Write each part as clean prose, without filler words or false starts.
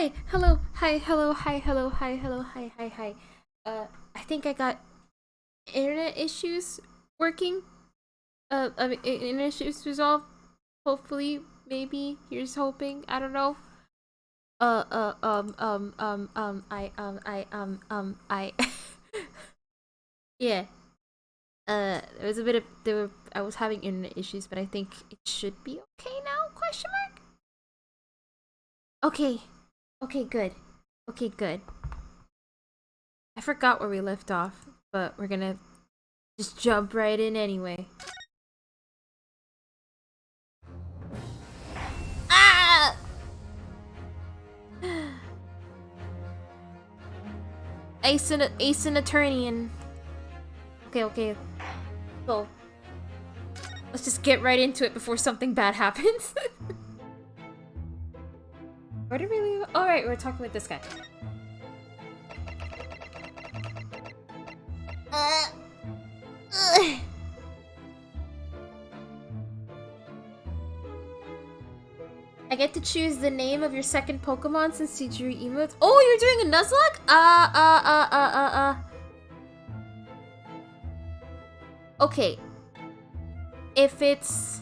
Hi, hello, hi, hello, hi, hello, hi, hello, hi, hi, hi. I think I got internet issues working. Internet issues resolved. Hopefully, maybe. Here's hoping. I don't know. I. Yeah. There was a bit of there were. I was having internet issues, but I think it should be okay now? Question mark. Okay. Okay. Good. Okay. Good. I forgot where we left off, but we're gonna just jump right in anyway. Ah! Ace and attorney and okay. So let's just get right into it before something bad happens. Where did we leave? All right, we're talking with this guy. Uh, ugh. I get to choose the name of your second Pokemon since you drew emotes. Oh, you're doing a Nuzlocke? Okay. If it's...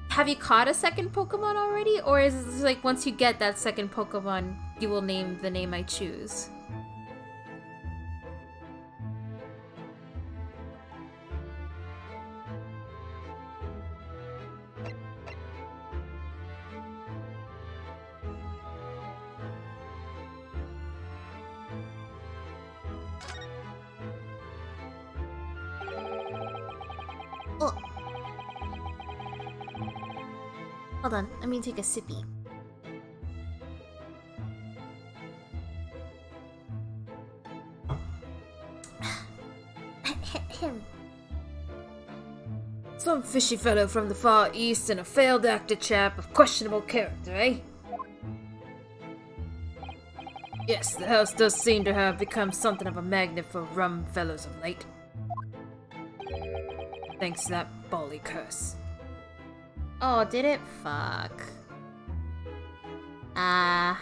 Have you caught a second Pokemon already? Or is it like once you get that second Pokemon, you will name the name I choose? Oh, hold on. Let me take a sippy. Him. Some fishy fellow from the Far East and a failed actor chap of questionable character, eh? Yes, the house does seem to have become something of a magnet for rum fellows of late. Thanks to that bally curse. Oh, did it? Fuck. Ah.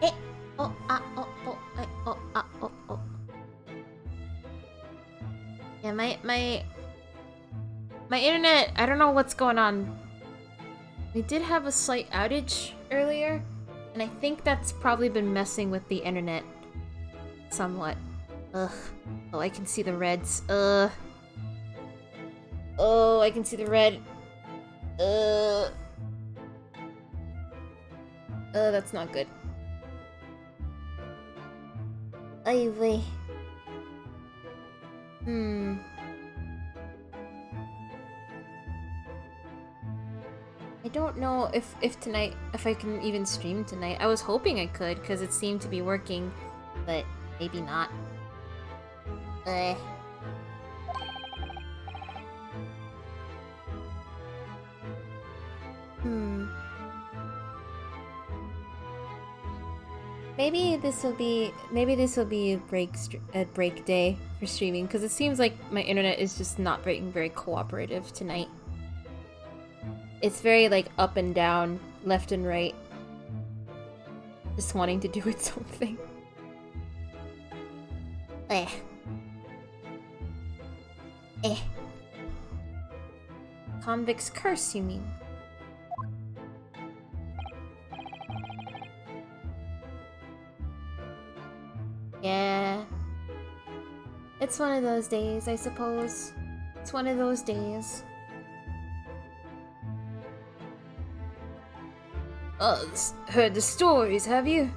Eh. Oh, ah, oh, oh, eh, oh, ah, oh, oh. Yeah, my internet, I don't know what's going on. We did have a slight outage earlier, and I think that's probably been messing with the internet somewhat. Ugh. Oh, I can see the reds. Oh, I can see the red. That's not good. Ay, vey. I don't know if tonight, if I can even stream tonight. I was hoping I could, because it seemed to be working, but maybe not. Eh. Maybe this will be a break day for streaming, because it seems like my internet is just not being very cooperative tonight. It's very like up and down, left and right, just wanting to do its own thing. Eh. Eh. Convict's curse, you mean? Yeah. It's one of those days, I suppose. It's one of those days. Heard the stories, have you?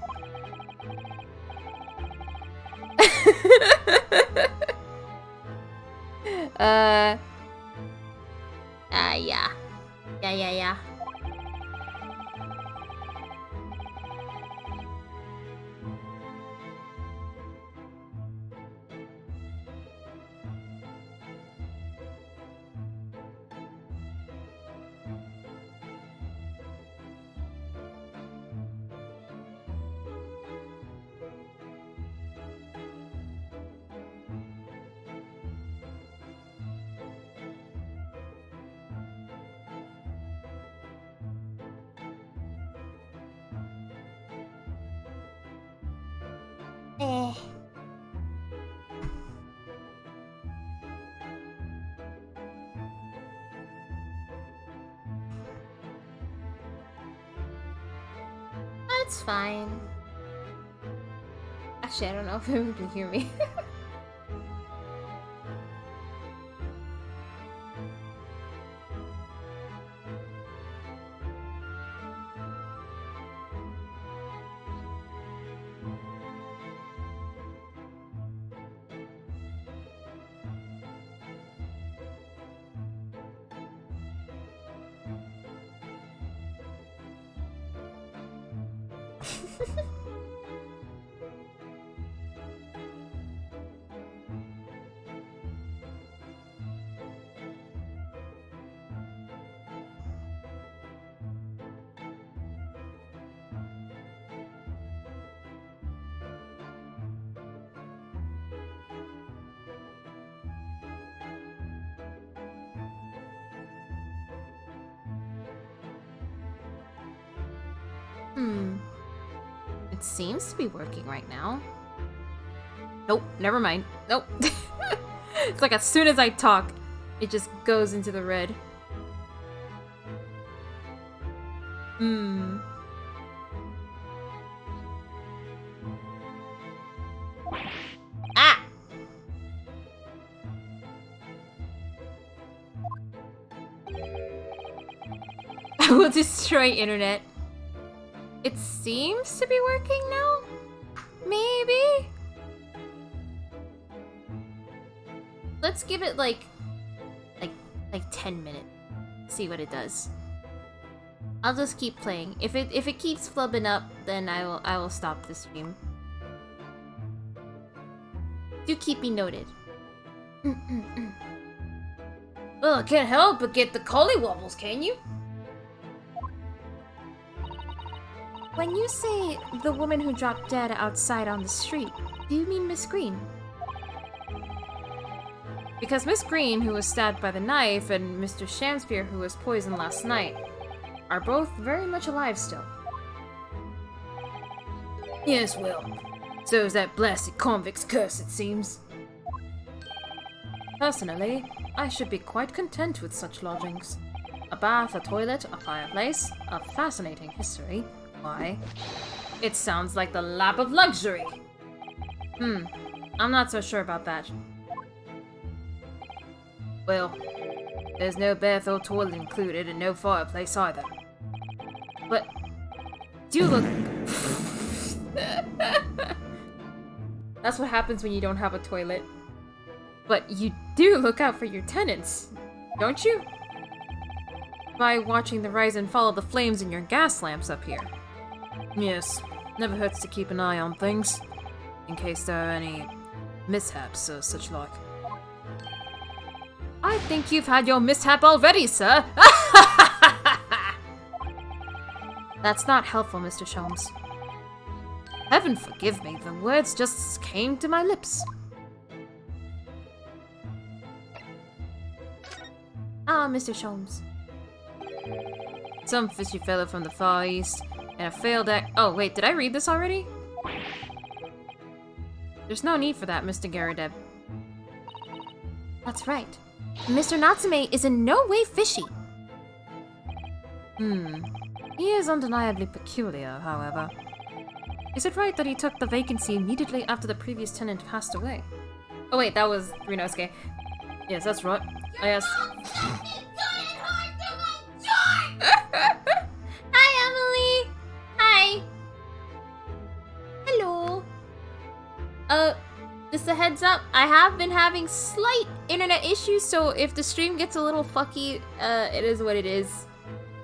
Yeah. Yeah. That's fine. Actually, I don't know if anyone can hear me. It seems to be working right now. Nope, never mind. Nope. It's like as soon as I talk, it just goes into the red. Ah! I will destroy internet. It seems to be working now? Maybe? Let's give it like 10 minutes. See what it does. I'll just keep playing. If it keeps flubbing up, then I will stop the stream. Do keep me noted. Well, I can't help but get the collywobbles, can you? When you say the woman who dropped dead outside on the street, do you mean Miss Green? Because Miss Green, who was stabbed by the knife, and Mr. Shamspear, who was poisoned last night, are both very much alive still. Yes, well, so is that blasted convict's curse, it seems. Personally, I should be quite content with such lodgings. A bath, a toilet, a fireplace, a fascinating history. Why? It sounds like the lap of luxury. I'm not so sure about that. Well, there's no bath or toilet included and no fireplace either. But, do look... That's what happens when you don't have a toilet. But you do look out for your tenants, don't you? By watching the rise and fall of the flames in your gas lamps up here. Yes, never hurts to keep an eye on things, in case there are any mishaps or such like. I think you've had your mishap already, sir! That's not helpful, Mr. Sholmes. Heaven forgive me, the words just came to my lips. Ah, Mr. Sholmes. Some fishy fellow from the Far East, and a failed act- Oh, wait, did I read this already? There's no need for that, Mr. Garadeb. That's right. Mr. Natsume is in no way fishy. He is undeniably peculiar, however. Is it right that he took the vacancy immediately after the previous tenant passed away? Oh wait, that was Rinosuke. Yes, that's right. I asked... Hi, Emily! Hi! Hello! Just a heads up, I have been having slight internet issues, so if the stream gets a little fucky, it is what it is.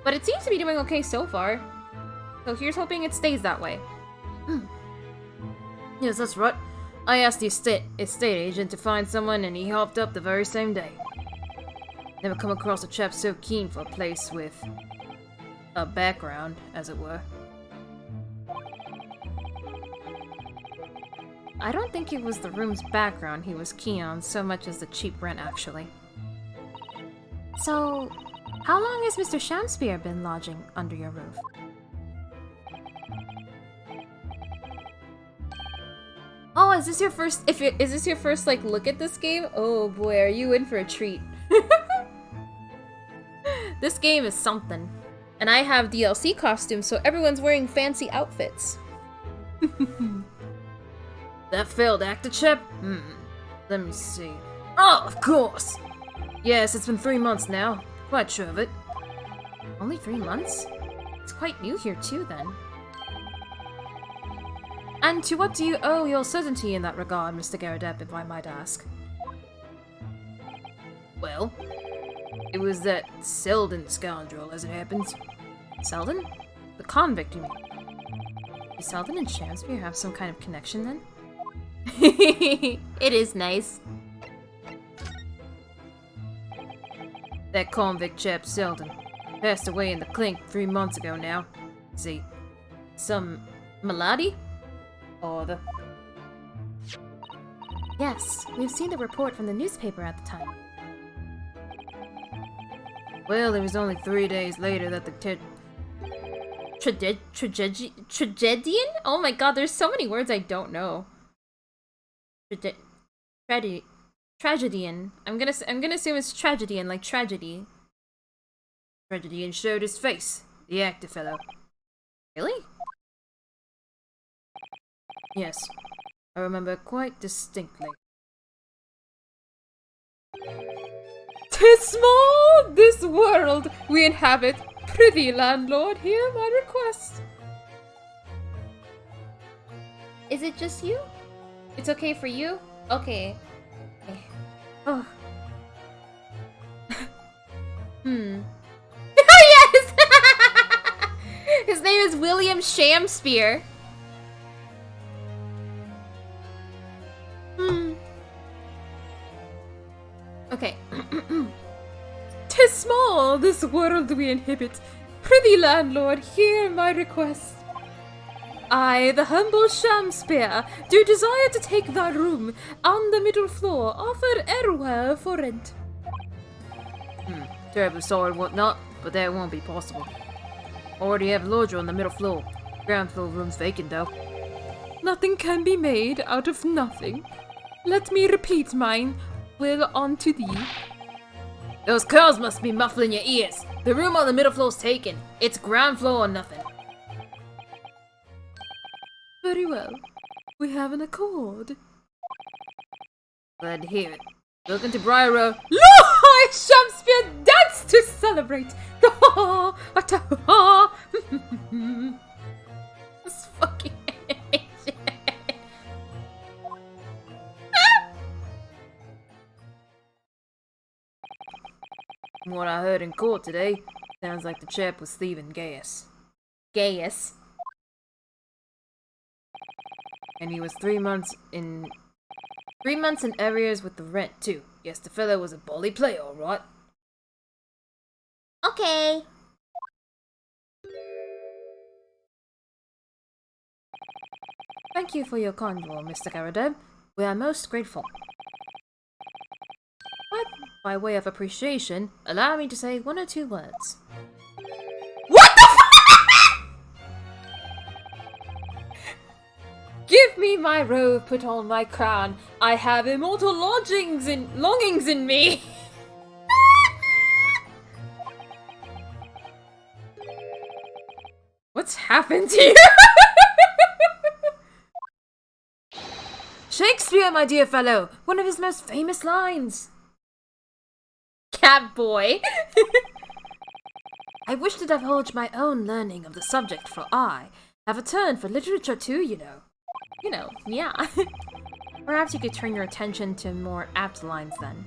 But it seems to be doing okay so far. So here's hoping it stays that way. Yes, that's right. I asked the estate agent to find someone and he hopped up the very same day. Never come across a chap so keen for a place with a background, as it were. I don't think it was the room's background he was keen on so much as the cheap rent, actually. So, how long has Mr. Shamspear been lodging under your roof? Oh, is this your first, is this your first, like, look at this game? Oh boy, are you in for a treat. This game is something. And I have DLC costumes, so everyone's wearing fancy outfits. That failed actor chip? Let me see. Oh, of course! Yes, it's been 3 months now. Quite sure of it. Only 3 months? It's quite new here too, then. And to what do you owe your certainty in that regard, Mr. Garradeb, if I might ask? Well, it was that Selden scoundrel, as it happens. Selden? The convict, you mean? Do Selden and Shamspeare have some kind of connection, then? It is nice. That convict chap, Selden, passed away in the clink 3 months ago now. See, some malady? Or the... Yes, we've seen the report from the newspaper at the time. Well, it was only 3 days later that the Tragedian? Oh my god, there's so many words I don't know. Tragedian. I'm gonna assume it's tragedian, like tragedy. Tragedian showed his face. The actor fellow. Really? Yes, I remember quite distinctly. 'Tis small, this world we inhabit. Prithee, landlord, hear my request. Is it just you? It's okay for you? Okay. Oh. Yes! His name is William Shamspeare. Okay. 'Tis small, this world we inhabit. Prithee, landlord, hear my request. I, the humble Shamspeare, do desire to take thy room on the middle floor, offered erewhile for rent. Terribly sorry and whatnot, but that won't be possible. Already have lodger on the middle floor. Ground floor room's vacant though. Nothing can be made out of nothing. Let me repeat mine will unto thee. Those curls must be muffling your ears. The room on the middle floor's taken. It's ground floor or nothing. Very well. We have an accord. Glad to hear it. Welcome to Briar Row. Lord Shamspeare dance to celebrate. This fucking animation. From what I heard in court today, sounds like the chap was thieving gas. Gaius. And he was 3 months in... 3 months in arrears with the rent, too. Guess the fellow was a bully player, alright? Okay. Thank you for your convoy, Mr. Garradeb. We are most grateful. But, by way of appreciation, allow me to say 1 or 2 words. What the f- Give me my robe, put on my crown. I have immortal longings in me. What's happened to you? Shakespeare, my dear fellow! One of his most famous lines! Cat boy. I wish to divulge my own learning of the subject, for I have a turn for literature too, you know. You know, yeah. Perhaps you could turn your attention to more apt lines then.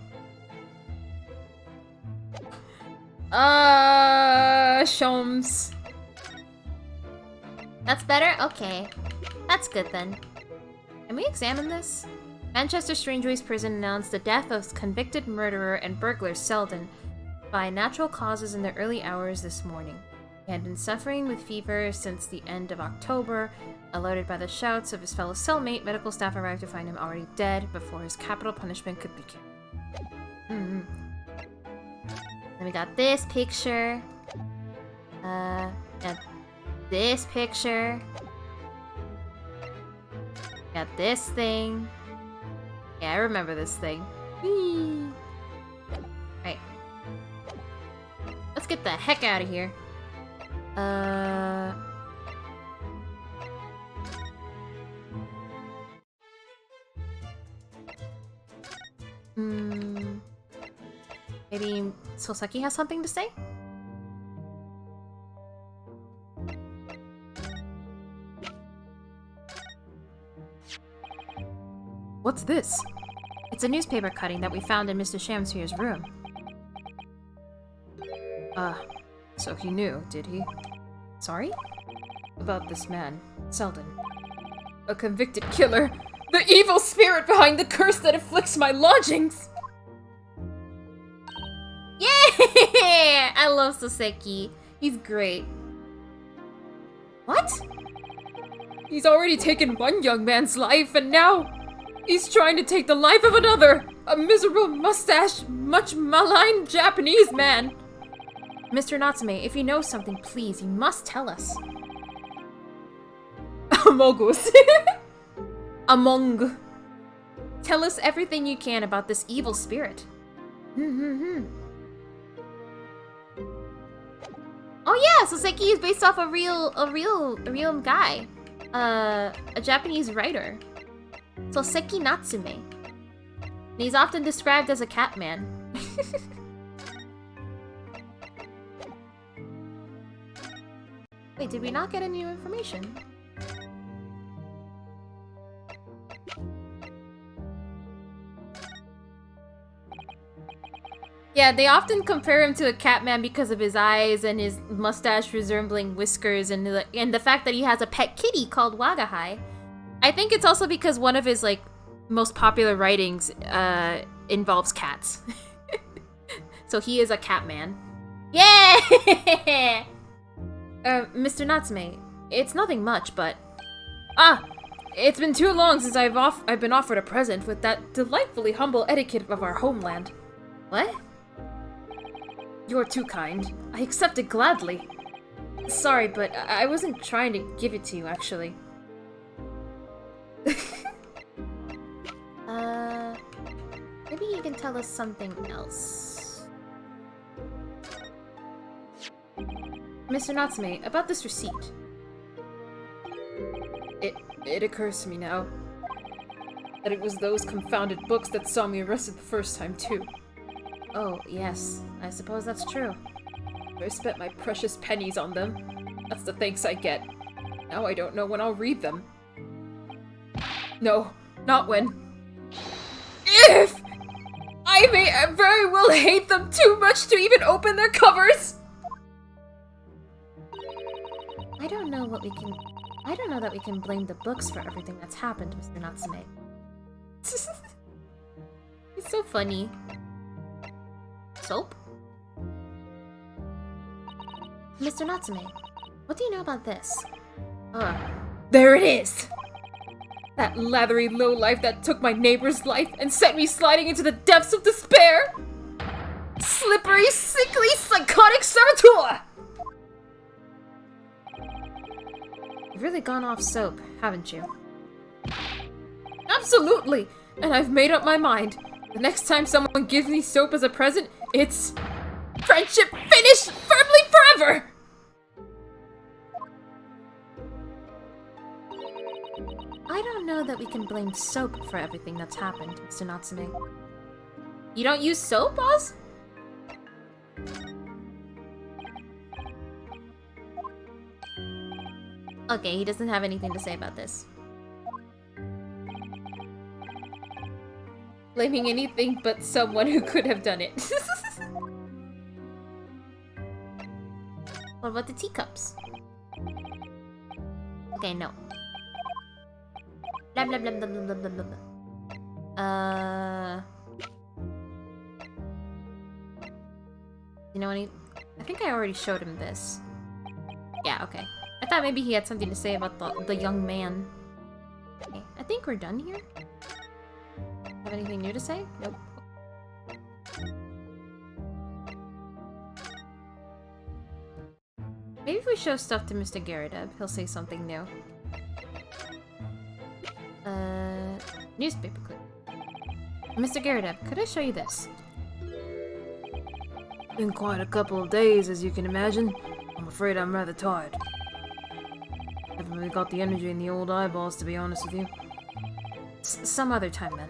Shams. That's better? Okay. That's good then. Can we examine this? Manchester Strangeways Prison announced the death of convicted murderer and burglar Selden by natural causes in the early hours this morning. He had been suffering with fever since the end of October. Alerted by the shouts of his fellow cellmate, medical staff arrived to find him already dead before his capital punishment could begin. Then we got this picture. And this picture. Got this thing. Yeah, I remember this thing. Whee! Right. Let's get the heck out of here. Maybe Soseki has something to say? What's this? It's a newspaper cutting that we found in Mr. Shamsphere's room. So he knew, did he? Sorry? About this man, Selden. A convicted killer! The evil spirit behind the curse that afflicts my lodgings! Yeah! I love Soseki. He's great. What? He's already taken one young man's life, and now he's trying to take the life of another! A miserable mustache, much maligned Japanese man! Mr. Natsume, if you know something, please, you must tell us. Amogus. Among. Tell us everything you can about this evil spirit. Oh yeah, Soseki is based off a real guy. A Japanese writer. Soseki Natsume. And he's often described as a cat man. Wait, did we not get any new information? Yeah, they often compare him to a Catman because of his eyes and his mustache resembling whiskers and the fact that he has a pet kitty called Wagahai. I think it's also because one of his like most popular writings involves cats. So he is a Catman. Yeah! Mr. Natsume, it's nothing much, but... It's been too long since I've been offered a present with that delightfully humble etiquette of our homeland. What? You're too kind. I accept it gladly. Sorry, but I wasn't trying to give it to you, actually. Maybe you can tell us something else. Mr. Natsume, about this receipt. It occurs to me now that it was those confounded books that saw me arrested the first time, too. Oh, yes. I suppose that's true. I spent my precious pennies on them. That's the thanks I get. Now I don't know when I'll read them. No, not when. If! I may very well hate them too much to even open their covers! I don't know that we can blame the books for everything that's happened, Mr. Natsume. He's so funny. Soap? Mr. Natsume, what do you know about this? There it is! That lathery lowlife that took my neighbor's life and sent me sliding into the depths of despair! Slippery, sickly, psychotic saboteur! You've really gone off soap, haven't you? Absolutely! And I've made up my mind. The next time someone gives me soap as a present, it's... friendship finished firmly forever! I don't know that we can blame soap for everything that's happened, Mr. Natsume. You don't use soap, Oz? Okay, he doesn't have anything to say about this. Blaming anything but someone who could have done it. What about the teacups? Okay, no. Blah blah blah blah blah blah blah blah. You know any? I think I already showed him this. Yeah, okay. I thought maybe he had something to say about the young man. Okay, I think we're done here. Have anything new to say? Nope. Maybe if we show stuff to Mr. Garadeb, he'll say something new. Newspaper clip. Mr. Garadeb, could I show you this? Been quite a couple of days, as you can imagine. I'm afraid I'm rather tired. Haven't really got the energy in the old eyeballs, to be honest with you. Some other time, then.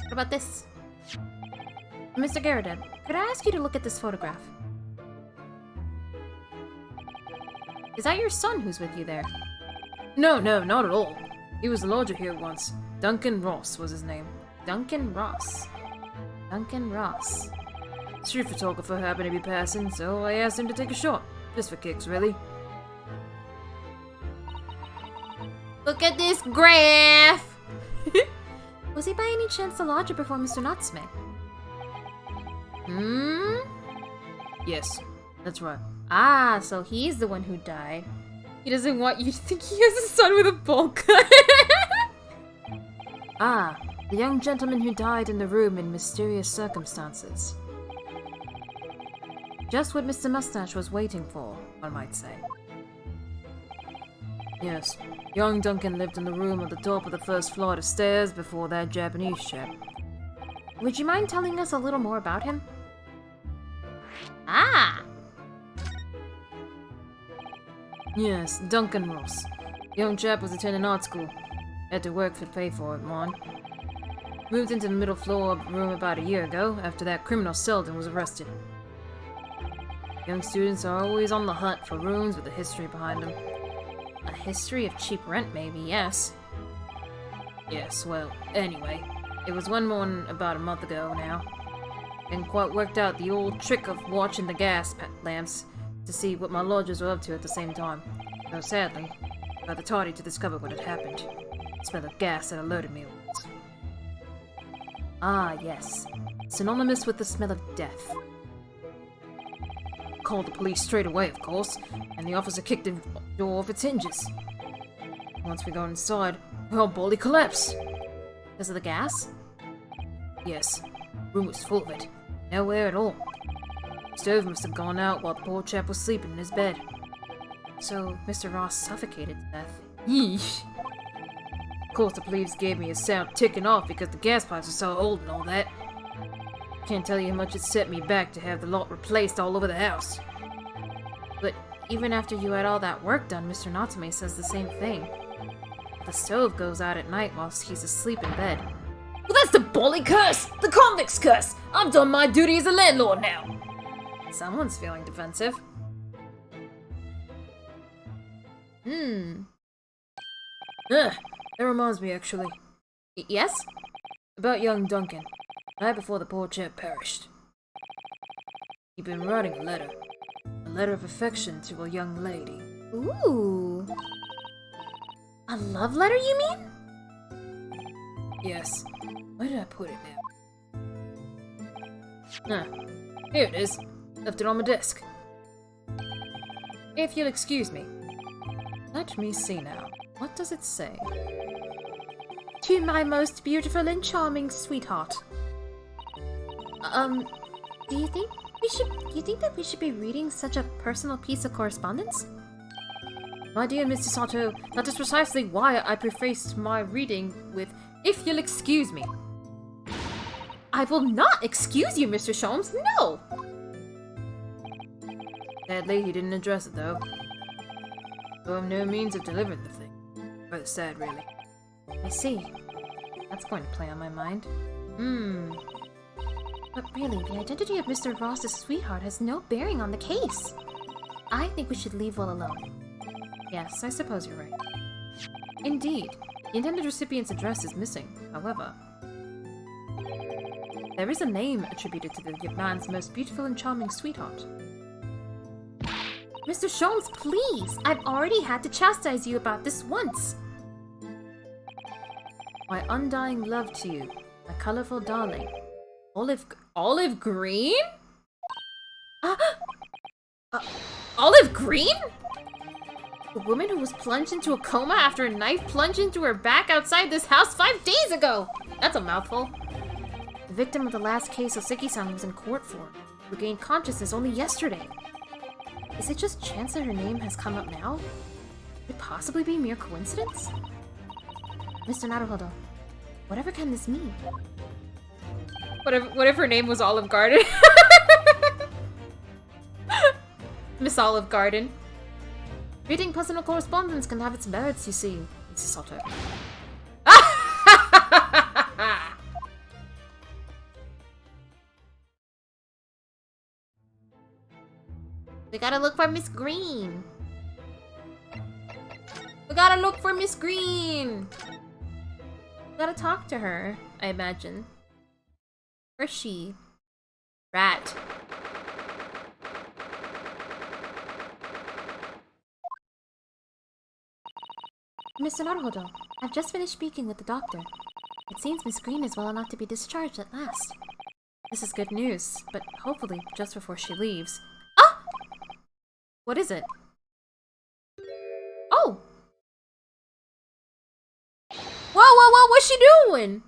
What about this? Mr. Garrett, could I ask you to look at this photograph? Is that your son who's with you there? No, not at all. He was a lodger here once. Duncan Ross was his name. Duncan Ross. Duncan Ross. Street photographer happened to be passing, so I asked him to take a shot. Just for kicks, really. Look at this graph! Was he by any chance the lodger before Mr. Natsume? Yes, that's right. Ah, so he's the one who died. He doesn't want you to think he has a son with a bowl cut. Ah, the young gentleman who died in the room in mysterious circumstances. Just what Mr. Mustache was waiting for, one might say. Yes, young Duncan lived in the room at the top of the first flight of stairs before that Japanese chap. Would you mind telling us a little more about him? Ah! Yes, Duncan Ross. Young chap was attending art school. Had to work to pay for it, man. Moved into the middle floor room about a year ago, after that criminal Selden was arrested. Young students are always on the hunt for rooms with a history behind them. A history of cheap rent, maybe, yes. Yes, well, anyway. It was one morning about a month ago now. And quite worked out the old trick of watching the gas lamps to see what my lodgers were up to at the same time. Though sadly, rather tardy to discover what had happened. The smell of gas that alerted me was. Ah, yes. Synonymous with the smell of death. Called the police straight away, of course, and the officer kicked the door off its hinges. Once we got inside, the whole bully collapsed. Because of the gas? Yes. Room was full of it. No air at all. Stove must have gone out while the poor chap was sleeping in his bed. So, Mr. Ross suffocated to death. Yeesh. Of course, the police gave me a sound ticking off because the gas pipes are so old and all that. Can't tell you how much it set me back to have the lot replaced all over the house. But even after you had all that work done, Mr. Natsume says the same thing. The stove goes out at night whilst he's asleep in bed. Well, that's the bully curse! The convict's curse! I've done my duty as a landlord now! Someone's feeling defensive. That reminds me, actually. Yes? About young Duncan. Right before the poor chap perished. He'd been writing a letter. A letter of affection to a young lady. Ooh. A love letter, you mean? Yes. Where did I put it now? Here it is. Left it on my desk. If you'll excuse me. Let me see now. What does it say? To my most beautiful and charming sweetheart. Do you think that we should be reading such a personal piece of correspondence? My dear Mr. Sato, that is precisely why I prefaced my reading with, if you'll excuse me. I will not excuse you, Mr. Sholmes, no! Sadly, he didn't address it, though. So I'm no means of delivering the thing. Rather sad, really. I see. That's going to play on my mind. But really, the identity of Mr. Ross's sweetheart has no bearing on the case. I think we should leave well alone. Yes, I suppose you're right. Indeed, the intended recipient's address is missing, however. There is a name attributed to the man's most beautiful and charming sweetheart. Mr. Sholmes, please! I've already had to chastise you about this once! My undying love to you, my colorful darling. Olive green? Olive green? The woman who was plunged into a coma after a knife plunged into her back outside this house 5 days ago! That's a mouthful. The victim of the last case Oseki-san was in court for, who gained consciousness only yesterday. Is it just chance that her name has come up now? Could it possibly be mere coincidence? Mr. Naruhodo, whatever can this mean? What if her name was Olive Garden? Miss Olive Garden. Reading personal correspondence can have its merits, you see, Mrs. Soto. We gotta look for Miss Green. We gotta look for Miss Green. We gotta talk to her, I imagine. Where's she? Rat. Mr. Naruhodo, I've just finished speaking with the doctor. It seems Miss Green is well enough to be discharged at last. This is good news, but hopefully just before she leaves. Ah! What is it? Oh! Whoa, what's she doing?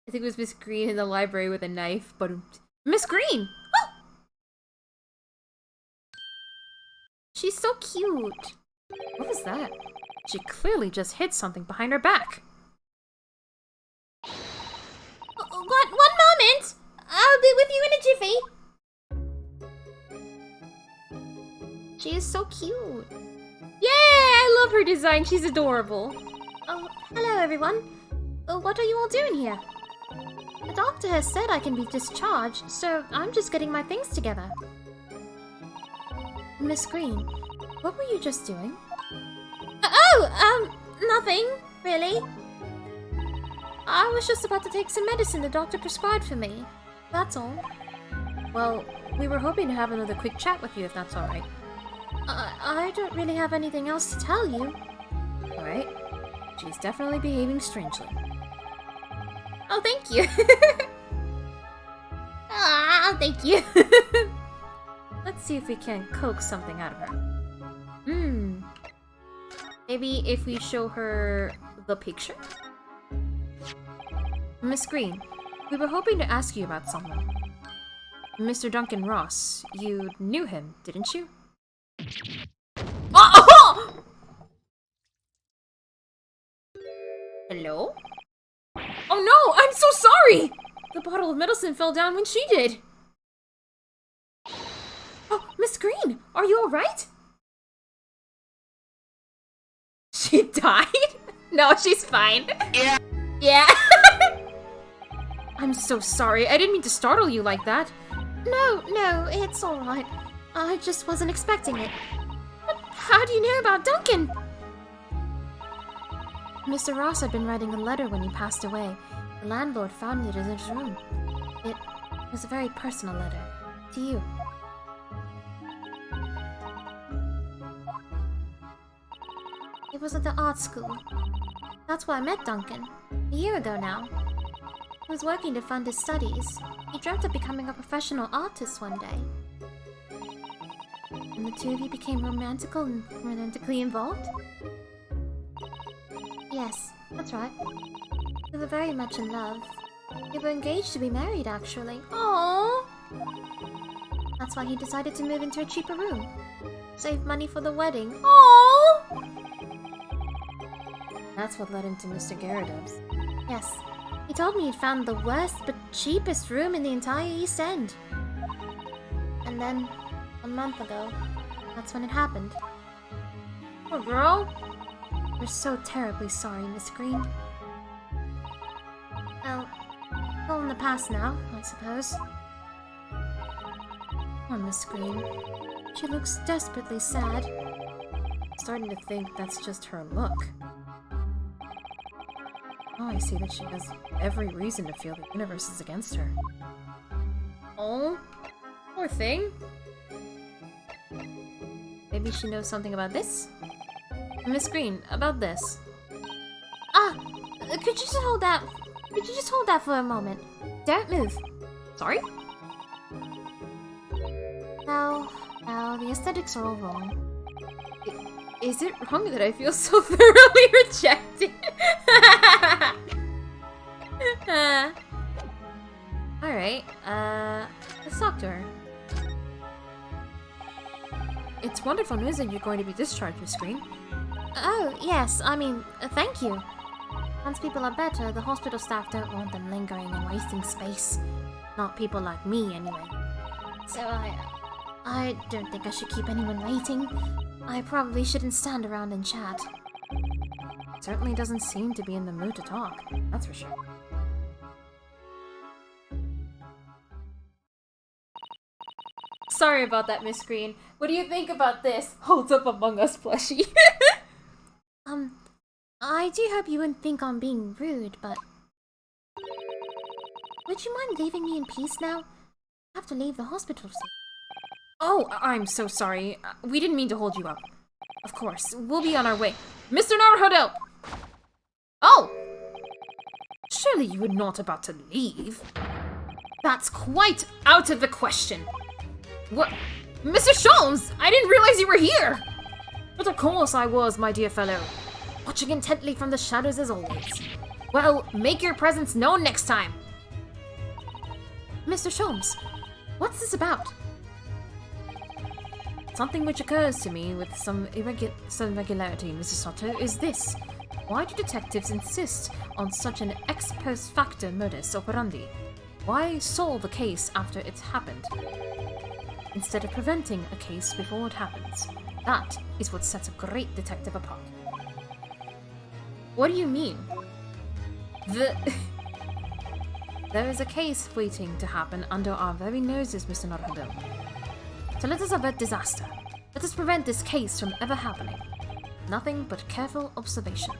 I think it was Miss Green in the library with a knife, but Miss Green! Oh! She's so cute. What was that? She clearly just hit something behind her back. One moment! I'll be with you in a jiffy. She is so cute. Yeah, I love her design. She's adorable. Oh, hello everyone. What are you all doing here? The doctor has said I can be discharged, so I'm just getting my things together. Miss Green, what were you just doing? Nothing, really. I was just about to take some medicine the doctor prescribed for me. That's all. Well, we were hoping to have another quick chat with you if that's alright. I don't really have anything else to tell you. Alright. She's definitely behaving strangely. Oh, thank you. Thank you. Let's see if we can coax something out of her. Maybe if we show her the picture? Miss Green, we were hoping to ask you about someone. Mr. Duncan Ross. You knew him, didn't you? Oh! Hello? Oh no! I'm so sorry! The bottle of medicine fell down when she did. Oh, Miss Green, are you alright? She died? No, she's fine. Yeah. Yeah. I'm so sorry. I didn't mean to startle you like that. No, it's alright. I just wasn't expecting it. But how do you know about Duncan? Mr. Ross had been writing a letter when he passed away. The landlord found it in his room. It was a very personal letter. To you. It was at the art school. That's where I met Duncan. A year ago now. He was working to fund his studies. He dreamt of becoming a professional artist one day. And the two of you became romantically involved? Yes, that's right. We were very much in love. We were engaged to be married, actually. Aww. That's why he decided to move into a cheaper room. Save money for the wedding. Aww. That's what led him to Mr. Garridub's. Yes. He told me he'd found the worst but cheapest room in the entire East End. And then, a month ago, that's when it happened. Poor girl. We're so terribly sorry, Miss Green. Well, all in the past now, I suppose. Poor Miss Green. She looks desperately sad. I'm starting to think that's just her look. Oh, I see that she has every reason to feel the universe is against her. Oh, poor thing. Maybe she knows something about this? Miss Green, about this. Could you just hold that? Could you just hold that for a moment? Don't move. Sorry? No, the aesthetics are all wrong. Is it wrong that I feel so thoroughly rejected? Alright, let's talk to her. It's wonderful news that you're going to be discharged, Miss Green. Oh, yes, I mean, thank you. Once people are better, the hospital staff don't want them lingering and wasting space. Not people like me, anyway. So I don't think I should keep anyone waiting. I probably shouldn't stand around and chat. Certainly doesn't seem to be in the mood to talk, that's for sure. Sorry about that, Miss Green. What do you think about this? Holds up Among Us plushie. I do hope you wouldn't think I'm being rude, but... Would you mind leaving me in peace now? I have to leave the hospital soon. Oh, I'm so sorry. We didn't mean to hold you up. Of course, we'll be on our way. Mr. Naruhodo! Oh! Surely you were not about to leave. That's quite out of the question. What? Mr. Sholmes! I didn't realize you were here! But of course I was, my dear fellow. Watching intently from the shadows as always. Well, make your presence known next time. Mr. Sholmes, what's this about? Something which occurs to me with some irregularity, Mrs. Soto, is this. Why do detectives insist on such an ex post facto modus operandi? Why solve a case after it's happened, instead of preventing a case before it happens? That is what sets a great detective apart. What do you mean? There is a case waiting to happen under our very noses, Mr. Naruhodo. So let us avert disaster. Let us prevent this case from ever happening. Nothing but careful observation.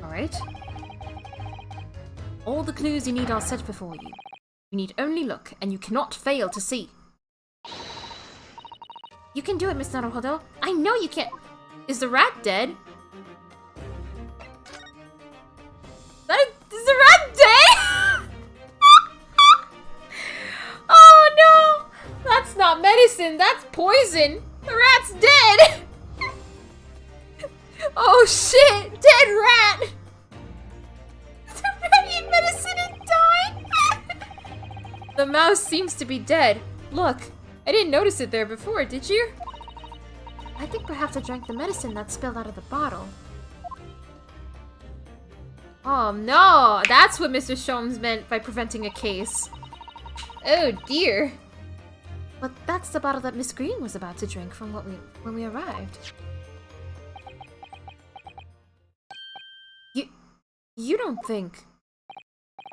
Alright? All the clues you need are set before you. You need only look, and you cannot fail to see. You can do it, Mr. Naruhodo. I know you can. Is the rat dead? Is the rat dead? Oh no! That's not medicine, that's poison! The rat's dead! Oh shit! Dead rat! The rat ate medicine and died! The mouse seems to be dead. Look, I didn't notice it there before, did you? I think perhaps I drank the medicine that spilled out of the bottle. Oh no! That's what Mr. Sholmes meant by preventing a case. Oh dear. But that's the bottle that Miss Green was about to drink from when we arrived. You don't think...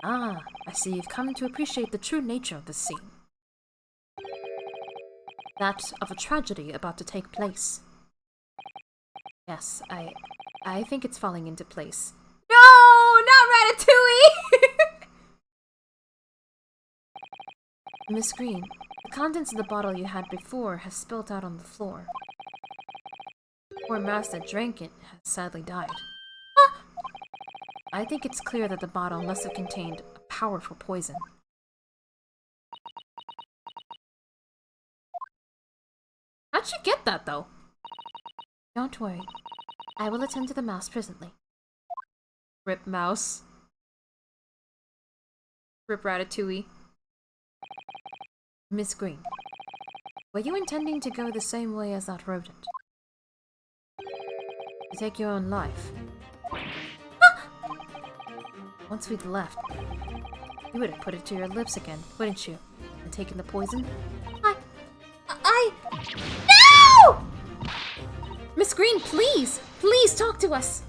Ah, I see you've come to appreciate the true nature of this scene. That of a tragedy about to take place. Yes, I think it's falling into place. No! Not Ratatouille! Miss Green, the contents of the bottle you had before have spilt out on the floor. The poor mouse that drank it has sadly died. Ah! I think it's clear that the bottle must have contained a powerful poison. How'd you get that, though? Don't worry. I will attend to the mouse presently. Rip mouse. Rip Ratatouille. Miss Green, were you intending to go the same way as that rodent? To take your own life? Ah! Once we'd left, you would have put it to your lips again, wouldn't you? And taken the poison? No! Miss Green, please! Please talk to us!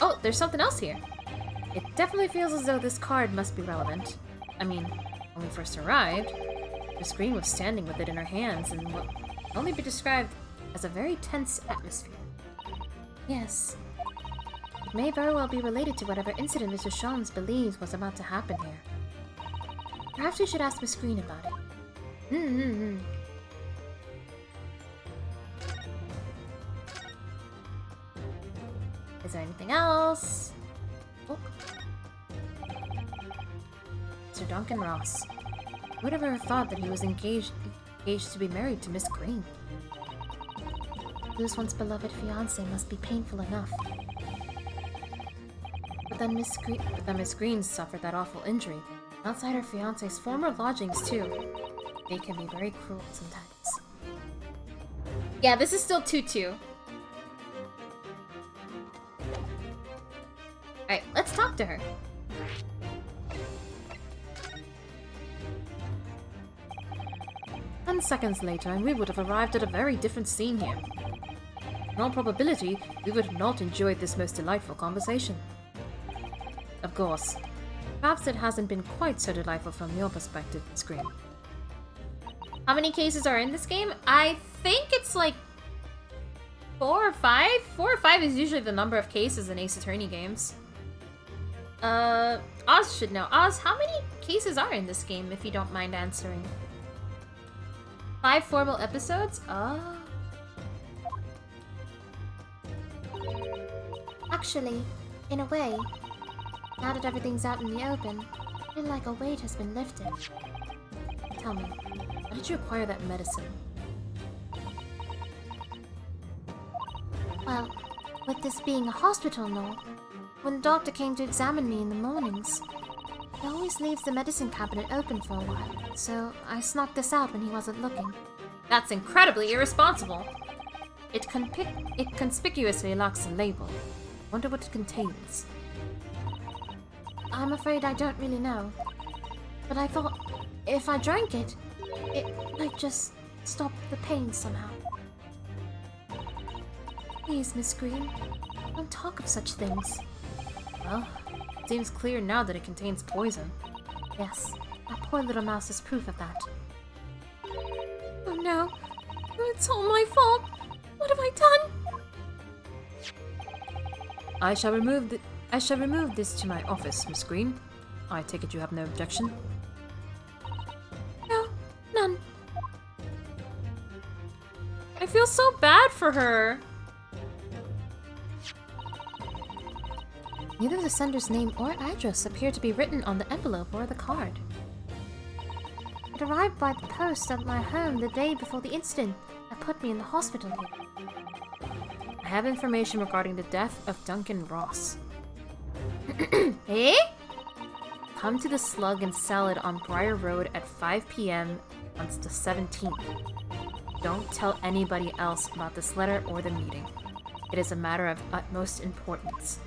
Oh, there's something else here. It definitely feels as though this card must be relevant. I mean, when we first arrived, Miss Green was standing with it in her hands in what can only be described as a very tense atmosphere. Yes. It may very well be related to whatever incident Mr. Sholmes believes was about to happen here. Perhaps we should ask Miss Green about it. Is there anything else? Oh. Sir Duncan Ross. Who would have ever thought that he was engaged to be married to Miss Green? Lose one's beloved fiancé must be painful enough. But then Miss Green suffered that awful injury. Outside her fiancé's former lodgings, too. They can be very cruel sometimes. Yeah, this is still 2-2. Alright, let's talk to her. 10 seconds later, and we would have arrived at a very different scene here. In all probability, we would have not enjoyed this most delightful conversation. Of course, perhaps it hasn't been quite so delightful from your perspective, Scream. How many cases are in this game? I think it's like 4 or 5? 4 or 5 is usually the number of cases in Ace Attorney games. Oz should know. Oz, how many cases are in this game, if you don't mind answering? 5 formal episodes? Oh. Actually, in a way, now that everything's out in the open, I feel like a weight has been lifted. Tell me, how did you acquire that medicine? Well, with this being a hospital and all, when the doctor came to examine me in the mornings, he always leaves the medicine cabinet open for a while, so I snuck this out when he wasn't looking. That's incredibly irresponsible. It conspicuously lacks a label. Wonder what it contains. I'm afraid I don't really know. But I thought, if I drank it, it might just stop the pain somehow. Please, Miss Green, don't talk of such things. Well, it seems clear now that it contains poison. Yes, that poor little mouse is proof of that. Oh no. It's all my fault. What have I done? I shall remove this to my office, Miss Green. I take it you have no objection? No, none. I feel so bad for her. Neither the sender's name or address appear to be written on the envelope or the card. It arrived by the post at my home the day before the incident that put me in the hospital here. I have information regarding the death of Duncan Ross. Eh? Come to the Slug and Salad on Briar Road at 5 p.m. on the 17th. Don't tell anybody else about this letter or the meeting. It is a matter of utmost importance.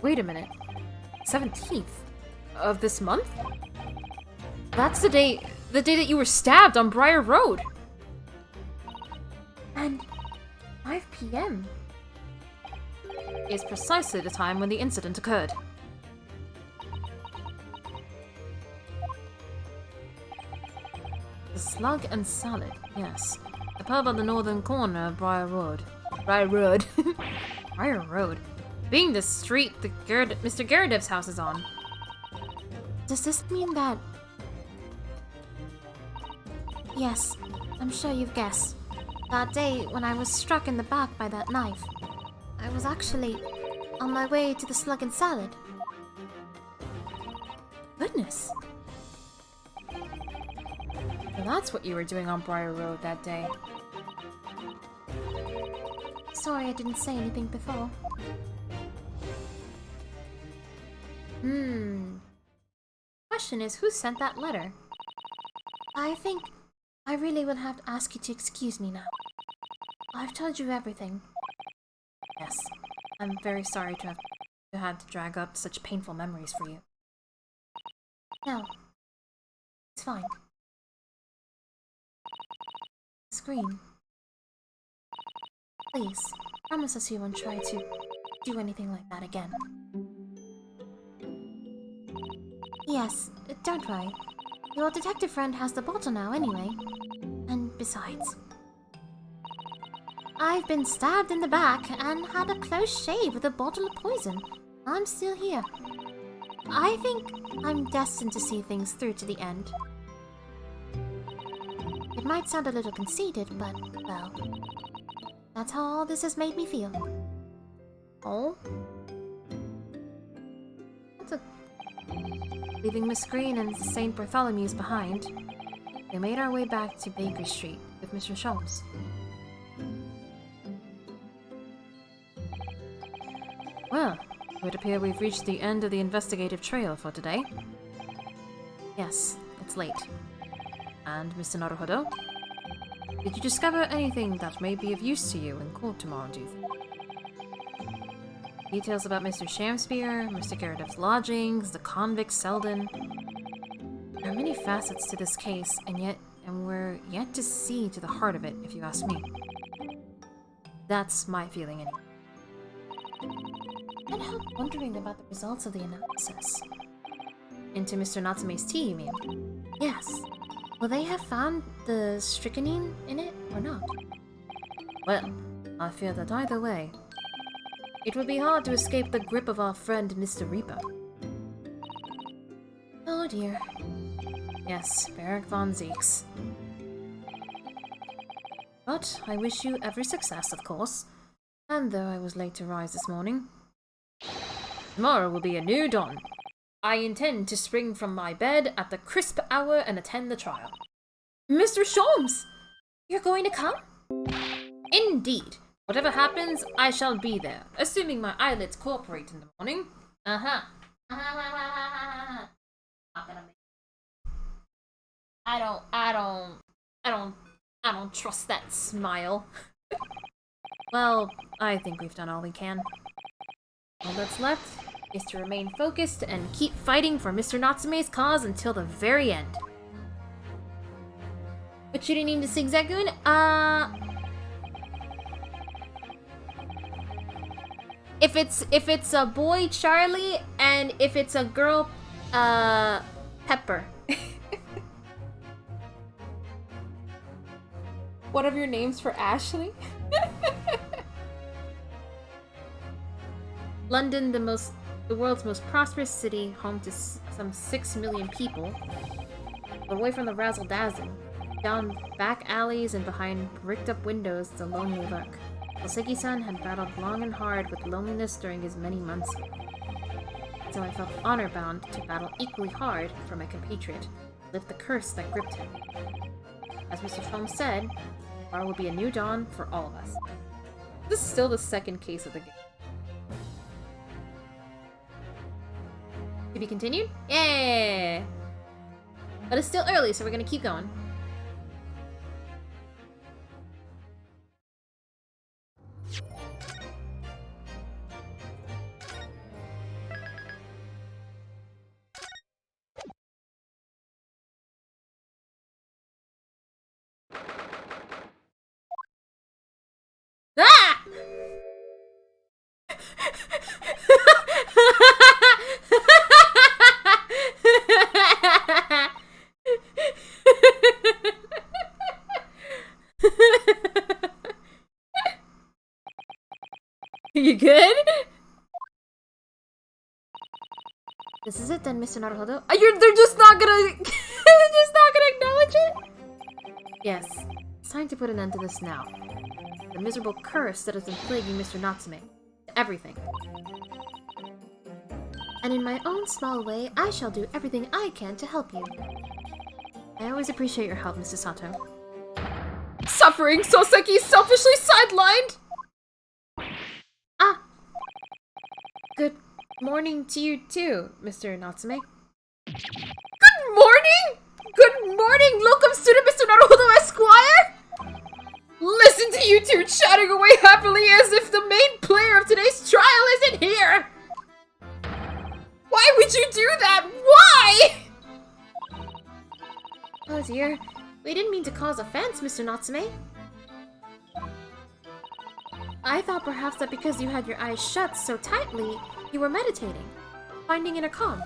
Wait a minute. 17th of this month? That's the day that you were stabbed on Briar Road. And 5 p.m. is precisely the time when the incident occurred. The Slug and Salad, yes. A pub on the northern corner of Briar Road. Briar Road. Briar Road. Being the street Mr. Garadev's house is on. Does this mean that... Yes, I'm sure you've guessed. That day when I was struck in the back by that knife, I was actually on my way to the Slug and Salad. Goodness. Well, that's what you were doing on Briar Road that day. Sorry I didn't say anything before. Question is, who sent that letter? I think I really will have to ask you to excuse me now. I've told you everything. Yes, I'm very sorry to have had to drag up such painful memories for you. No, it's fine. Scream. Please, promise us you won't try to do anything like that again. Yes, don't worry. Your detective friend has the bottle now anyway. And besides, I've been stabbed in the back and had a close shave with a bottle of poison. I'm still here. I think I'm destined to see things through to the end. It might sound a little conceited, but, well, that's how all this has made me feel. Oh? Leaving Miss Green and St. Bartholomew's behind, we made our way back to Baker Street with Mr. Sholmes. Well, it would appear we've reached the end of the investigative trail for today. Yes, it's late. And Mr. Naruhodo? Did you discover anything that may be of use to you in court tomorrow, do you think? Details about Mr. Shamspeare, Mr. Garrett's lodgings, the convict Selden. There are many facets to this case, and we're yet to see to the heart of it, if you ask me. That's my feeling anyway. I can't help wondering about the results of the analysis. Into Mr. Natsume's tea, you mean? Yes. Will they have found the strychnine in it, or not? Well, I fear that either way, it would be hard to escape the grip of our friend Mr. Reaper. Oh dear. Yes, Barrack von Zeeks. But I wish you every success, of course. And though I was late to rise this morning, tomorrow will be a new dawn. I intend to spring from my bed at the crisp hour and attend the trial. Mr. Sholmes! You're going to come? Indeed. Whatever happens, I shall be there, assuming my eyelids cooperate in the morning. Uh-huh. Not gonna make I don't trust that smile. Well, I think we've done all we can. All that's left is to remain focused and keep fighting for Mr. Natsume's cause until the very end. What should I name the Zigzagoon? If it's a boy, Charlie, and if it's a girl, Pepper. What are your names for Ashley? London, the world's most prosperous city, home to some 6 million people. But away from the razzle-dazzle, down back alleys and behind bricked-up windows, the lonely lurk. Oseki-san had battled long and hard with loneliness during his many months here. So I felt honor-bound to battle equally hard for my compatriot, lift the curse that gripped him. As Mr. Sholmes said, tomorrow will be a new dawn for all of us. This is still the second case of the game. To be continued? Yeah! But it's still early, so we're gonna keep going. Ah! You good? This is it then, Mr. Naruhodo. They're just not gonna they're just not gonna acknowledge it? Yes, it's time to put an end to this now. The miserable curse that has been plaguing Mr. Natsume. Everything. And in my own small way, I shall do everything I can to help you. I always appreciate your help, Mr. Sato. Suffering Soseki selfishly sidelined! Ah! Good morning to you too, Mr. Natsume. Good morning! Good morning, locum student Mr. Naruhodo Esquire! Listen to you two chatting away happily as if the main player of today's trial isn't here! Why would you do that? Why? Oh dear, we didn't mean to cause offense, Mr. Natsume. I thought perhaps that because you had your eyes shut so tightly, you were meditating, finding inner calm.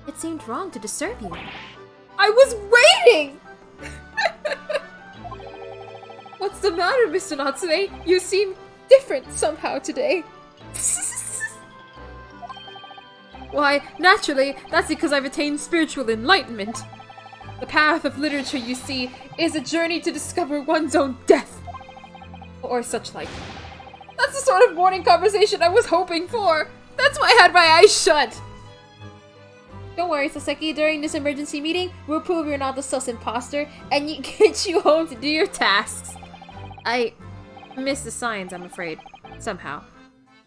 It seemed wrong to disturb you. I was waiting! What's the matter, Mr. Natsume? You seem different somehow today. Why, naturally, that's because I've attained spiritual enlightenment. The path of literature, you see, is a journey to discover one's own death. Or such like. That's the sort of morning conversation I was hoping for. That's why I had my eyes shut. Don't worry, Soseki, during this emergency meeting, we'll prove you're not the sus imposter and get you home to do your tasks. I missed the signs, I'm afraid. Somehow.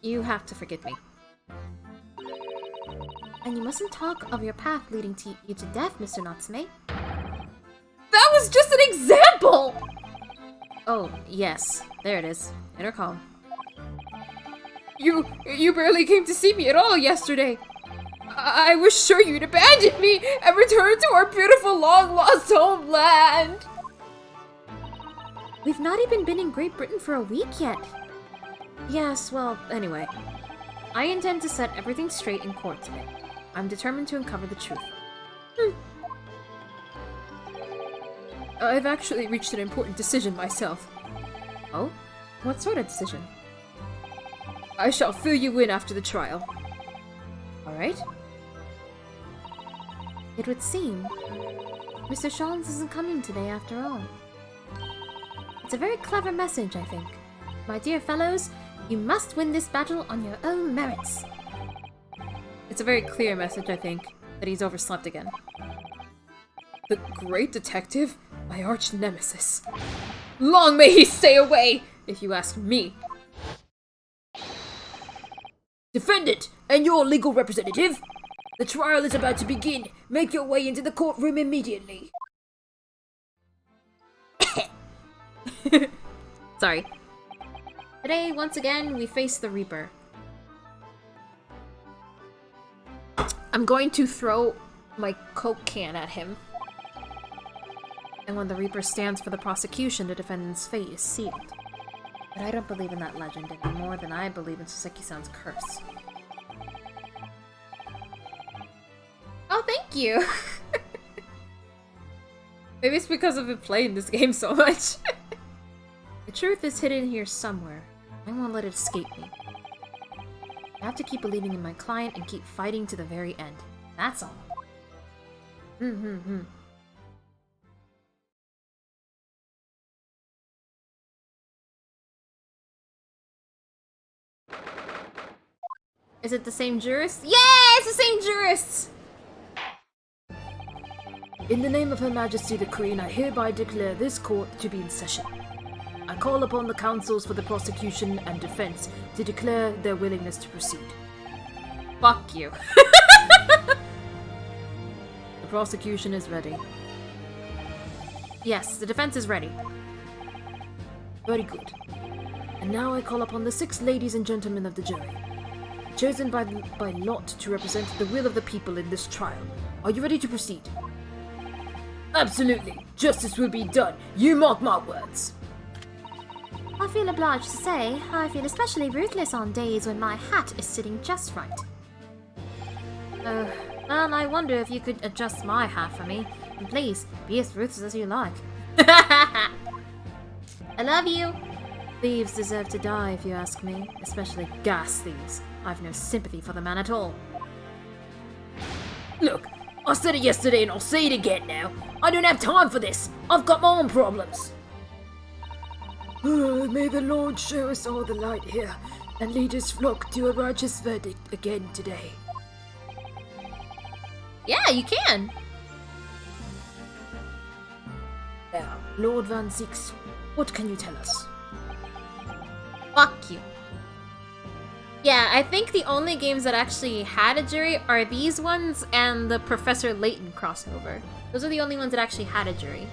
You have to forgive me. And you mustn't talk of your path leading to you to death, Mr. Natsume. That was just an example! Oh, yes. There it is. Intercom. You barely came to see me at all yesterday. I was sure you'd abandon me and return to our beautiful long-lost homeland. We've not even been in Great Britain for a week yet. Yes, well, anyway. I intend to set everything straight in court today. I'm determined to uncover the truth. I've actually reached an important decision myself. Oh? What sort of decision? I shall fill you in after the trial. Alright. It would seem Mr. Shallens isn't coming today after all. It's a very clever message, I think. My dear fellows, you must win this battle on your own merits. It's a very clear message, I think, that he's overslept again. The Great Detective? My arch nemesis. Long may he stay away, if you ask me. Defendant, and your legal representative. The trial is about to begin. Make your way into the courtroom immediately. Sorry. Today, once again, we face the Reaper. I'm going to throw my Coke can at him. And when the Reaper stands for the prosecution, the defendant's fate is sealed. But I don't believe in that legend any more than I believe in Soseki-san's curse. Oh, thank you! Maybe it's because I've been playing this game so much. The truth is hidden here somewhere. I won't let it escape me. I have to keep believing in my client and keep fighting to the very end. That's all. Is it the same jurists? Yeah, it's the same jurists! In the name of Her Majesty the Queen, I hereby declare this court to be in session. I call upon the counsels for the prosecution and defense to declare their willingness to proceed. Fuck you. The prosecution is ready. Yes, the defense is ready. Very good. And now I call upon the 6 ladies and gentlemen of the jury, chosen by lot to represent the will of the people in this trial. Are you ready to proceed? Absolutely. Justice will be done. You mark my words. I feel obliged to say, I feel especially ruthless on days when my hat is sitting just right. Well, I wonder if you could adjust my hat for me. And please, be as ruthless as you like. I love you. Thieves deserve to die, if you ask me. Especially gas thieves. I've no sympathy for the man at all. Look, I said it yesterday and I'll say it again now. I don't have time for this. I've got my own problems. May the Lord show us all the light here and lead us flock to a righteous verdict again today. Yeah, you can. Now, Lord Van Zix, what can you tell us? Fuck you. Yeah, I think the only games that actually had a jury are these ones and the Professor Layton crossover. Those are the only ones that actually had a jury.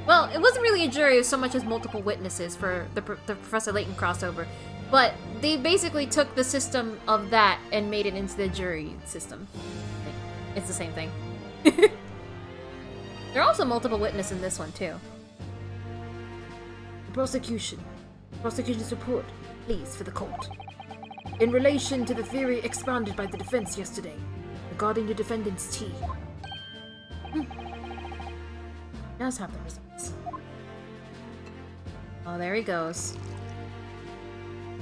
Well, it wasn't really a jury so much as multiple witnesses for the Professor Layton crossover, but they basically took the system of that and made it into the jury system. It's the same thing. There are also multiple witnesses in this one, too. The prosecution's report, please, for the court. In relation to the theory expounded by the defense yesterday, regarding the defendant's tea. Let's have the results. Oh, there he goes.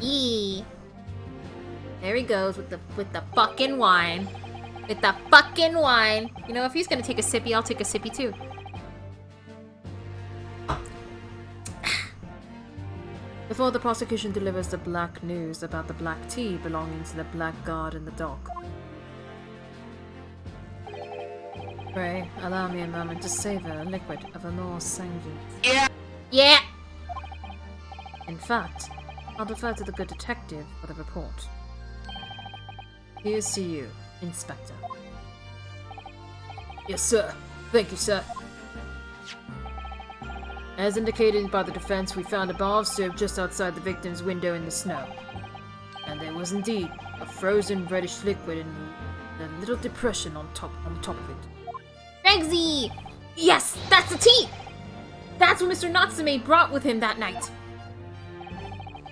Eee. There he goes with the fucking wine. With the fucking wine. You know, if he's gonna take a sippy, I'll take a sippy too. Before the prosecution delivers the black news about the black tea belonging to the blackguard in the dock. Pray, allow me a moment to savor a liquid of a more sanguine. Yeah! In fact, I'll defer to the good detective for the report. Here's to you, Inspector. Yes, sir. Thank you, sir. As indicated by the defense, we found a bar of soap just outside the victim's window in the snow. And there was indeed a frozen reddish liquid in a little depression on top of it. Regsy! Yes, that's the tea! That's what Mr. Natsume brought with him that night.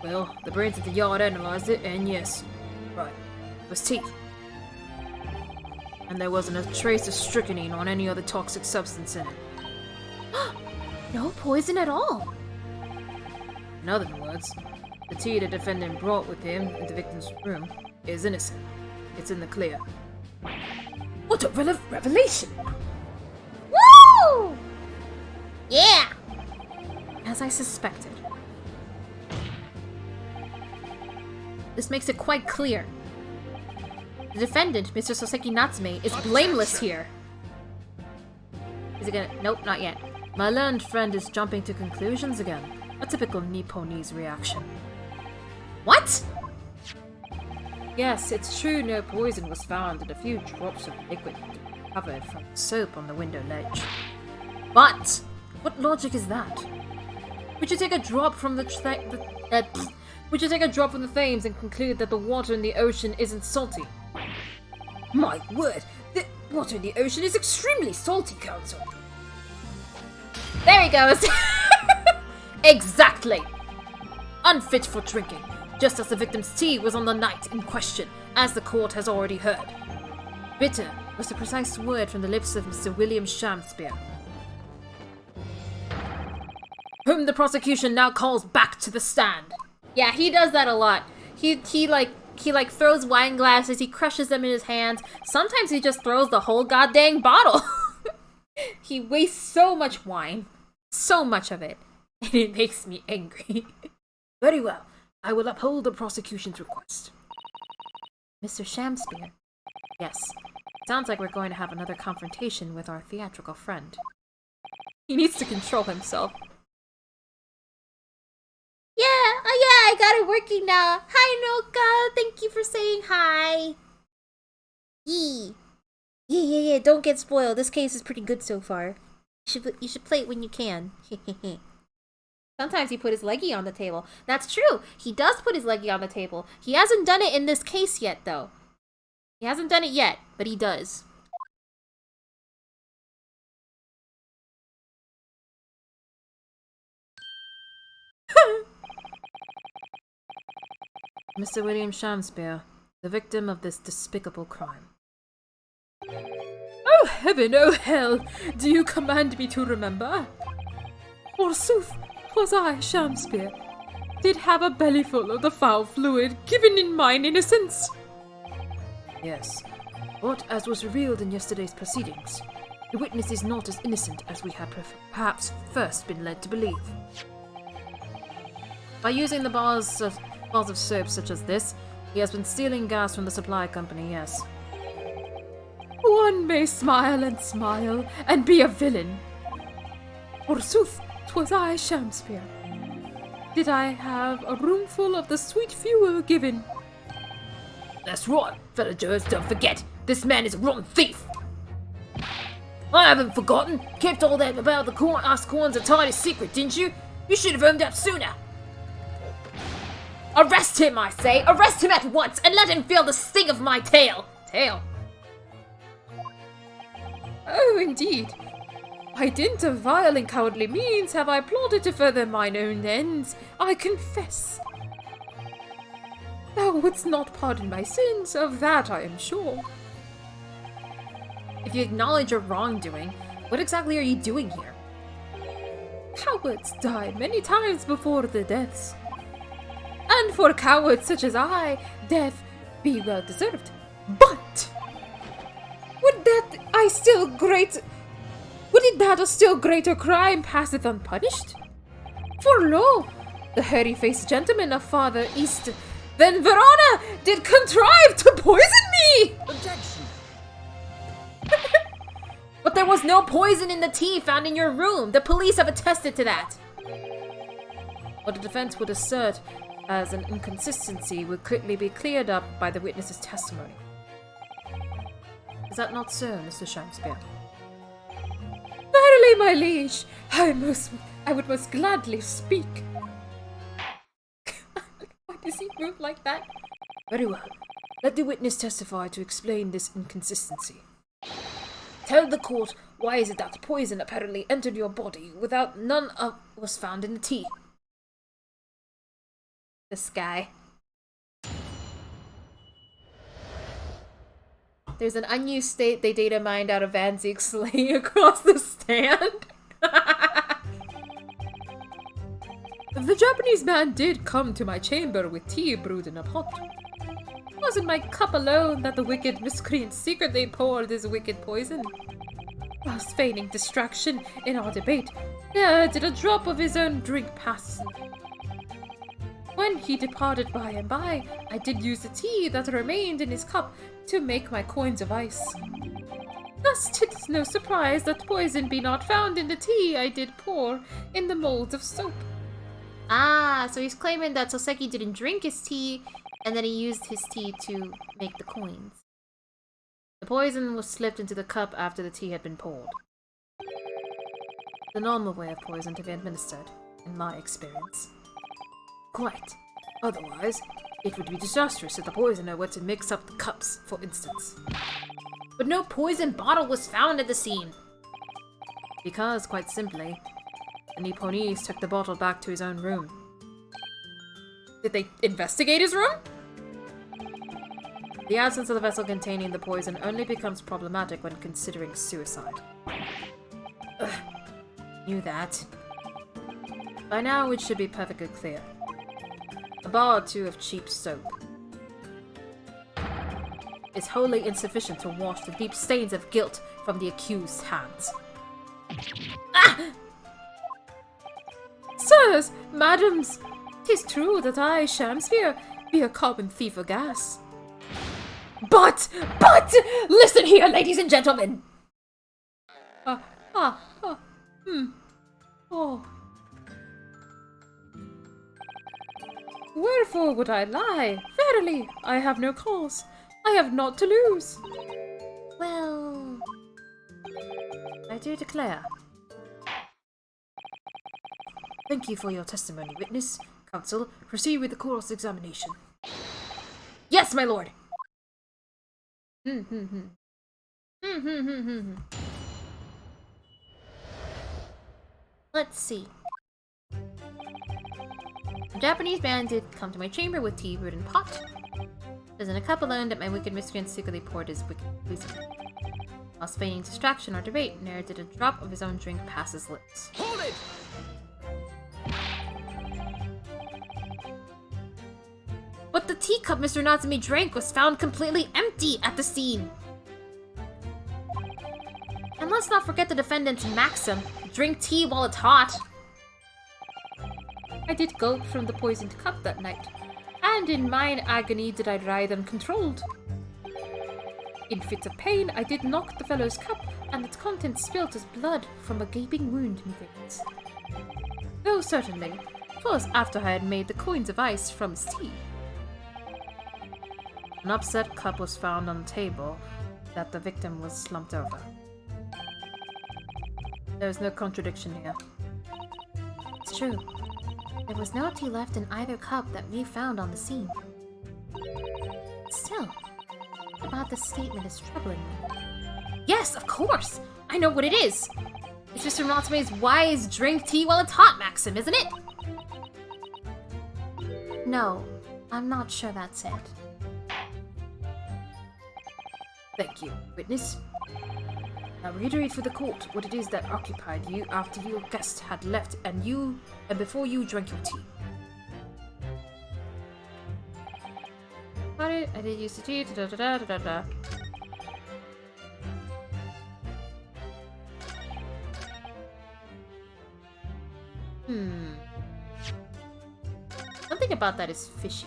Well, the brains at the yard analyzed it, and yes, right, it was teeth. And there wasn't a trace of strychnine on any other toxic substance in it. No poison at all. In other words, the tea the defendant brought with him in the victim's room is innocent. It's in the clear. What a revelation! Woo! Yeah! As I suspected. This makes it quite clear. The defendant, Mr. Soseki Natsume, is blameless here. Is he gonna... Nope, not yet. My learned friend is jumping to conclusions again. A typical Nipponese reaction. What? Yes, it's true no poison was found and a few drops of liquid covered from soap on the window ledge. But... What logic is that? Would you take a drop from would you take a drop from the Thames and conclude that the water in the ocean isn't salty? My word! The water in the ocean is extremely salty, Counsel! There he goes! Exactly! Unfit for drinking, just as the victim's tea was on the night in question, as the court has already heard. Bitter was the precise word from the lips of Mr. William Shamspeare, whom the prosecution now calls back to the stand. Yeah, he does that a lot. He throws wine glasses, he crushes them in his hands. Sometimes he just throws the whole goddamn bottle. He wastes so much wine. So much of it. And it makes me angry. Very well. I will uphold the prosecution's request. Mr. Shamspeare. Yes. Sounds like we're going to have another confrontation with our theatrical friend. He needs to control himself. Yeah, I got it working now. Hi, Noka. Thank you for saying hi. Yeah. Don't get spoiled. This case is pretty good so far. You should play it when you can. Sometimes he put his leggy on the table. That's true. He does put his leggy on the table. He hasn't done it in this case yet, though. He hasn't done it yet, but he does. Mr. William Shamspeare, the victim of this despicable crime. Oh heaven, oh hell! Do you command me to remember? Forsooth, 'twas I, Shamspeare, did have a bellyful of the foul fluid given in mine innocence. Yes, but as was revealed in yesterday's proceedings, the witness is not as innocent as we had perhaps first been led to believe. By using the bars of soap such as this, he has been stealing gas from the supply company, yes. One may smile and be a villain. Forsooth, 'twas I, Shamspeare. Did I have a roomful of the sweet fuel given? That's right, villagers, don't forget, this man is a rotten thief. I haven't forgotten. Kept all that about the us corns a tidy secret, didn't you? You should have owned up sooner. Arrest him, I say! Arrest him at once, and let him feel the sting of my tail! Oh, indeed. By dint of vile and cowardly means have I plotted to further mine own ends, I confess. Thou wouldst not pardon my sins, of that I am sure. If you acknowledge your wrongdoing, what exactly are you doing here? Cowards die many times before their deaths. And for cowards such as I, death be well deserved. But would that a still greater crime passeth unpunished? For lo, the hairy-faced gentleman of farther east than Verona did contrive to poison me! Objection! But there was no poison in the tea found in your room. The police have attested to that. What the defense would assert as an inconsistency would quickly be cleared up by the witness's testimony. Is that not so, Mr. Shamspeare? Verily Truly, my liege, I would most gladly speak. Why does he move like that? Very well. Let the witness testify to explain this inconsistency. Tell the court, why is it that poison apparently entered your body without none of was found in the tea? This guy. There's an unused state they data mined out of Van Zeek's laying across the stand. The Japanese man did come to my chamber with tea brewed in a pot. It wasn't my cup alone that the wicked miscreant secretly poured his wicked poison. Whilst feigning distraction in our debate, did a drop of his own drink pass. When he departed by and by, I did use the tea that remained in his cup to make my coins of ice. Thus 'tis no surprise that poison be not found in the tea I did pour in the molds of soap. Ah, so he's claiming that Soseki didn't drink his tea, and then he used his tea to make the coins. The poison was slipped into the cup after the tea had been poured. The normal way of poison to be administered, in my experience. Quite. Otherwise, it would be disastrous if the poisoner were to mix up the cups, for instance. But no poison bottle was found at the scene. Because, quite simply, the Nipponese took the bottle back to his own room. Did they investigate his room? The absence of the vessel containing the poison only becomes problematic when considering suicide. Ugh, knew that. By now, it should be perfectly clear. A bar or two of cheap soap is wholly insufficient to wash the deep stains of guilt from the accused's hands. Ah! Sirs, madams, 'tis true that I, Shamsphere, be a common thief of gas. But, listen here, ladies and gentlemen! Oh. Wherefore would I lie? Verily, I have no cause. I have naught to lose. Well, I do declare. Thank you for your testimony, witness. Counsel, proceed with the cross-examination. Yes, my lord! Let's see. The Japanese man did come to my chamber with tea brewed in pot. Doesn't a cup alone that my wicked miscreant secretly poured his wicked poison. Whilst feigning distraction or debate, ne'er did a drop of his own drink pass his lips. Hold it! But the teacup Mr. Natsumi drank was found completely empty at the scene. And let's not forget the defendant's maxim, drink tea while it's hot. I did gulp from the poisoned cup that night, and in mine agony did I writhe uncontrolled. In fits of pain, I did knock the fellow's cup, and its contents spilt as blood from a gaping wound, methinks. Though certainly, 'twas after I had made the coins of ice from his tea. An upset cup was found on the table that the victim was slumped over. There is no contradiction here. It's true. There was no tea left in either cup that we found on the scene. Still, about this statement is troubling me. Yes, of course! I know what it is! It's Mr. Natsume's wise drink tea while it's hot maxim, isn't it? No, I'm not sure that's it. Thank you, witness. Now reiterate for the court what it is that occupied you after your guest had left and before you drank your tea. I did use the tea, da da da da da da. Something about that is fishy.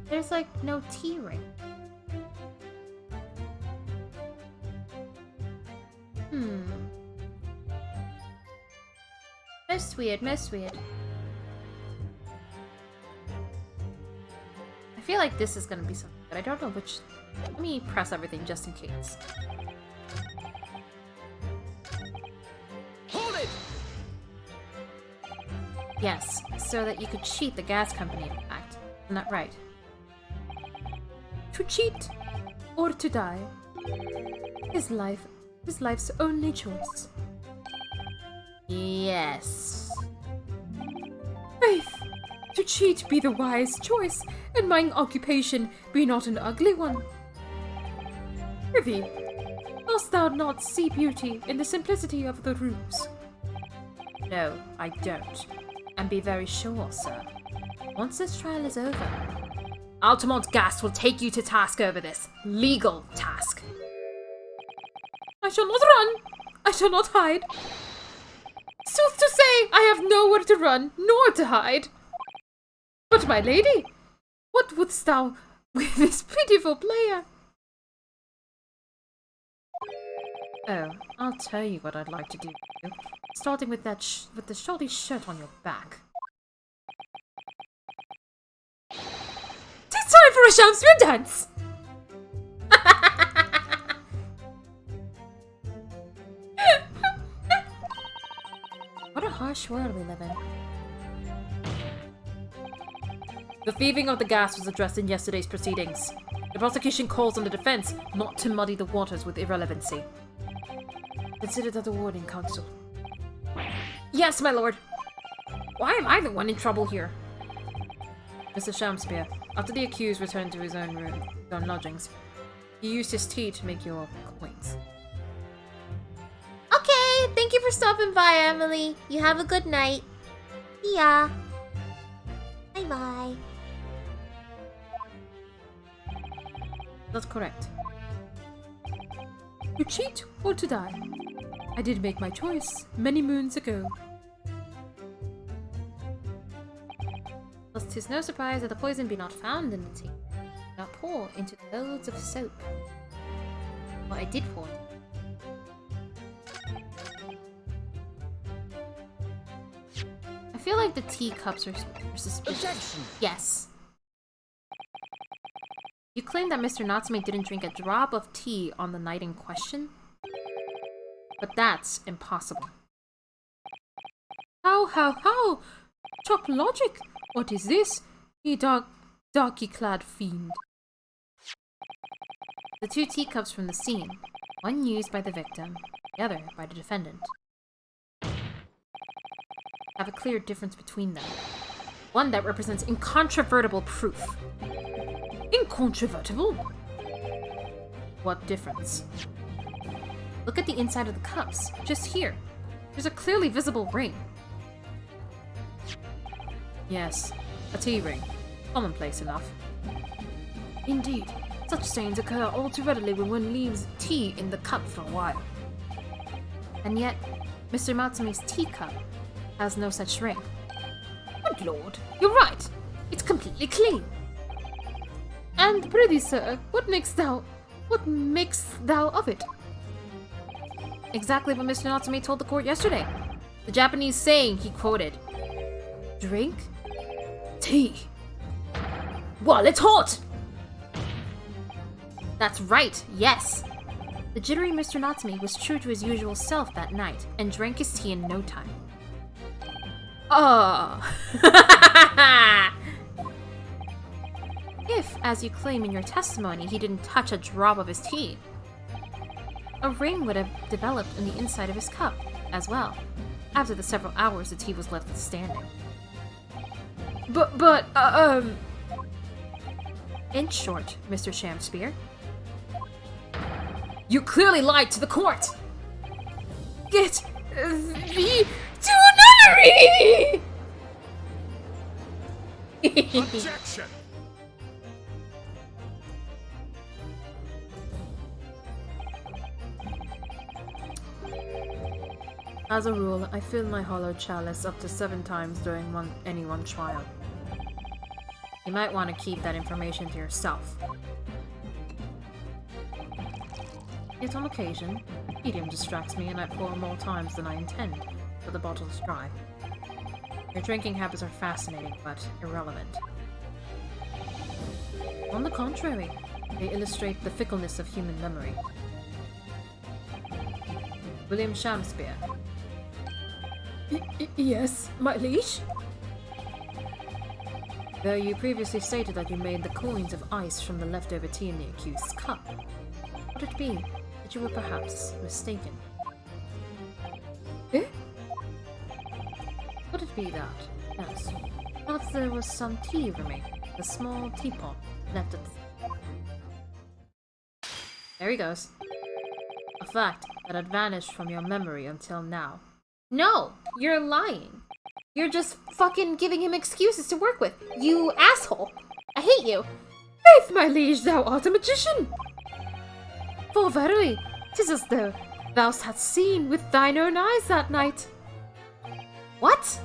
There's like no tea ring. Most weird, most weird. I feel like this is gonna be something, but I don't know which. Let me press everything just in case. Hold it! Yes, so that you could cheat the gas company, in fact. Isn't that right? To cheat or to die. His life's only choice. Yes. Faith, to cheat be the wise choice, and mine occupation be not an ugly one. Prithee, dost thou not see beauty in the simplicity of the ruse? No, I don't. And be very sure, sir. Once this trial is over, Altamont Gas will take you to task over this. Legal task. I shall not run. I shall not hide. Sooth to say, I have nowhere to run, nor to hide. But my lady, what wouldst thou with this pitiful player? Oh, I'll tell you what I'd like to do with you. Starting with that with the shoddy shirt on your back. Tis time for a Shakespeare dance! What a harsh world we live in. The thieving of the gas was addressed in yesterday's proceedings. The prosecution calls on the defense not to muddy the waters with irrelevancy. Consider that a warning, counsel. Yes, my lord. Why am I the one in trouble here? Mr. Shamspeare, after the accused returned to his own room, his own lodgings, he used his tea to make your acquaintance. Okay, thank you for stopping by, Emily. You have a good night. See ya. Bye-bye. That's correct. To cheat or to die? I did make my choice many moons ago. Thus 'tis no surprise that the poison be not found in the tea. Not pour into loads of soap. Well, I did pour it. I feel like the teacups are suspicious. Objection! Yes. You claim that Mr. Natsume didn't drink a drop of tea on the night in question? But that's impossible. How? Chop logic! What is this? Ye darky-clad fiend. The two teacups from the scene, one used by the victim, the other by the defendant, have a clear difference between them. One that represents incontrovertible proof. Incontrovertible? What difference? Look at the inside of the cups, just here. There's a clearly visible ring. Yes, a tea ring. Commonplace enough. Indeed, such stains occur all too readily when one leaves tea in the cup for a while. And yet, Mr. Matsume's teacup has no such ring. Good lord, you're right. It's completely clean. And prithee, sir, what makes thou of it? Exactly what Mr. Natsume told the court yesterday. The Japanese saying he quoted. Drink tea while it's hot! That's right, yes! The jittery Mr. Natsume was true to his usual self that night and drank his tea in no time. If, as you claim in your testimony, he didn't touch a drop of his tea, a ring would have developed in the inside of his cup, as well, after the several hours the tea was left standing. In short, Mr. Shamspeare, you clearly lied to the court! Get thee to nunnery! Objection! As a rule, I fill my hollow chalice up to 7 times during any one trial. You might want to keep that information to yourself. Yet on occasion, Medium distracts me and I pour more times than I intend, but the bottle's dry. Your drinking habits are fascinating, but irrelevant. On the contrary, they illustrate the fickleness of human memory. William Shakespeare. Yes, my liege? Though you previously stated that you made the coins of ice from the leftover tea in the accused's cup, could it be that you were perhaps mistaken? Eh? Could it be that, yes, perhaps there was some tea remaining, a small teapot left at the... There he goes. A fact that had vanished from your memory until now. No, you're lying. You're just fucking giving him excuses to work with. You asshole. I hate you. Faith, my liege, thou art a magician! For verily, 'tis as though thou hadst seen with thine own eyes that night. What?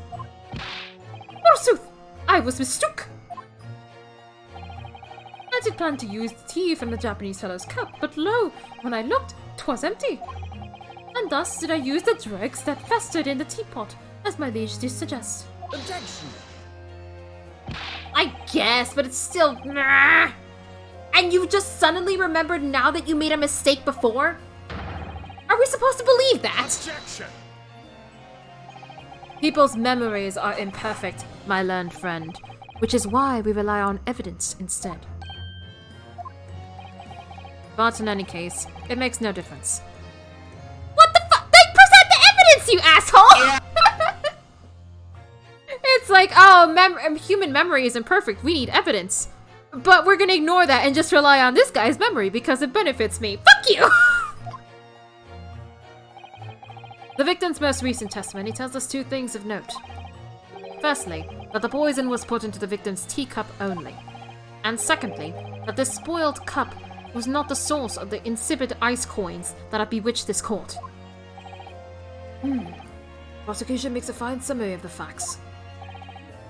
Forsooth, I was mistook. I did plan to use the tea from the Japanese fellow's cup, but lo, when I looked, 'twas empty. And thus did I use the dregs that festered in the teapot, as my liege did suggest. Objection! I guess, but it's still... Nah. And you just suddenly remembered now that you made a mistake before? Are we supposed to believe that? Objection! People's memories are imperfect, my learned friend, which is why we rely on evidence instead. But in any case, it makes no difference. What the fuck? They present the evidence, you asshole! It's like, oh, human memory isn't perfect. We need evidence. But we're gonna ignore that and just rely on this guy's memory because it benefits me. Fuck you! The victim's most recent testimony tells us two things of note. Firstly, that the poison was put into the victim's teacup only. And secondly, that this spoiled cup was not the source of the insipid ice coins that had bewitched this court. Prosecution makes a fine summary of the facts.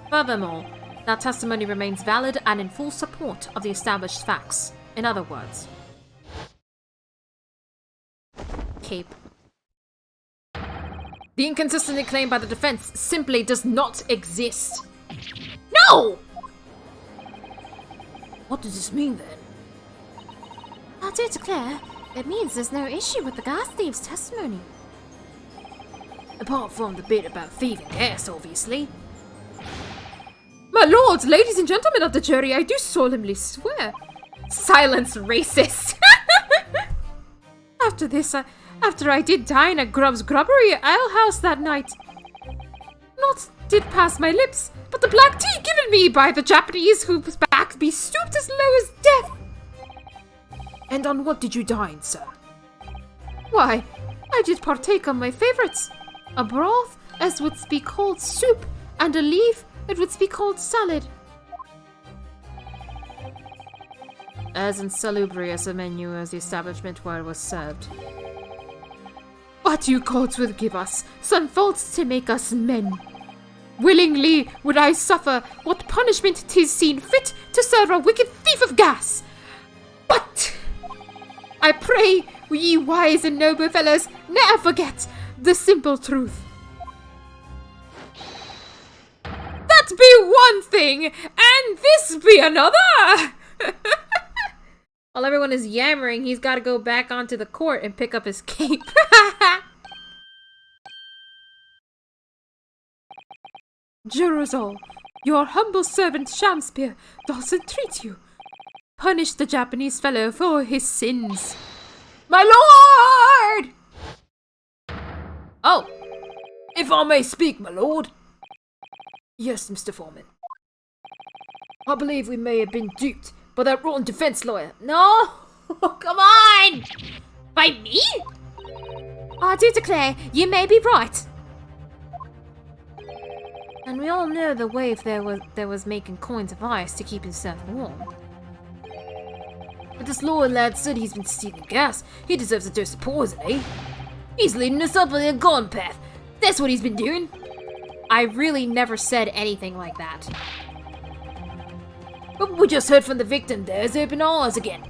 Furthermore, that testimony remains valid and in full support of the established facts. In other words, Cape. the inconsistent claim by the defense simply does not exist. No! What does this mean then? I do declare, it means there's no issue with the gas thief's testimony. Apart from the bit about thieving gas, obviously. My lords, ladies and gentlemen of the jury, I do solemnly swear. Silence, racist! After this, after I did dine at Grubb's Grubbery alehouse that night, naught did pass my lips, but the black tea given me by the Japanese whose back be stooped as low as death. And on what did you dine, sir? Why, I did partake of my favourites. A broth, as would be called soup, and a leaf, it would be called salad. As insalubrious a menu as the establishment where it was served. What you gods will give us, some faults to make us men. Willingly would I suffer what punishment 'tis seen fit to serve a wicked thief of gas. But I pray ye wise and noble fellows ne'er forget the simple truth. That be one thing, and this be another! While everyone is yammering, he's gotta go back onto the court and pick up his cape. Jurors all, your humble servant Shakespeare does entreat you. Punish the Japanese fellow for his sins. My lord! Oh, if I may speak, my lord. Yes, Mr. Foreman. I believe we may have been duped by that rotten defense lawyer. No! Come on! By me? I do declare, you may be right. And we all know the waif there was making coins of ice to keep himself warm. But this lawyer lad said he's been stealing gas. He deserves a dose of poison, eh? He's leading us up on a gone path. That's what he's been doing. I really never said anything like that. But we just heard from the victim there's open all eyes again.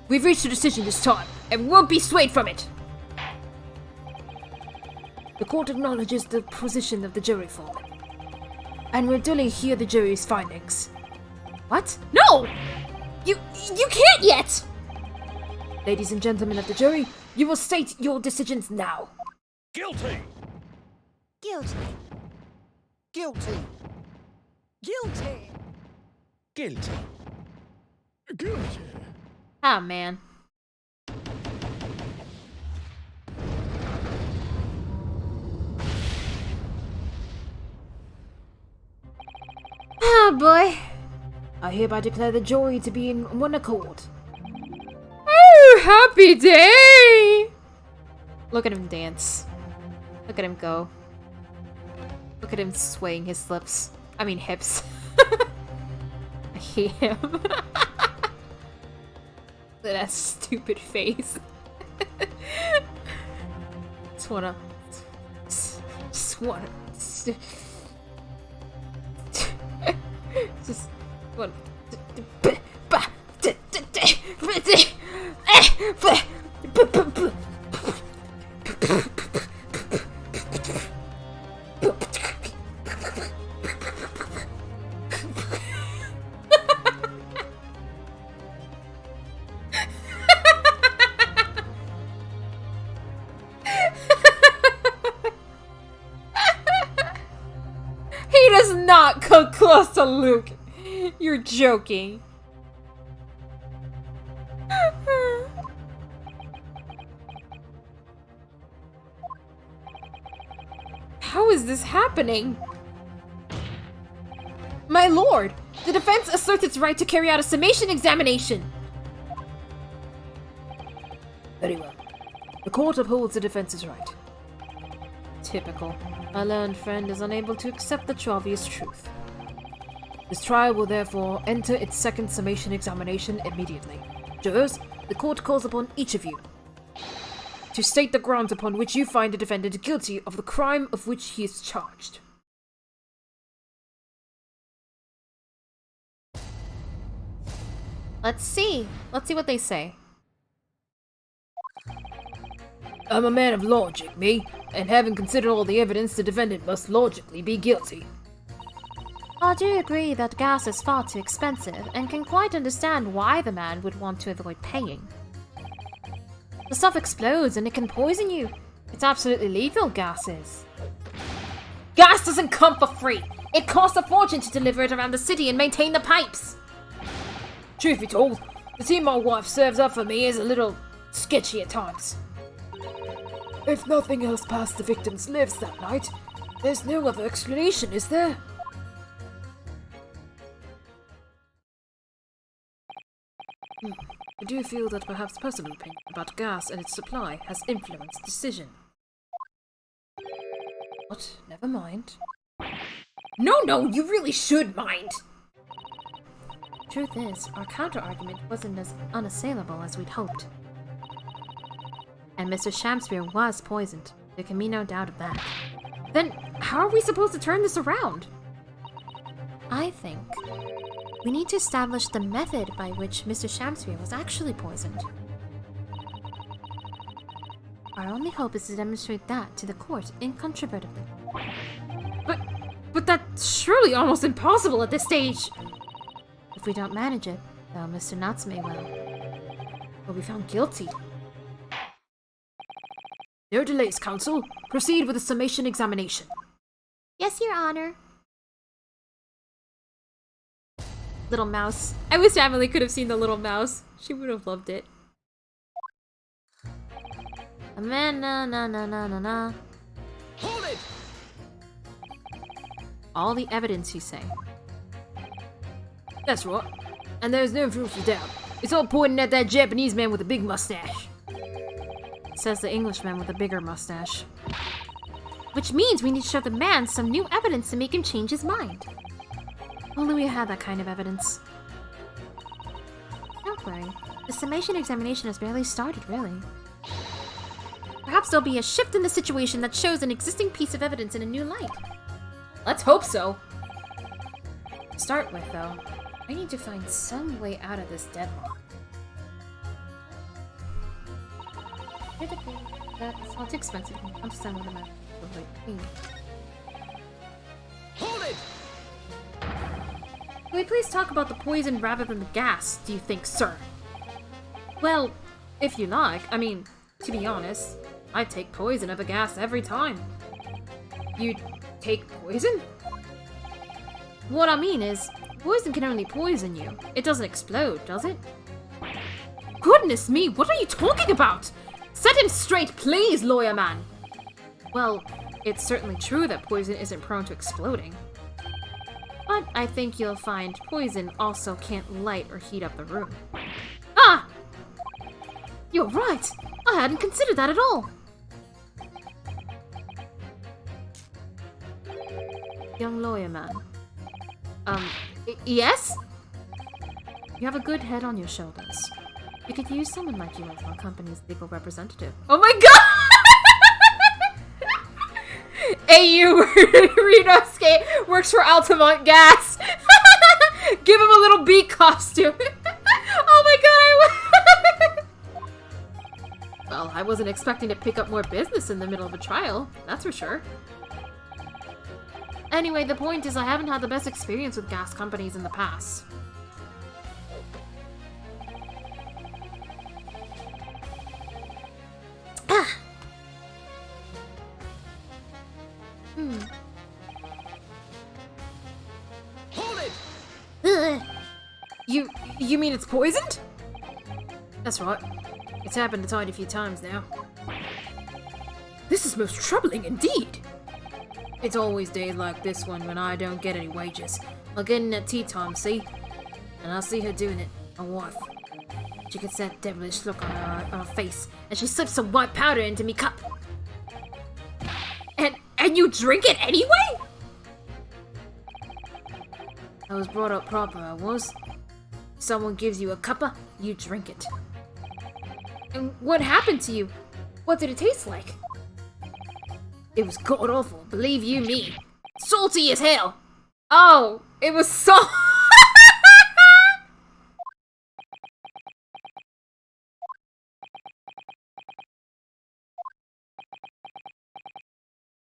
We've reached a decision this time, and we won't be swayed from it. The court acknowledges the position of the jury foreman and will duly hear the jury's findings. What? No! You can't yet! Ladies and gentlemen of the jury, you will state your decisions now. Guilty! Guilty. Guilty. Guilty. Guilty. Guilty. Ah, man. Oh boy. I hereby declare the jury to be in one accord. Oh, happy day! Look at him dance. Look at him go. Look at him swaying his lips. I mean hips. I hate him. Look at that stupid face. Just wanna... Just wanna... Just wanna... He does not come close to Luke. You're joking. How is this happening? My lord, the defense asserts its right to carry out a summation examination. Very well. The court upholds the defense's right. Typical. My learned friend is unable to accept the obvious truth. This trial will therefore enter its second summation examination immediately. Jurors, the court calls upon each of you to state the grounds upon which you find the defendant guilty of the crime of which he is charged. Let's see. Let's see what they say. I'm a man of logic, me, and having considered all the evidence, the defendant must logically be guilty. I do agree that gas is far too expensive, and can quite understand why the man would want to avoid paying. The stuff explodes and it can poison you. It's absolutely lethal, gas is. Gas doesn't come for free. It costs a fortune to deliver it around the city and maintain the pipes. Truth be told, the tea my wife serves up for me is a little sketchy at times. If nothing else passed the victim's lips that night, there's no other explanation, is there? I do feel that perhaps personal opinion about gas and its supply has influenced decision. But never mind. No, you really should mind. Truth is, our counter-argument wasn't as unassailable as we'd hoped. And Mr. Shamspeare was poisoned. There can be no doubt of that. Then how are we supposed to turn this around? I think we need to establish the method by which Mr. Shamspeare was actually poisoned. Our only hope is to demonstrate that to the court incontrovertibly. But that's surely almost impossible at this stage. If we don't manage it, though, Mr. Natsume will be found guilty. No delays, counsel. Proceed with the summation examination. Yes, Your Honor. Little mouse. I wish Emily could have seen the little mouse. She would have loved it. Na. Hold it! All the evidence, you say? That's right. And there's no room for doubt. It's all pointing at that Japanese man with a big mustache. Says the Englishman with a bigger mustache. Which means we need to show the man some new evidence to make him change his mind. Only we had that kind of evidence. Don't worry. The summation examination has barely started, really. Perhaps there'll be a shift in the situation that shows an existing piece of evidence in a new light. Let's hope so. To start with, though, I need to find some way out of this deadlock. That's not too expensive. I'll just send one of them out. the right thing. Hold it! Can we please talk about the poison rather than the gas, do you think, sir? Well, if you like. I mean, to be honest, I take poison over gas every time. You take poison? What I mean is, poison can only poison you. It doesn't explode, does it? Goodness me, what are you talking about? Set him straight, please, lawyer man! Well, it's certainly true that poison isn't prone to exploding. But I think you'll find poison also can't light or heat up the room. Ah! You're right! I hadn't considered that at all! Young lawyer man, Yes? you have a good head on your shoulders. We could use someone like you as our company's legal representative. Oh my god! AU Renosuke works for Altamont Gas! Give him a little bee costume! Oh my god, Well, I wasn't expecting to pick up more business in the middle of a trial, that's for sure. Anyway, the point is I haven't had the best experience with gas companies in the past. Hold it! You mean it's poisoned? That's right. It's happened a tiny few times now. This is most troubling indeed. It's always days like this one when I don't get any wages. I'll get in at tea time, see? And I'll see her doing it, my wife. She gets that devilish look on her face, and she slips some white powder into me cup. And you drink it anyway? I was brought up proper, I was. Someone gives you a cuppa, you drink it. And what happened to you? What did it taste like? It was god awful, believe you me. Salty as hell. Oh, it was salt.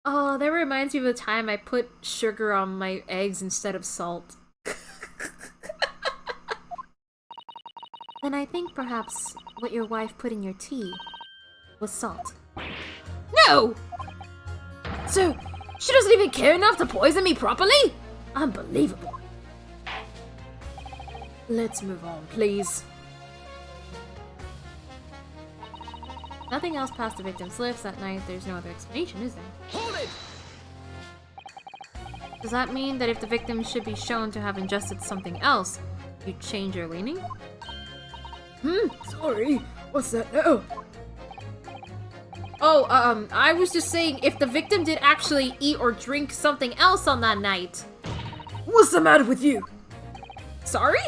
Oh, that reminds me of the time I put sugar on my eggs instead of salt. Then I think perhaps what your wife put in your tea was salt. No! So, she doesn't even care enough to poison me properly? Unbelievable. Let's move on, please. Nothing else past the victim's lips that night. There's no other explanation, is there? Hold it! Does that mean that if the victim should be shown to have ingested something else, you'd change your leaning? Sorry, what's that now? Oh, I was just saying if the victim did actually eat or drink something else on that night. What's the matter with you? Sorry?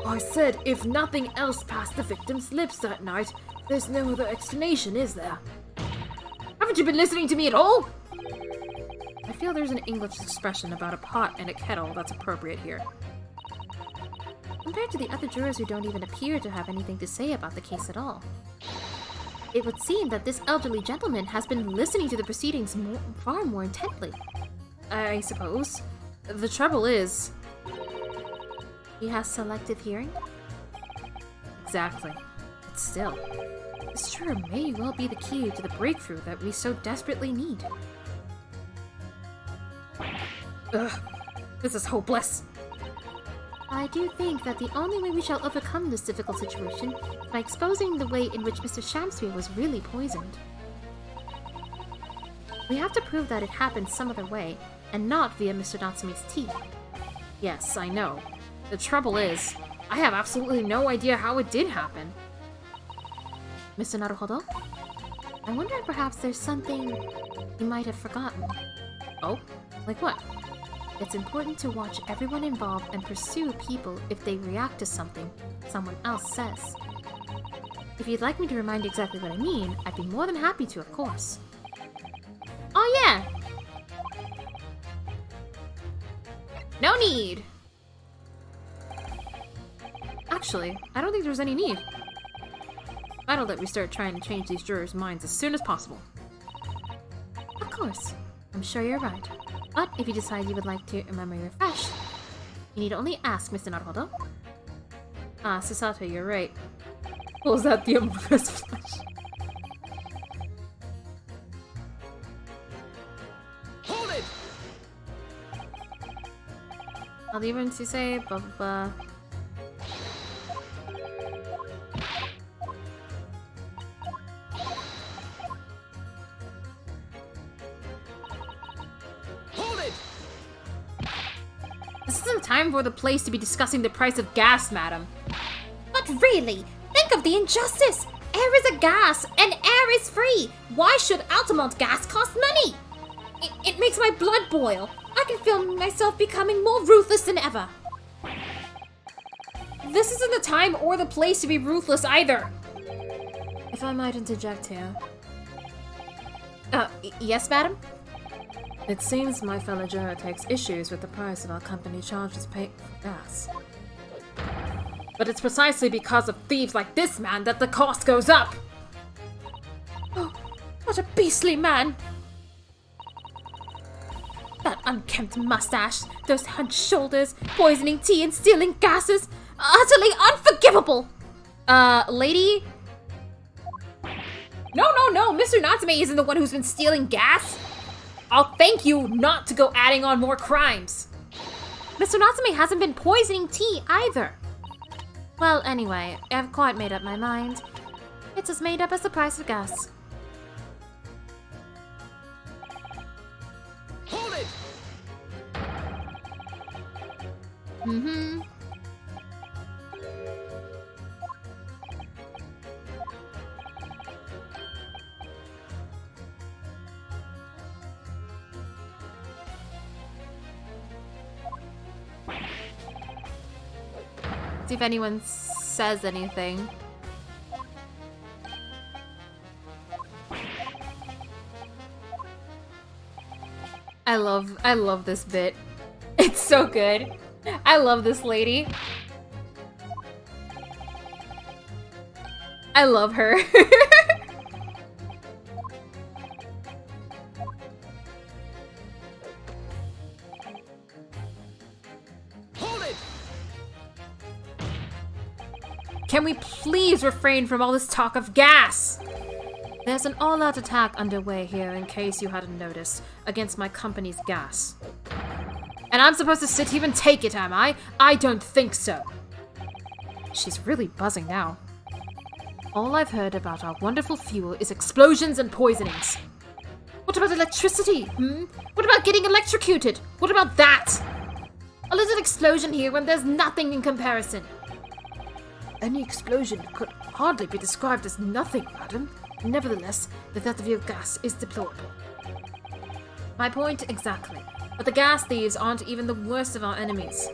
I said if nothing else passed the victim's lips that night, there's no other explanation, is there? Haven't you been listening to me at all? I feel there's an English expression about a pot and a kettle that's appropriate here. Compared to the other jurors who don't even appear to have anything to say about the case at all. It would seem that this elderly gentleman has been listening to the proceedings far more intently. I suppose. The trouble is... He has selective hearing? Exactly. But still... This juror may well be the key to the breakthrough that we so desperately need. Ugh. This is hopeless. I do think that the only way we shall overcome this difficult situation is by exposing the way in which Mr. Shamspeare was really poisoned. We have to prove that it happened some other way, and not via Mr. Natsume's tea. Yes, I know. The trouble is, I have absolutely no idea how it did happen. Mr. Naruhodo? I wonder if perhaps there's something you might have forgotten. Oh? Like what? It's important to watch everyone involved and pursue people if they react to something someone else says. If you'd like me to remind you exactly what I mean, I'd be more than happy to, of course. Oh yeah! No need! Actually, I don't think there's any need. Vital that we start trying to change these jurors' minds as soon as possible. course. I'm sure you're right. But if you decide you would like to memory refresh, you need only ask Mr. Naruhodo. Ah, Susato, you're right. Pulls out the reverse flash. Hold it! I'll leave him to say blah blah blah. Hold it! This isn't time for the place to be discussing the price of gas, madam. But really, think of the injustice! Air is a gas, and air is free! Why should Altamont gas cost money? It makes my blood boil. I can feel myself becoming more ruthless than ever. This isn't the time or the place to be ruthless either. If I might interject here. Yes, madam? It seems my fellow juror takes issues with the price of our company charges paid for gas. But it's precisely because of thieves like this man that the cost goes up. Oh, what a beastly man! That unkempt mustache, those hunched shoulders, poisoning tea and stealing gases, utterly unforgivable! Lady? No, Mr. Natsume isn't the one who's been stealing gas. I'll thank you not to go adding on more crimes. Mr. Natsume hasn't been poisoning tea either. Well, anyway, I've quite made up my mind. It's as made up as the price of gas. Hold it! Mm-hmm. See if anyone says anything. I love this bit. It's so good. I love this lady. I love her. Hold it! Can we please refrain from all this talk of gas? There's an all-out attack underway here, in case you hadn't noticed, against my company's gas. And I'm supposed to sit here and take it, am I? I don't think so. She's really buzzing now. All I've heard about our wonderful fuel is explosions and poisonings. What about electricity, What about getting electrocuted? What about that? A little explosion here when there's nothing in comparison. Any explosion could hardly be described as nothing, madam. Nevertheless, the threat of your gas is deplorable. My point exactly. But the gas thieves aren't even the worst of our enemies.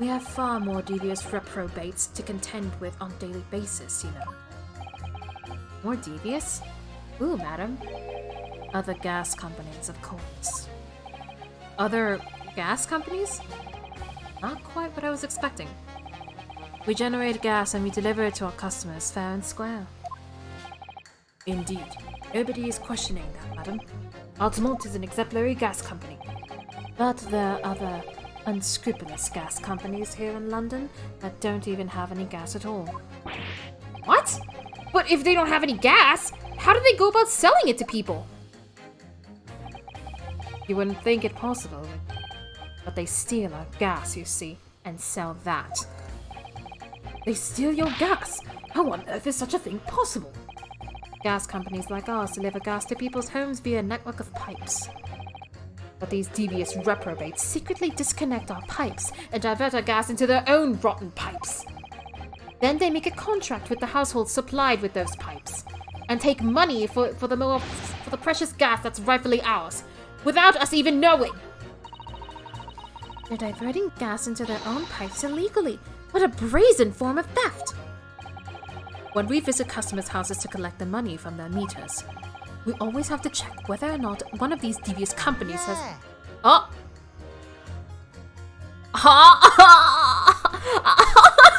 We have far more devious reprobates to contend with on a daily basis, you know. More devious? Ooh, madam. Other gas companies, of course. Other gas companies? Not quite what I was expecting. We generate gas and we deliver it to our customers fair and square. Indeed. Nobody is questioning that, madam. Altamont is an exemplary gas company. But there are other unscrupulous gas companies here in London that don't even have any gas at all. What? But if they don't have any gas, how do they go about selling it to people? You wouldn't think it possible, but they steal our gas, you see, and sell that. They steal your gas? How on earth is such a thing possible? Gas companies like ours deliver gas to people's homes via a network of pipes. But these devious reprobates secretly disconnect our pipes and divert our gas into their own rotten pipes. Then they make a contract with the households supplied with those pipes, and take money for the precious gas that's rightfully ours, without us even knowing. They're diverting gas into their own pipes illegally. What a brazen form of theft! When we visit customers' houses to collect the money from their meters, we always have to check whether or not one of these devious companies has... Oh!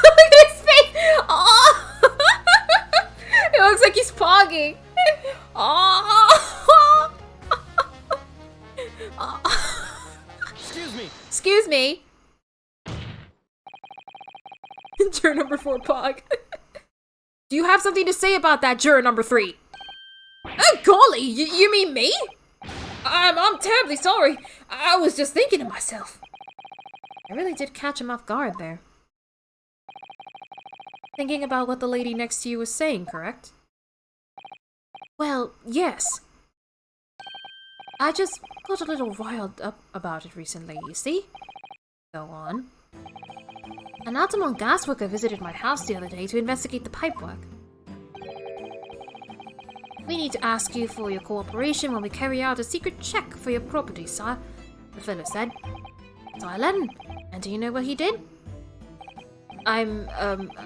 Look at his face! Oh! It looks like he's pogging. Oh! 4, Pog. Do you have something to say about that, juror number 3? Oh, golly, you mean me? I'm terribly sorry. I was just thinking to myself. I really did catch him off guard there. Thinking about what the lady next to you was saying, correct? Well, yes. I just got a little riled up about it recently, you see? Go on. An Altamont gas worker visited my house the other day to investigate the pipework. We need to ask you for your cooperation when we carry out a secret check for your property, sir, the fellow said. So I let him. And do you know what he did? I'm,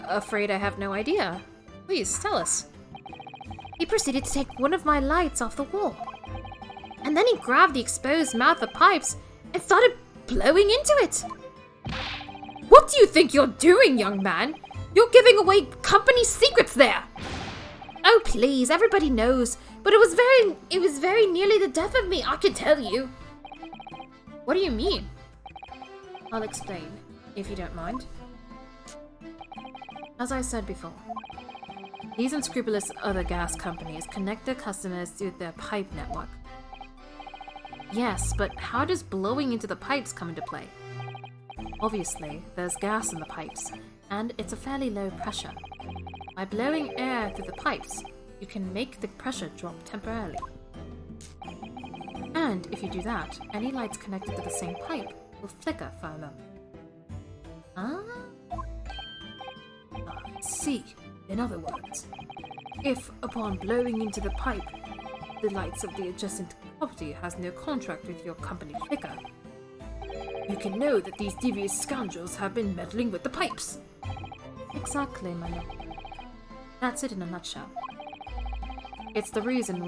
afraid I have no idea. Please, tell us. He proceeded to take one of my lights off the wall. And then he grabbed the exposed mouth of pipes and started blowing into it. What do you think you're doing, young man? You're giving away company secrets there. Oh, please, everybody knows. But it was very nearly the death of me, I can tell you. What do you mean? I'll explain, if you don't mind. As I said before, these unscrupulous other gas companies connect their customers to their pipe network. Yes, but how does blowing into the pipes come into play? Obviously, there's gas in the pipes, and it's a fairly low pressure. By blowing air through the pipes, you can make the pressure drop temporarily. And if you do that, any lights connected to the same pipe will flicker for a moment. Ah? I see. In other words, if upon blowing into the pipe, the lights of the adjacent property has no contract with your company flicker, you can know that these devious scoundrels have been meddling with the pipes. Exactly, my lord. That's it in a nutshell. It's the reason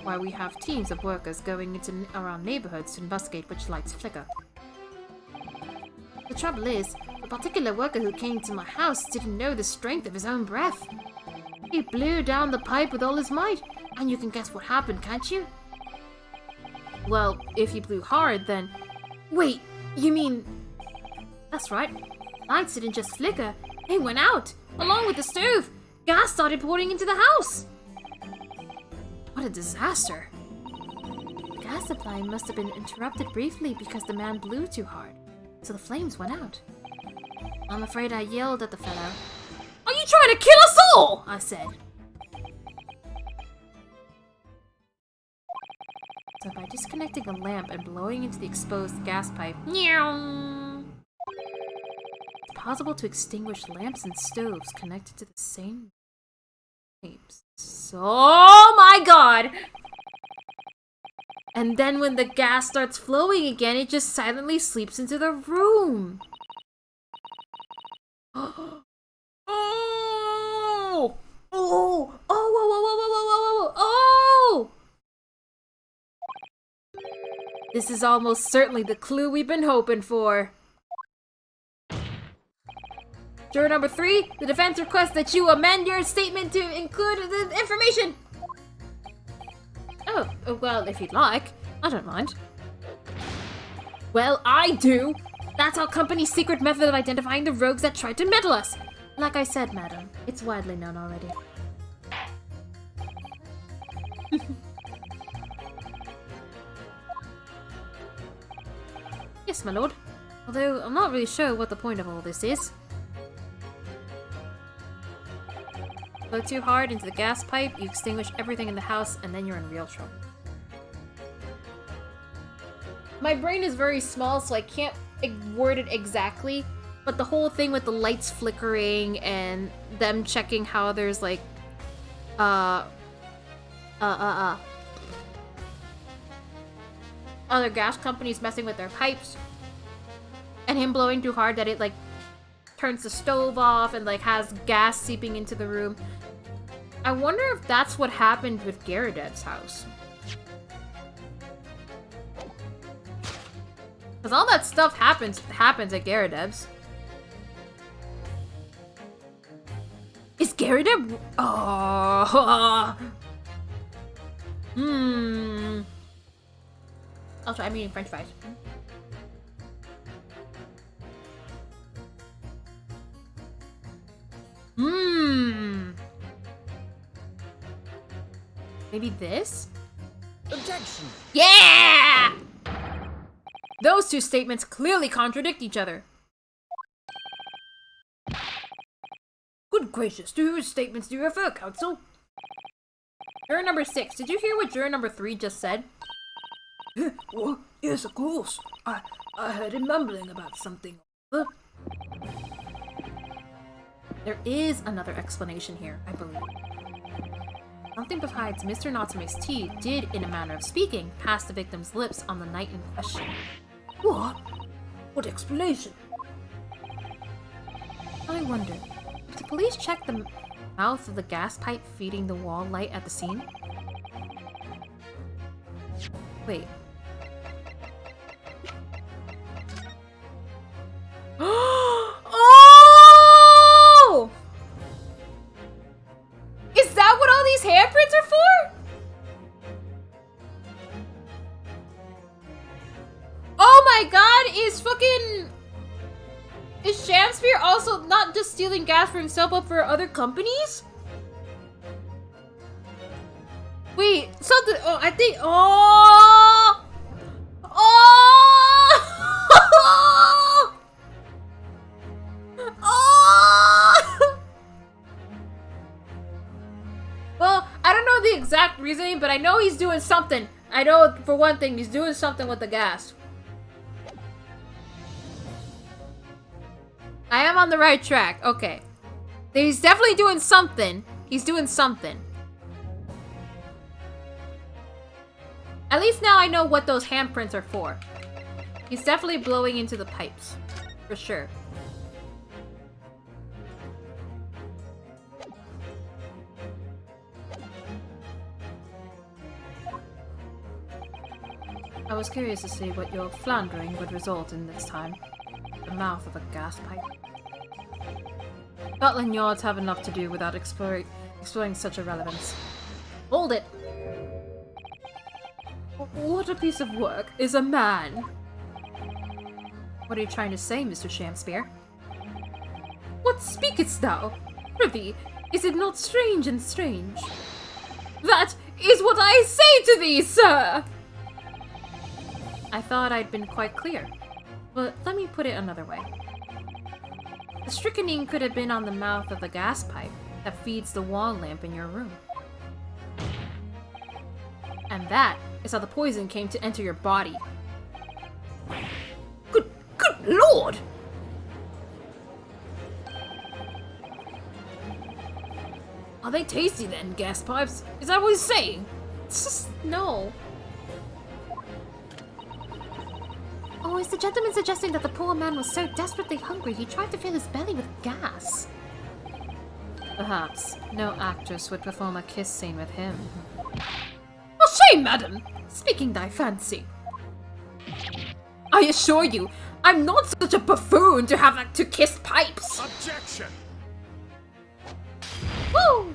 why we have teams of workers going into around neighborhoods to investigate which lights flicker. The trouble is, the particular worker who came to my house didn't know the strength of his own breath. He blew down the pipe with all his might, and you can guess what happened, can't you? Well, if he blew hard, then... Wait, you mean... That's right. Lights didn't just flicker, they went out, along with the stove. Gas started pouring into the house. What a disaster. The gas supply must have been interrupted briefly because the man blew too hard, so the flames went out. I'm afraid I yelled at the fellow. Are you trying to kill us all? I said. So by disconnecting a lamp and blowing into the exposed gas pipe, Meow. it's possible to extinguish lamps and stoves connected to the same pipes. Oh my god! And then when the gas starts flowing again, it just silently sleeps into the room. Oh! Oh! Oh! Whoa, whoa, whoa, whoa, whoa, whoa, whoa, oh! This is almost certainly the clue we've been hoping for. Juror number 3, the defense requests that you amend your statement to include the information. Oh, well, if you'd like. I don't mind. Well, I do. That's our company's secret method of identifying the rogues that tried to meddle us. Like I said, madam, it's widely known already. Yes, my lord. Although, I'm not really sure what the point of all this is. Blow too hard into the gas pipe, you extinguish everything in the house, and then you're in real trouble. My brain is very small, so I can't word it exactly. But the whole thing with the lights flickering and them checking how there's like, other gas companies messing with their pipes, and him blowing too hard that it like turns the stove off and like has gas seeping into the room. I wonder if that's what happened with Garadev's house. Because all that stuff happens at Garadev's. Is Garadev? Oh. I'll try. I'm eating French fries. Maybe this? Objection! Yeah! Those two statements clearly contradict each other. Good gracious, to whose statements do you refer, counsel? Juror number 6, did you hear what juror number 3 just said? Well, yes, of course. I heard him mumbling about something. There is another explanation here, I believe. Something besides Mr. Natsume's tea did, in a manner of speaking, pass the victim's lips on the night in question. What? What explanation? I wonder, did the police check the mouth of the gas pipe feeding the wall light at the scene? Wait. Oh! Is that what all these handprints are for? Oh my god, is Shamspear also not just stealing gas for himself but for other companies? Wait, something, oh, I think, oh! Well, I don't know the exact reasoning, but I know he's doing something. I know, for one thing, he's doing something with the gas. I am on the right track. Okay. He's definitely doing something. He's doing something. At least now I know what those handprints are for. He's definitely blowing into the pipes. For sure. I was curious to see what your floundering would result in this time. The mouth of a gas pipe. Scotland Yards have enough to do without exploring such irrelevance. Hold it! What a piece of work is a man! What are you trying to say, Mr. Shamspear? What speakest thou? Prithee, is it not strange and strange? That is what I say to thee, sir! I thought I'd been quite clear, but let me put it another way. The strychnine could have been on the mouth of the gas pipe that feeds the wall lamp in your room. And that is how the poison came to enter your body. Good lord! Are they tasty then, gas pipes? Is that what he's saying? It's just, no. Oh, is the gentleman suggesting that the poor man was so desperately hungry he tried to fill his belly with gas? Perhaps. No actress would perform a kiss scene with him. Oh, shame, madam! Speaking thy fancy. I assure you, I'm not such a buffoon to have to kiss pipes! Objection! Woo!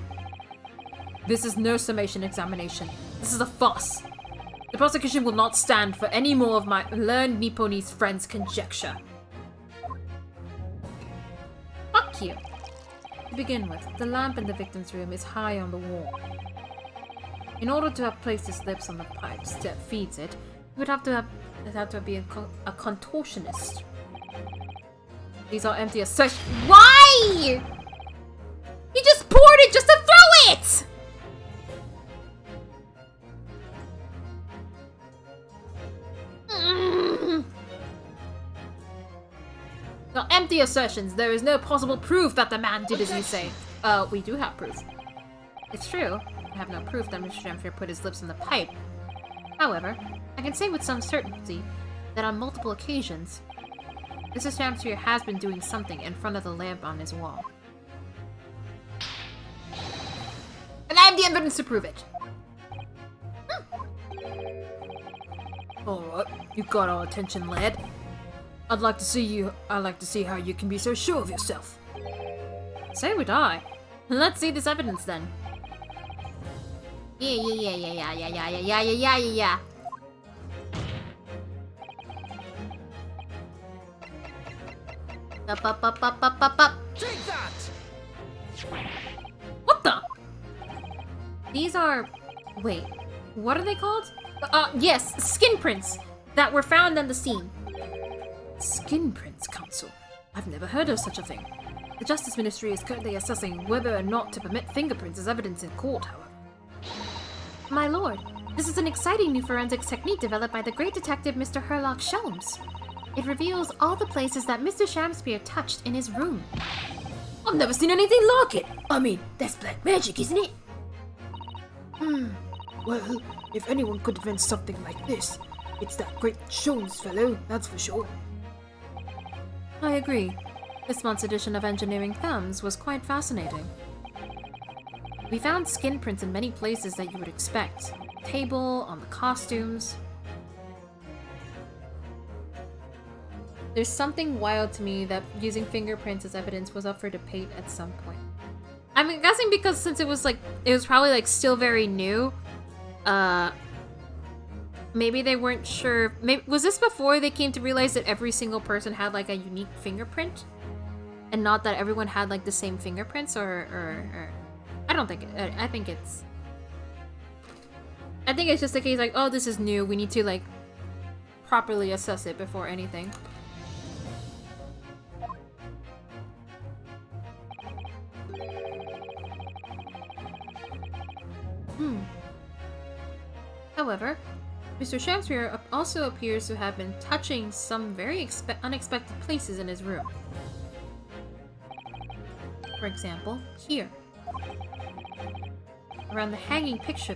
This is no summation examination. This is a farce. The prosecution will not stand for any more of my learned Nipponese friend's conjecture. Fuck you. To begin with, the lamp in the victim's room is high on the wall. In order to have placed his lips on the pipes that feeds it, he would have to be a contortionist. These are empty assertions. Why? He just poured it just to throw it! Now, empty assertions. There is no possible proof that the man did as you say. We do have proof. It's true. I have no proof that Mr. Shamspear put his lips in the pipe. However, I can say with some certainty that on multiple occasions, Mr. Shamspear has been doing something in front of the lamp on his wall. And I have the evidence to prove it. Alright, you got our attention, lad. I'd like to see how you can be so sure of yourself. So would I. Let's see this evidence then. Yeah. Up. Take that! What the? These are Wait, what are they called? Yes, skin prints that were found on the scene. Skin prints, Council. I've never heard of such a thing. The Justice Ministry is currently assessing whether or not to permit fingerprints as evidence in court, however. My lord, this is an exciting new forensics technique developed by the great detective Mr. Herlock Sholmes. It reveals all the places that Mr. Shamspeare touched in his room. I've never seen anything like it! I mean, that's black magic, isn't it? Well, if anyone could invent something like this, it's that great Jones fellow, that's for sure. I agree. This month's edition of Engineering Thumbs was quite fascinating. We found skin prints in many places that you would expect. Table, on the costumes. There's something wild to me that using fingerprints as evidence was up for debate at some point. I'm guessing because since it was probably like still very new, maybe they weren't sure. Maybe, was this before they came to realize that every single person had like a unique fingerprint? And not that everyone had like the same fingerprints or I don't think I think it's just the case like, oh, this is new, we need to like properly assess it before anything. However, Mr. Shamspeare also appears to have been touching some very unexpected places in his room. For example, here. Around the hanging picture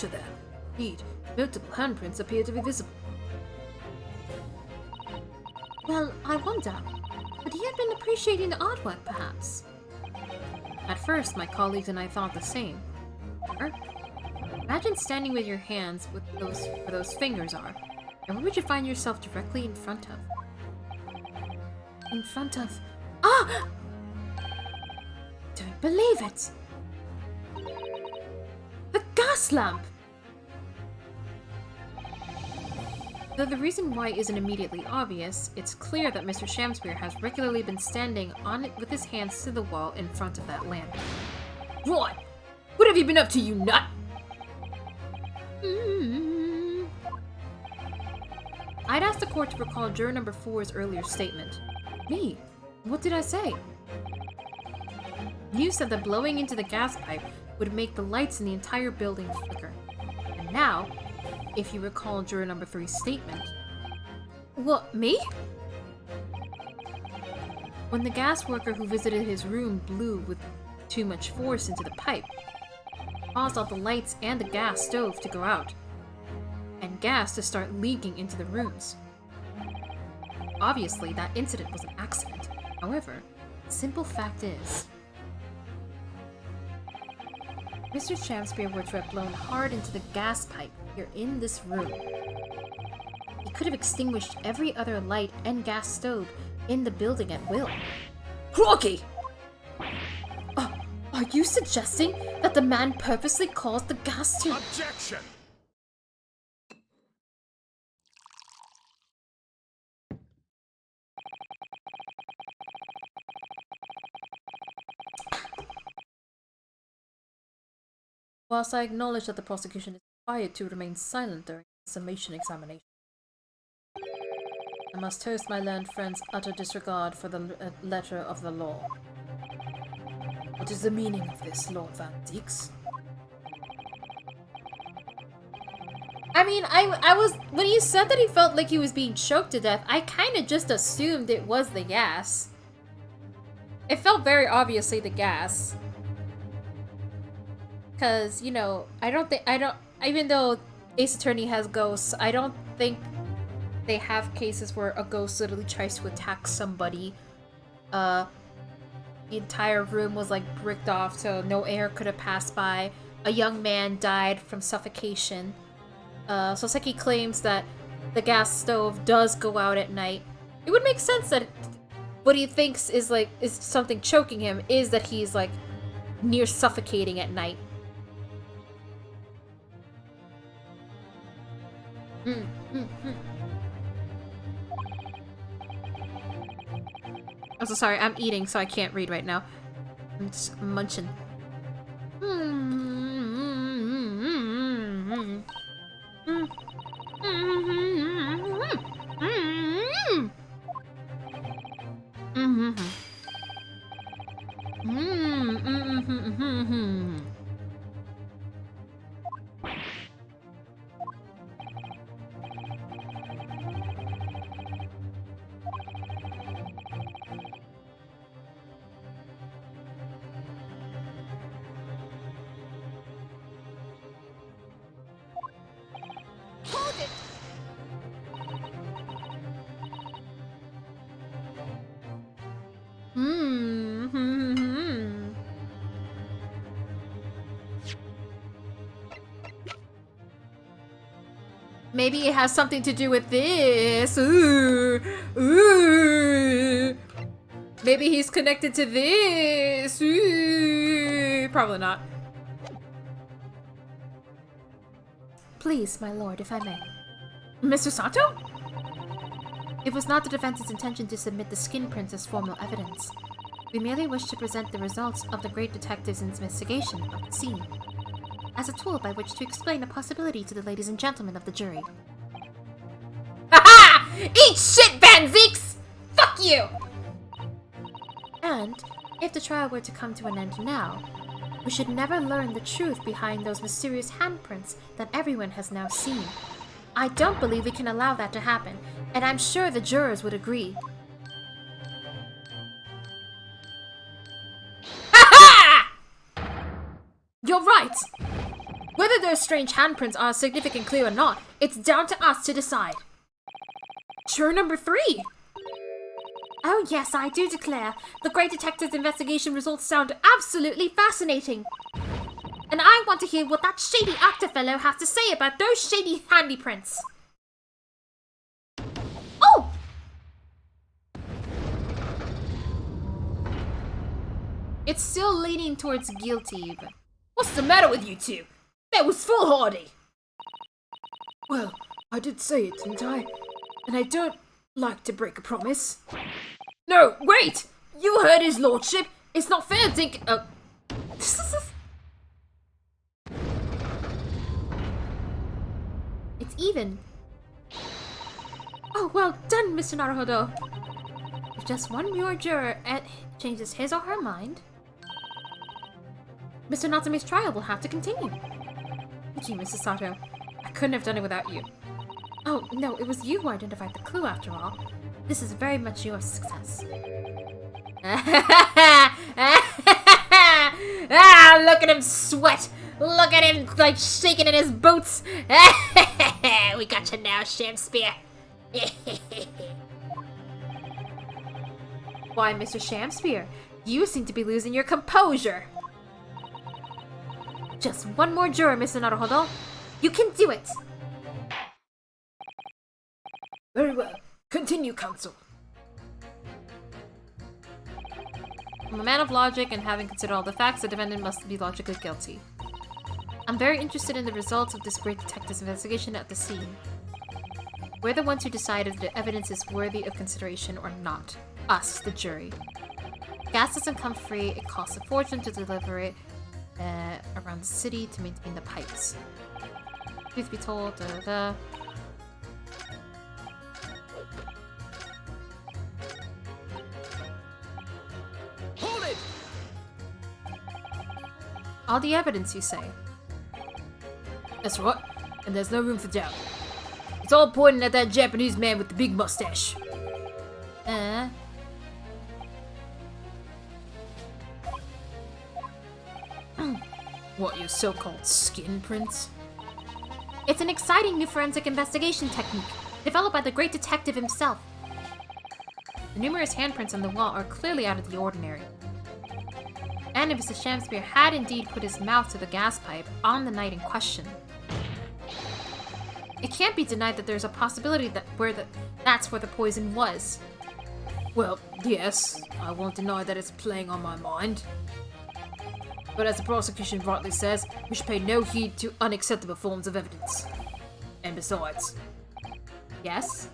there. Indeed, multiple handprints appear to be visible. Well, I wonder, could he have been appreciating the artwork, perhaps? At first, my colleagues and I thought the same. Or, imagine standing with your hands where those fingers are, and what would you find yourself directly in front of? Ah! Don't believe it! The gas lamp! Though the reason why isn't immediately obvious, it's clear that Mr. Shamspeare has regularly been standing on it with his hands to the wall in front of that lamp. What? What have you been up to, you nut? I'd asked the court to recall juror number 4's earlier statement. Me? What did I say? You said that blowing into the gas pipe would make the lights in the entire building flicker. And now, if you recall juror number 3's statement... What, me? When the gas worker who visited his room blew with too much force into the pipe, it caused all the lights and the gas stove to go out, and gas to start leaking into the rooms. Obviously, that incident was an accident. However, the simple fact is... Mr. Shamspeare were to have blown hard into the gas pipe here in this room. He could have extinguished every other light and gas stove in the building at will. Crocky! Are you suggesting that the man purposely caused the gas to... Objection! Whilst I acknowledge that the prosecution is required to remain silent during the summation examination, I must toast my learned friend's utter disregard for the letter of the law. What is the meaning of this, Lord Van Dix? I mean, I was... When you said that he felt like he was being choked to death, I kind of just assumed it was the gas. It felt very obviously the gas. Because, you know, even though Ace Attorney has ghosts, I don't think they have cases where a ghost literally tries to attack somebody. The entire room was like bricked off so no air could have passed by. A young man died from suffocation. Soseki claims that the gas stove does go out at night. It would make sense that what he thinks is something choking him is that he's like near suffocating at night. I'm so sorry, I'm eating, so I can't read right now. I'm just munching. Maybe it has something to do with this. Ooh. Ooh. Maybe he's connected to this. Ooh. Probably not. Please, my lord, if I may. Mr. Sato? It was not the defense's intention to submit the skin prints as formal evidence. We merely wish to present the results of the great detective's investigation of the scene, as a tool by which to explain a possibility to the ladies and gentlemen of the jury. Haha! Eat shit, Van Zeeks! Fuck you! And, if the trial were to come to an end now, we should never learn the truth behind those mysterious handprints that everyone has now seen. I don't believe we can allow that to happen, and I'm sure the jurors would agree. You're right! Whether those strange handprints are a significant clue or not, it's down to us to decide. Juror number 3! Oh yes, I do declare. The Great Detective's investigation results sound absolutely fascinating. And I want to hear what that shady actor fellow has to say about those shady handy prints. Oh! It's still leaning towards guilty, but... What's the matter with you two? That was foolhardy! Well, I did say it, didn't I? And I don't like to break a promise. No, wait! You heard his lordship! It's not fair to think... It's even. Oh, well done, Mr. Naruhodo. If just one more juror changes his or her mind, Mr. Natsume's trial will have to continue. Thank you, Mrs. Sato. I couldn't have done it without you. Oh, no, it was you who identified the clue after all. This is very much your success. Ah, look at him sweat! Look at him, like, shaking in his boots! We got you now, Shakespeare! Why, Mr. Shamspeare, you seem to be losing your composure. Just one more juror, Mr. Naruhodo. You can do it! Very well. Continue, counsel. I'm a man of logic, and having considered all the facts, the defendant must be logically guilty. I'm very interested in the results of this great detective's investigation at the scene. We're the ones who decide if the evidence is worthy of consideration or not. Us, the jury. Gas doesn't come free, it costs a fortune to deliver it around the city to maintain the pipes. Truth be told, Hold it! all the evidence, you say? That's right, and there's no room for doubt. It's all pointing at that Japanese man with the big mustache. What, your so-called skin prints? It's an exciting new forensic investigation technique, developed by the great detective himself. The numerous handprints on the wall are clearly out of the ordinary. And if Mr. Shamspeare had indeed put his mouth to the gas pipe on the night in question, it can't be denied that there's a possibility that that's where the poison was. Well, yes, I won't deny that it's playing on my mind. But as the prosecution rightly says, we should pay no heed to unacceptable forms of evidence. And besides... Yes?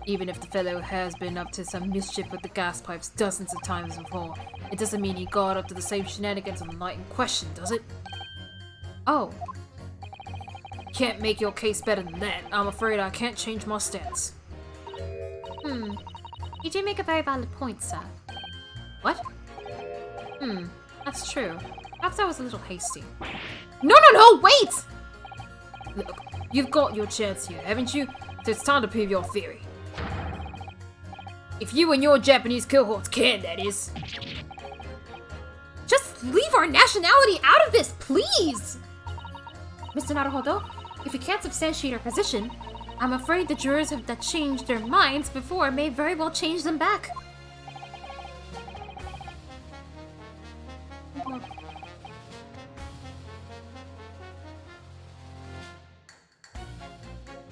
Even if the fellow has been up to some mischief with the gas pipes dozens of times before, it doesn't mean he got up to the same shenanigans on the night in question, does it? Oh. Can't make your case better than that. I'm afraid I can't change my stance. You do make a very valid point, sir. What? That's true. Perhaps I was a little hasty. No, wait! Look, you've got your chance here, haven't you? So it's time to prove your theory. If you and your Japanese cohorts can, that is. Just leave our nationality out of this, please! Mr. Naruhodo, if we can't substantiate our position, I'm afraid the jurors that changed their minds before may very well change them back.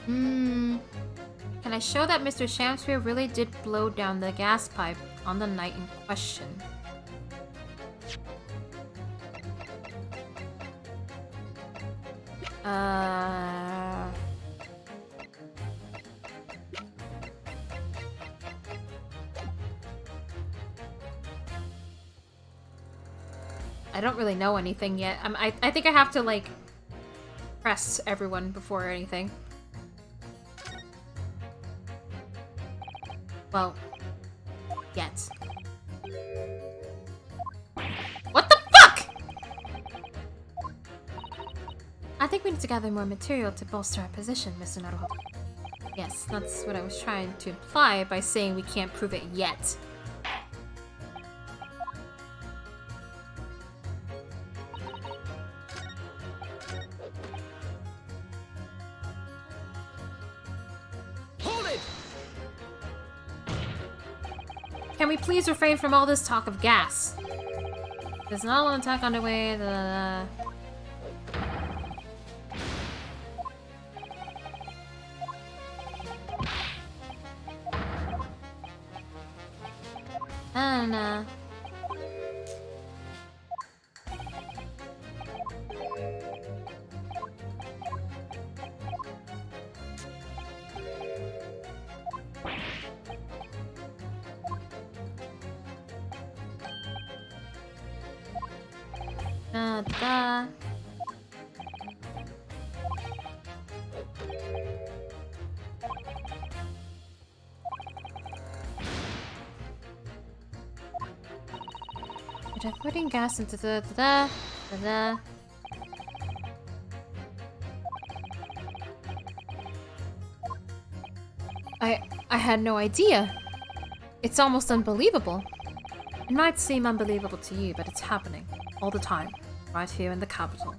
Can I show that Mr. Shamsphere really did blow down the gas pipe on the night in question? I don't really know anything yet. I think I have to, like, press everyone before anything. Well, yet. What the fuck?! I think we need to gather more material to bolster our position, Mr. Naruhodo. Yes, that's what I was trying to imply by saying we can't prove it yet. Can we please refrain from all this talk of gas? There's not an attack underway. And we're putting gas into the I had no idea. It's almost unbelievable. It might seem unbelievable to you, but it's happening all the time, right here in the capital.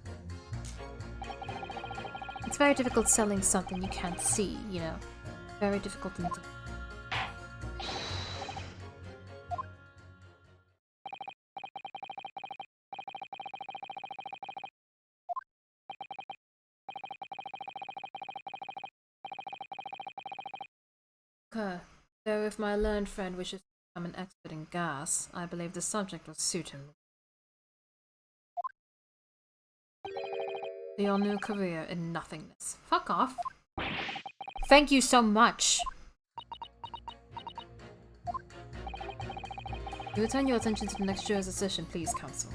It's very difficult selling something you can't see, you know. Very difficult indeed. Okay. So if my learned friend wishes to become an expert in gas, I believe the subject will suit him. Your new career in nothingness. Fuck off. Thank you so much. You turn your attention to the next year's session, please, Council.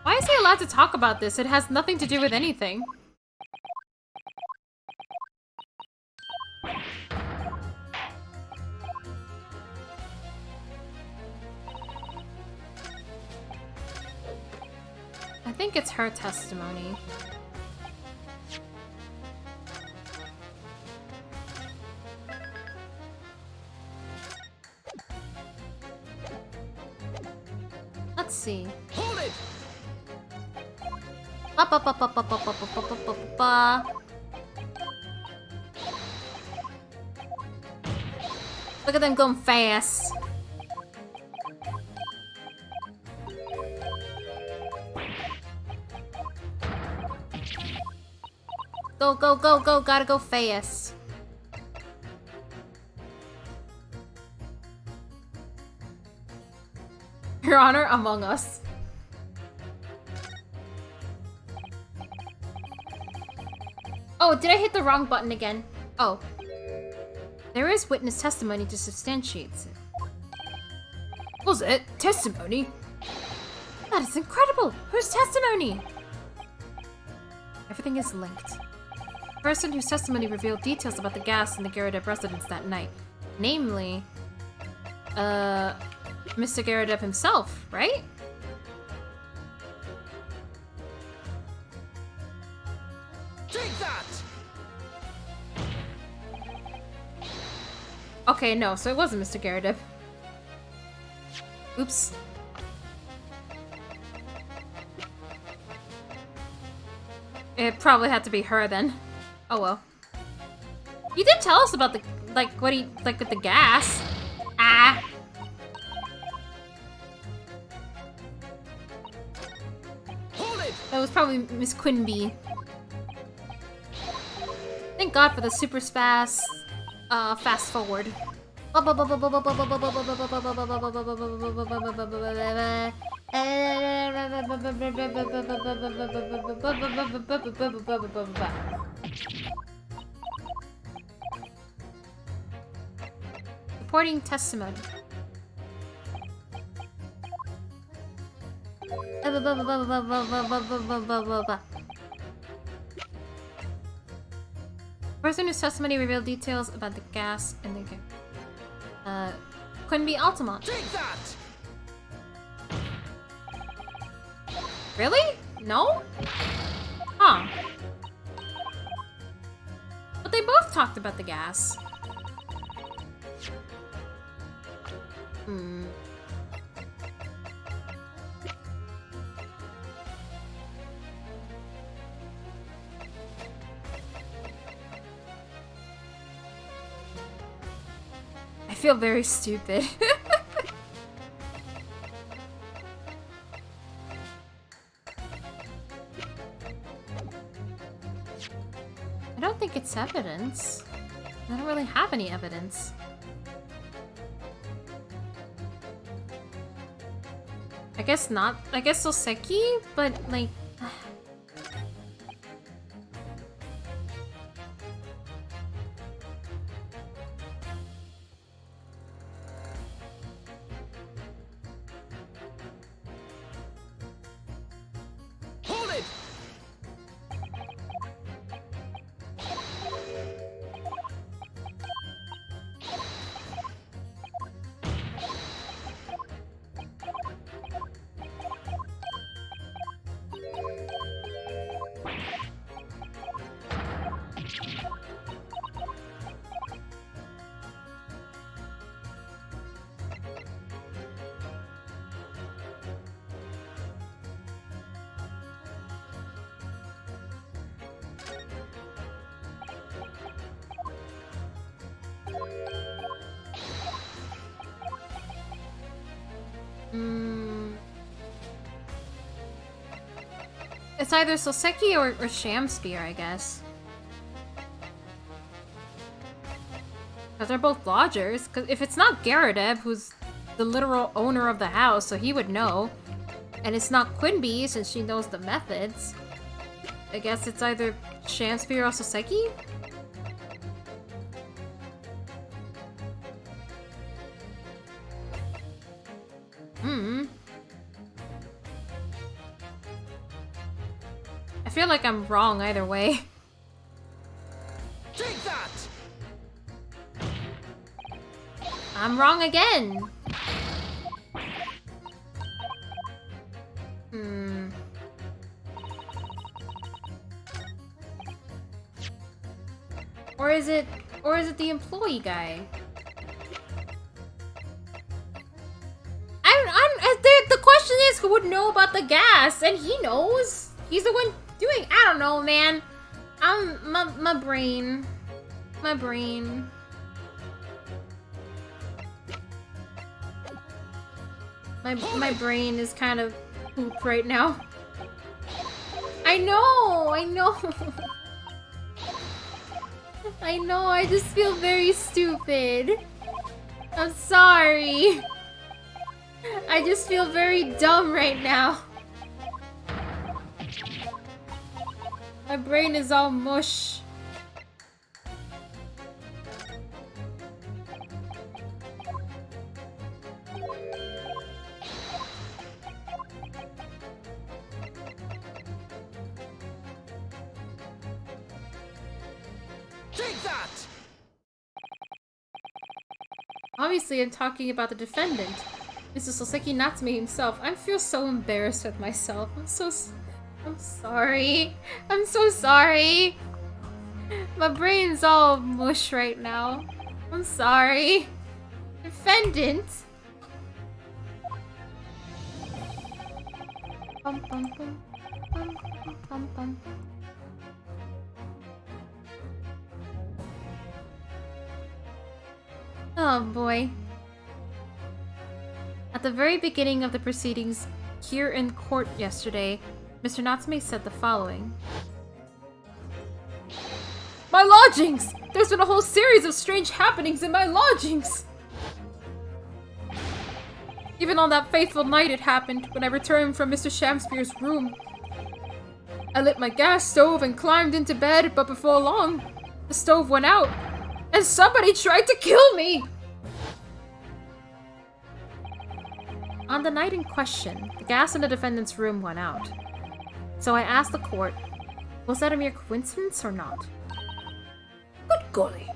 Why is he allowed to talk about this? It has nothing to do with anything. I think it's her testimony. Let's see. Hold it! Look at them going fast. Go, go, go, go, gotta go fast. Your Honor, Among Us. Oh, did I hit the wrong button again? Oh. There is witness testimony to substantiate it. Was it? Testimony? That is incredible! Whose testimony? Everything is linked. The person whose testimony revealed details about the gas in the Garadeb residence that night. Namely, Mr. Garadeb himself, right? Take that! Okay, no, so it wasn't Mr. Garrett. Oops. It probably had to be her then. Oh well. You did tell us about the, like, what he, like, with the gas. Ah. Hold it! That was probably Miss Quinby. Thank God for the super fast forward. Supporting testimony. Person whose testimony revealed details about the gas in the game. Quinby Altamont. Take that! Really? No? Huh. But they both talked about the gas. Hmm. I feel very stupid. I don't think it's evidence. I don't really have any evidence. I guess not. I guess Soseki, but like... Hold it! It's either Soseki or Shamspear, I guess. Because they're both lodgers. Because if it's not Garadeb, who's the literal owner of the house, so he would know. And it's not Quinby, since she knows the methods. I guess it's either Shamspear or Soseki? I feel like I'm wrong either way. Take that! I'm wrong again! Or is it the employee guy? The question is, who would know about the gas? And he knows. He's the one doing. I don't know, man. My brain. My brain is kind of poop right now. I know. I know, I just feel very stupid. I'm sorry. I just feel very dumb right now. My brain is all mush. Take that! Obviously, I'm talking about the defendant, Mr. Soseki Natsume himself. I feel so embarrassed with myself. I'm sorry. I'm so sorry. My brain's all mush right now. I'm sorry. Defendant. Bum, bum, bum, bum, bum, bum. Oh boy. At the very beginning of the proceedings here in court yesterday, Mr. Natsume said the following. My lodgings! There's been a whole series of strange happenings in my lodgings! Even on that fateful night it happened, when I returned from Mr. Shamspeare's room. I lit my gas stove and climbed into bed, but before long, the stove went out, and somebody tried to kill me! On the night in question, the gas in the defendant's room went out. So I asked the court, was that a mere coincidence or not? Good golly.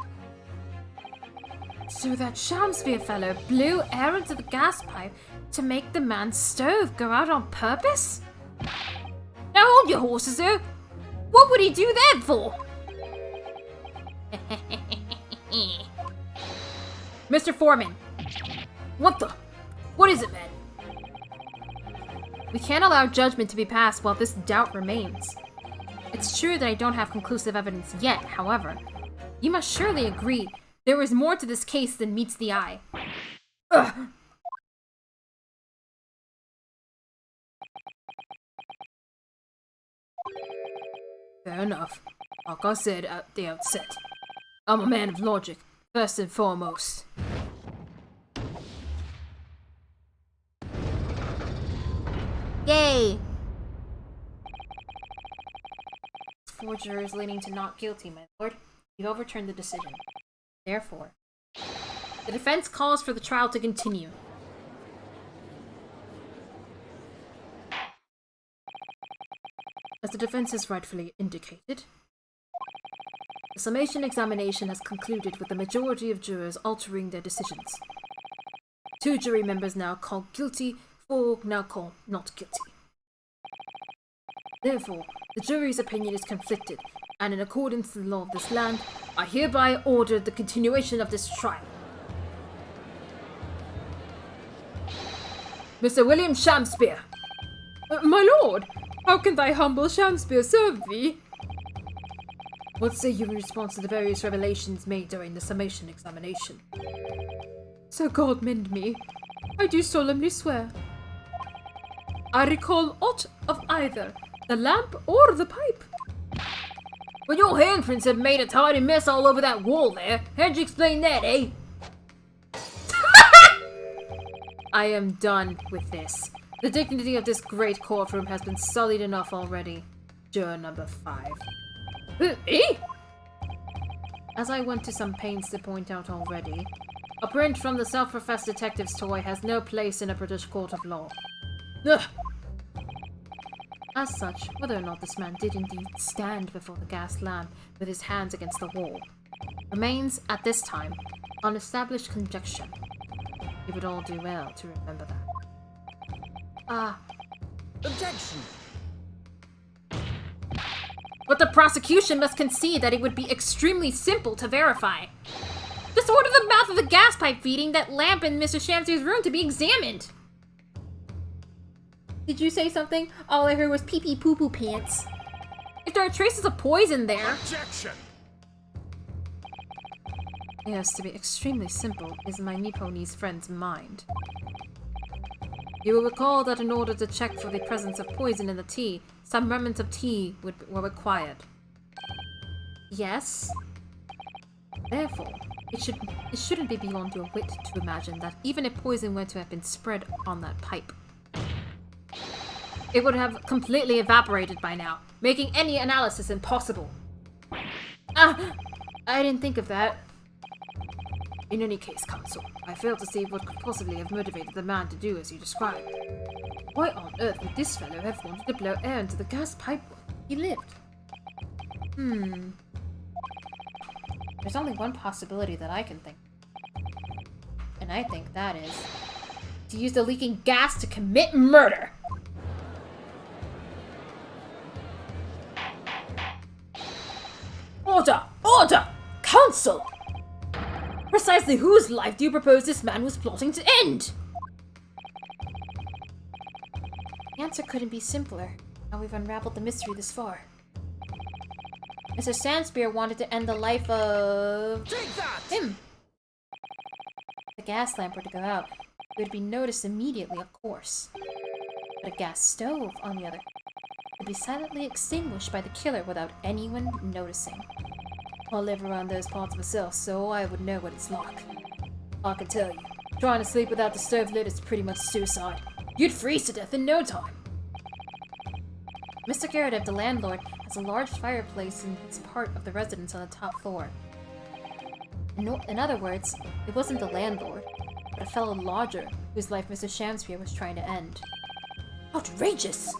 So that Shamspeare fellow blew air into the gas pipe to make the man's stove go out on purpose? Now hold your horses there! What would he do that for? Mr. Foreman! What is it, man? We can't allow judgment to be passed while this doubt remains. It's true that I don't have conclusive evidence yet, however. You must surely agree there is more to this case than meets the eye. Ugh. Fair enough. Like I said at the outset, I'm a man of logic, first and foremost. Yay! 4 jurors leaning to not guilty, my lord. You've overturned the decision. Therefore, the defense calls for the trial to continue. As the defense has rightfully indicated, the summation examination has concluded with the majority of jurors altering their decisions. 2 jury members now call guilty, 4 now call not guilty. Therefore, the jury's opinion is conflicted, and in accordance to the law of this land, I hereby order the continuation of this trial. Mr. William Shamspeare! My lord! How can thy humble Shamspeare serve thee? What say you in response to the various revelations made during the summation examination? So God mend me, I do solemnly swear. I recall aught of either the lamp or the pipe. But your handprints have made a tidy mess all over that wall there. How'd you explain that, eh? I am done with this. The dignity of this great courtroom has been sullied enough already. Juror number 5. Eh? As I went to some pains to point out already, a print from the self-professed detective's toy has no place in a British court of law. Ugh. As such, whether or not this man did indeed stand before the gas lamp with his hands against the wall remains, at this time, unestablished conjecture. You would all do well to remember that. Objection! But the prosecution must concede that it would be extremely simple to verify. Just order the mouth of the gas pipe feeding that lamp in Mr. Shamspeare's room to be examined. Did you say something? All I heard was pee-pee poo-poo pants. If there are traces of poison there... Objection! Yes, to be extremely simple is my Nipponese friend's mind. You will recall that in order to check for the presence of poison in the tea, some remnants of tea were required. Yes? Therefore, it shouldn't be beyond your wit to imagine that even if poison were to have been spread on that pipe, it would have completely evaporated by now, making any analysis impossible. I didn't think of that. In any case, counsel, I fail to see what could possibly have motivated the man to do as you described. Why on earth would this fellow have wanted to blow air into the gas pipe while he lived? There's only one possibility that I can think of. And I think that is to use the leaking gas to commit murder! Order! Order! Counsel! precisely whose life do you propose this man was plotting to end? The answer couldn't be simpler. Now we've unraveled the mystery this far. Mr. Sandspear wanted to end the life of... Take that! him. If the gas lamp were to go out, it would be noticed immediately, of course. But a gas stove, on the other hand, would be silently extinguished by the killer without anyone noticing. I live around those parts myself, so I would know what it's like. I can tell you, trying to sleep without the stove lit is pretty much suicide. You'd freeze to death in no time. Mr. Garrett, the landlord, has a large fireplace in his part of the residence on the top floor. In other words, it wasn't the landlord, but a fellow lodger whose life Mr. Shamspeare was trying to end. Outrageous!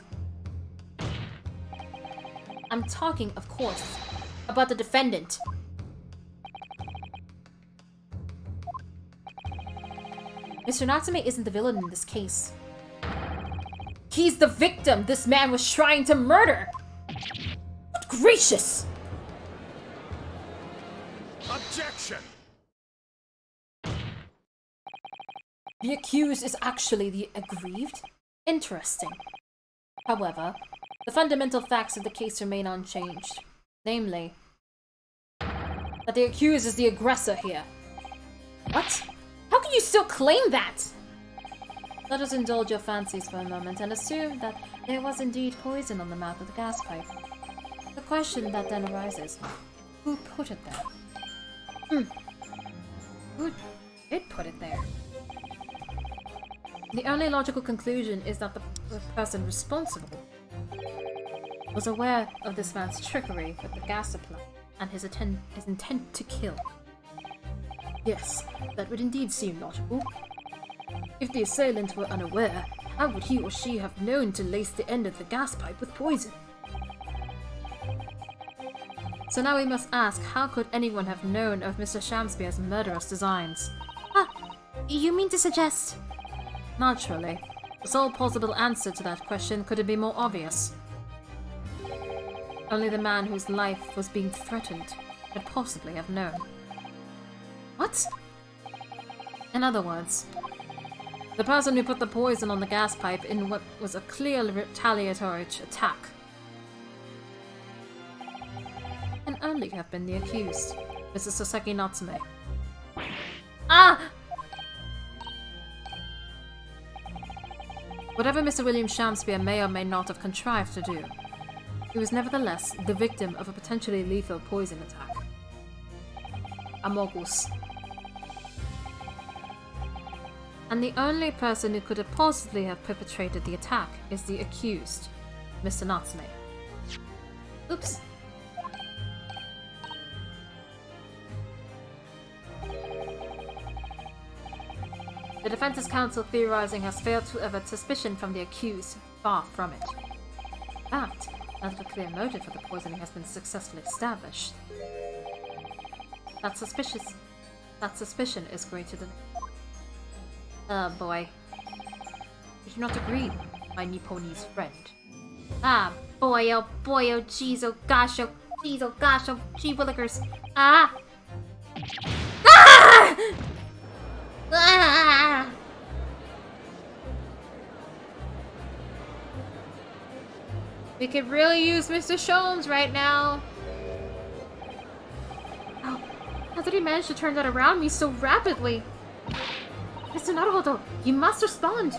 I'm talking, of course, about the defendant. Mr. Natsume isn't the villain in this case. He's the victim this man was trying to murder! Good gracious! Objection! The accused is actually the aggrieved? Interesting. However, the fundamental facts of the case remain unchanged. Namely, that the accused is the aggressor here. What? How can you still claim that? Let us indulge your fancies for a moment and assume that there was indeed poison on the mouth of the gas pipe. The question that then arises, who put it there? Who did put it there? The only logical conclusion is that the person responsible was aware of this man's trickery with the gas supply and his intent to kill. Yes, that would indeed seem logical. If the assailant were unaware, how would he or she have known to lace the end of the gas pipe with poison? So now we must ask, how could anyone have known of Mr. Shamspeare's murderous designs? You mean to suggest... Naturally. The sole possible answer to that question couldn't be more obvious. Only the man whose life was being threatened could possibly have known. What? In other words, the person who put the poison on the gas pipe in what was a clear retaliatory attack can only have been the accused, Mrs. Sasaki Natsume. Ah! Whatever Mr. William Shamspeare may or may not have contrived to do, he was nevertheless the victim of a potentially lethal poison attack. Amogus. And the only person who could have possibly have perpetrated the attack is the accused, Mr. Natsume. Oops. The defense's counsel theorizing has failed to avert suspicion from the accused. Far from it. In fact, now that a clear motive for the poisoning has been successfully established, that suspicion is greater than... Oh boy. Did you not agree, my Nipponese friend? Ah, boy, oh jeez, oh gosh, oh jeez, oh gosh, oh gee willikers. Ah! Ah! Ah! We could really use Mr. Sholmes right now. Oh, how did he manage to turn that around me so rapidly? Mr. Naruhodo, you must respond.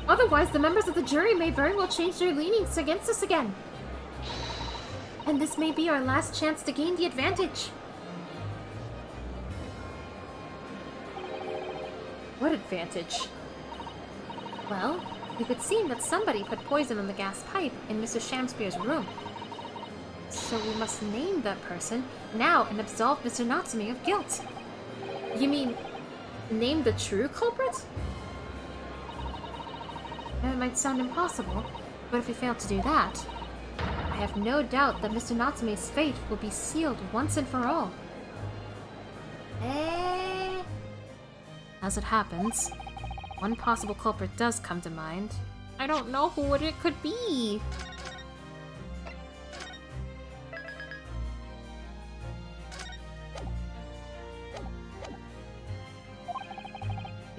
Otherwise, the members of the jury may very well change their leanings against us again. And this may be our last chance to gain the advantage. What advantage? Well, it would seem that somebody put poison on the gas pipe in Mr. Shamspeare's room. So we must name that person now and absolve Mr. Natsume of guilt. You mean, name the true culprit? Now, it might sound impossible, but if we fail to do that, I have no doubt that Mr. Natsume's fate will be sealed once and for all. As it happens, one possible culprit does come to mind. I don't know who it could be.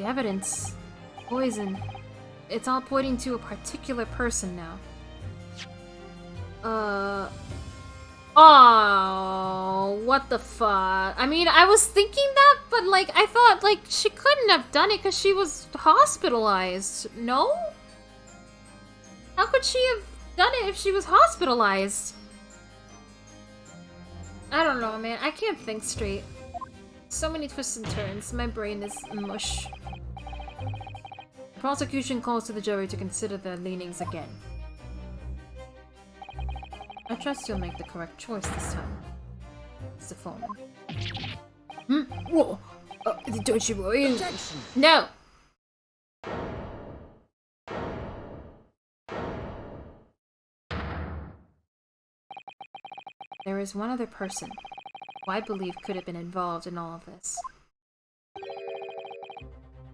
The evidence, poison, it's all pointing to a particular person now. Oh, what the fuck? I mean, I was thinking that, but like, I thought like she couldn't have done it because she was hospitalized. No? How could she have done it if she was hospitalized? I don't know, man. I can't think straight. So many twists and turns. My brain is mush. The prosecution calls to the jury to consider their leanings again. I trust you'll make the correct choice this time, Mr. Foreman. Whoa! Don't you worry. Objection! No! There is one other person who I believe could have been involved in all of this.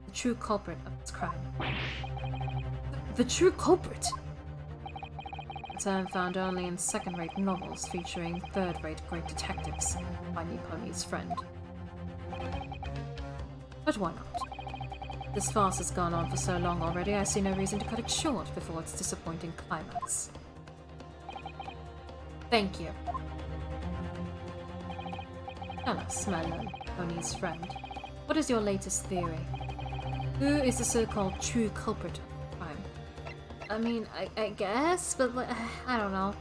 The true culprit of this crime. The true culprit? A term found only in second-rate novels featuring third-rate great detectives by Nipponi's friend. But why not? This farce has gone on for so long already, I see no reason to cut it short before its disappointing climax. Thank you. Tell us, my lone Nipponi's friend, what is your latest theory? Who is the so-called true culprit of the crime? I mean, I guess, but like, I don't know.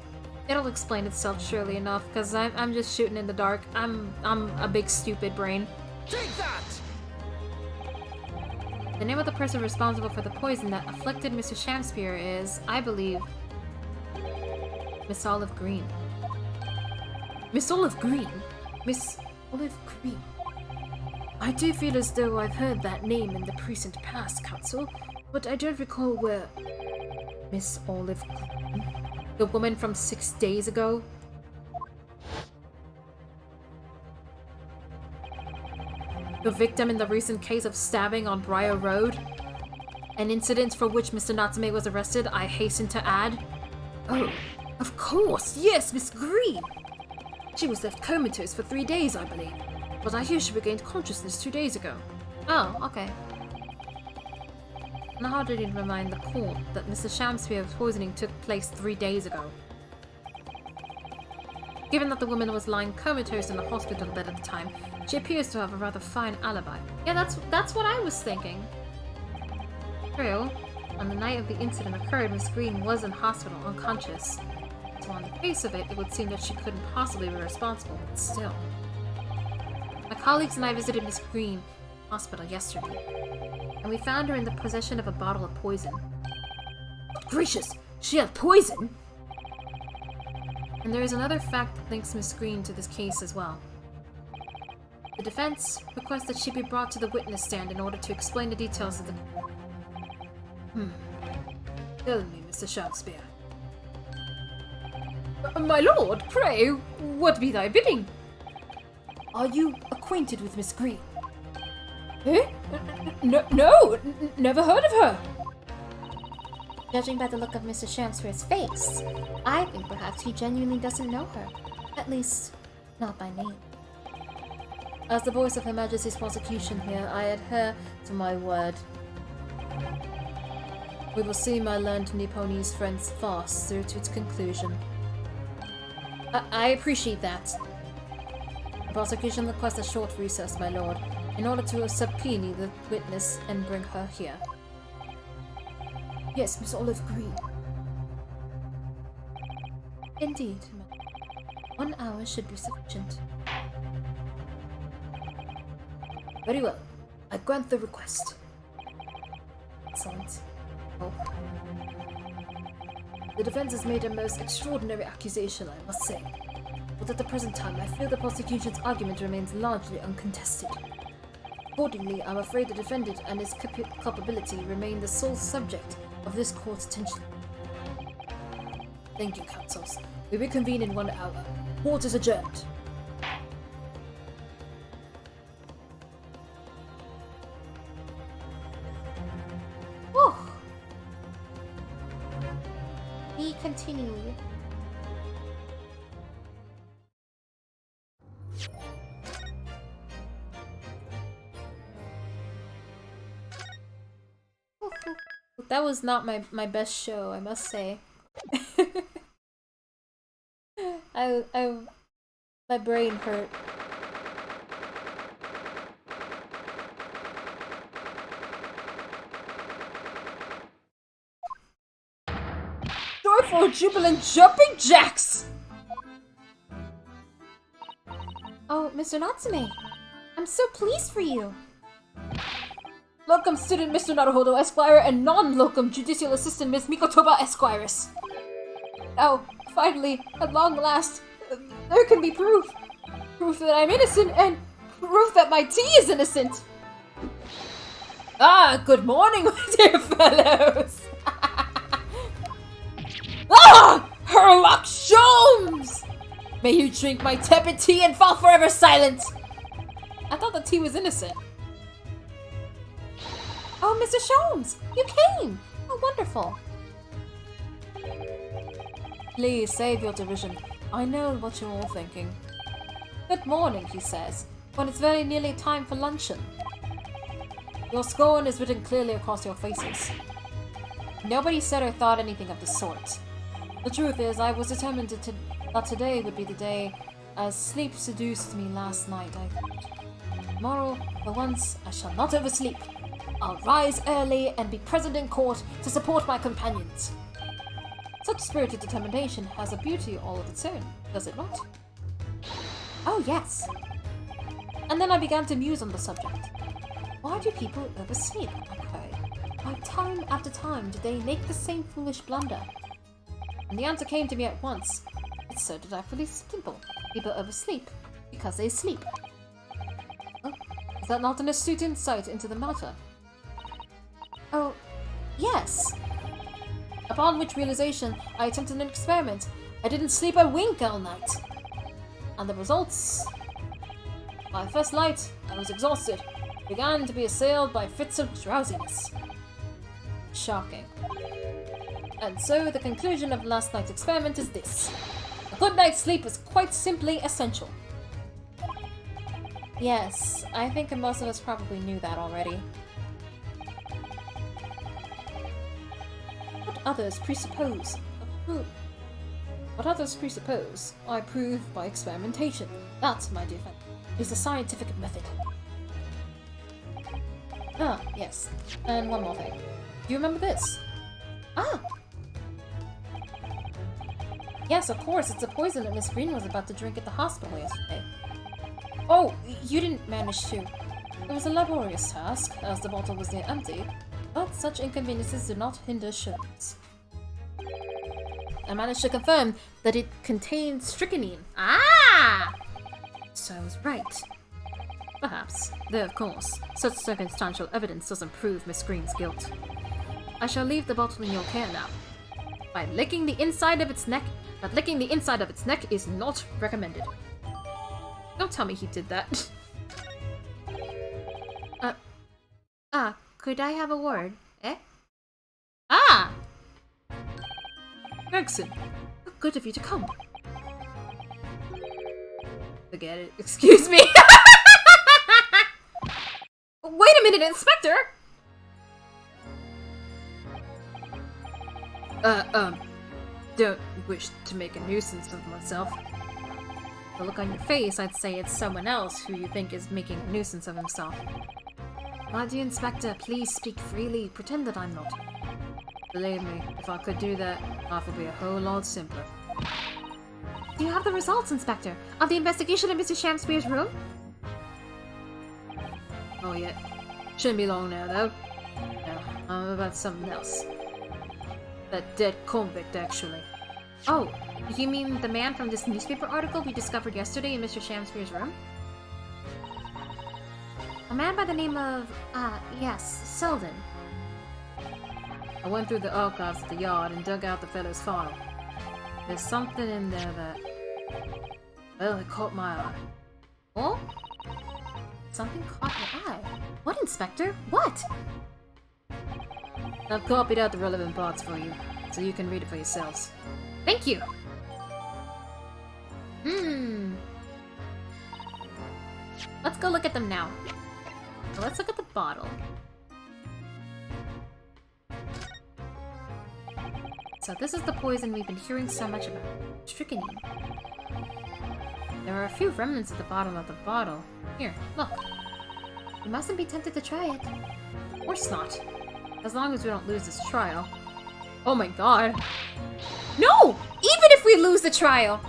It'll explain itself surely enough, because I'm just shooting in the dark. I'm a big stupid brain. Take that! The name of the person responsible for the poison that afflicted Mr. Shamspeare is, I believe, Miss Olive Green. Miss Olive Green? Miss Olive Green? I do feel as though I've heard that name in the recent past, Counsel, but I don't recall where... Miss Olive Green? The woman from 6 days ago? The victim in the recent case of stabbing on Briar Road? An incident for which Mr. Natsume was arrested, I hasten to add. Oh, of course, yes, Miss Green! She was left comatose for 3 days, I believe, but I hear she regained consciousness 2 days ago. Oh, okay. Now how did it remind the court that Mr. Shamspeare's poisoning took place 3 days ago? Given that the woman was lying comatose in the hospital bed at the time, she appears to have a rather fine alibi. Yeah, that's what I was thinking. True. On the night of the incident occurred, Miss Green was in hospital, unconscious. So on the face of it, it would seem that she couldn't possibly be responsible, but still. My colleagues and I visited Miss Green hospital yesterday, and we found her in the possession of a bottle of poison. Gracious! She had poison?! And there is another fact that links Miss Green to this case as well. The defense requests that she be brought to the witness stand in order to explain the details of the... Tell me, Mr. Shakespeare. My lord, pray, what be thy bidding? Are you acquainted with Miss Green? Eh? No, never heard of her. Judging by the look of Mr. Shamspeare's face, I think perhaps he genuinely doesn't know her. At least, not by name. As the voice of Her Majesty's prosecution here, I adhere to my word. We will see my learned Nipponese friend's farce through to its conclusion. I appreciate that. The prosecution requests a short recess, my lord, in order to subpoena the witness and bring her here. Yes, Miss Olive Green. Indeed, ma'am. 1 hour should be sufficient. Very well. I grant the request. Excellent. Oh. The defense has made a most extraordinary accusation, I must say. But at the present time, I feel the prosecution's argument remains largely uncontested. Accordingly, I'm afraid the defendant and his culpability remain the sole subject of this court's attention. Thank you, counsels. We reconvene in 1 hour. Court is adjourned. We continue. that was not my best show, I must say. My brain hurt. Joyful, jubilant, jumping jacks! Oh, Mr. Natsume, I'm so pleased for you. Locum student Mr. Naruhodo Esquire and non-locum judicial assistant Miss Mikotoba Esquires. Now, finally, at long last, there can be proof. Proof that I'm innocent and proof that my tea is innocent. Ah, good morning, my dear fellows. Ah! Herlock Sholmes! May you drink my tepid tea and fall forever silent! I thought the tea was innocent. Oh, Mr. Sholmes, you came! Oh, wonderful. Please save your derision. I know what you're all thinking. Good morning, he says, when it's very nearly time for luncheon. Your scorn is written clearly across your faces. Nobody said or thought anything of the sort. The truth is, I was determined that today would be the day, as sleep seduced me last night. Tomorrow, for once, I shall not oversleep. I'll rise early and be present in court to support my companions. Such spirited determination has a beauty all of its own, does it not? Oh, yes. And then I began to muse on the subject. Why do people oversleep? I cried. Why time after time do they make the same foolish blunder? And the answer came to me at once. It's so delightfully simple. People oversleep because they sleep. Oh, is that not an astute insight into the matter? Oh, yes. Upon which realization, I attempted an experiment. I didn't sleep a wink all night. And the results? By first light, I was exhausted. Began to be assailed by fits of drowsiness. Shocking. And so the conclusion of last night's experiment is this. A good night's sleep is quite simply essential. Yes, I think most of us probably knew that already. What others presuppose, I prove by experimentation. That, my dear friend, is the scientific method. Ah, yes. And one more thing. Do you remember this? Ah! Yes, of course, it's a poison that Miss Green was about to drink at the hospital yesterday. Oh, you didn't manage to. It was a laborious task, as the bottle was near empty, but such inconveniences do not hinder assurance. I managed to confirm that it contained strychnine. Ah! So I was right. Perhaps. Though, of course, such circumstantial evidence doesn't prove Miss Green's guilt. I shall leave the bottle in your care now. By licking the inside of its neck, but licking the inside of its neck is not recommended. Don't tell me he did that. Could I have a word? Eh? Ah! Gregson, how good of you to come. Forget it. Excuse me! Wait a minute, Inspector! Don't wish to make a nuisance of myself. The look on your face, I'd say it's someone else who you think is making a nuisance of himself. My dear Inspector, please speak freely. Pretend that I'm not. Believe me, if I could do that, life would be a whole lot simpler. Do you have the results, Inspector, of the investigation in Mr. Shamspeare's room? Oh yeah. Shouldn't be long now, though. No, I'm about something else. That dead convict, actually. Oh, you mean the man from this newspaper article we discovered yesterday in Mr. Shamspeare's room? A man by the name of, yes, Selden. I went through the archives at the yard and dug out the fellow's file. There's something in there that... well, it caught my eye. Oh? Something caught your eye. What, Inspector? What? I've copied out the relevant parts for you, so you can read it for yourselves. Thank you! Let's go look at them now. Let's look at the bottle. So this is the poison we've been hearing so much about. Strychnine. There are a few remnants at the bottom of the bottle. Here, look. You mustn't be tempted to try it. Of course not. As long as we don't lose this trial. Oh my god. No! Even if we lose the trial!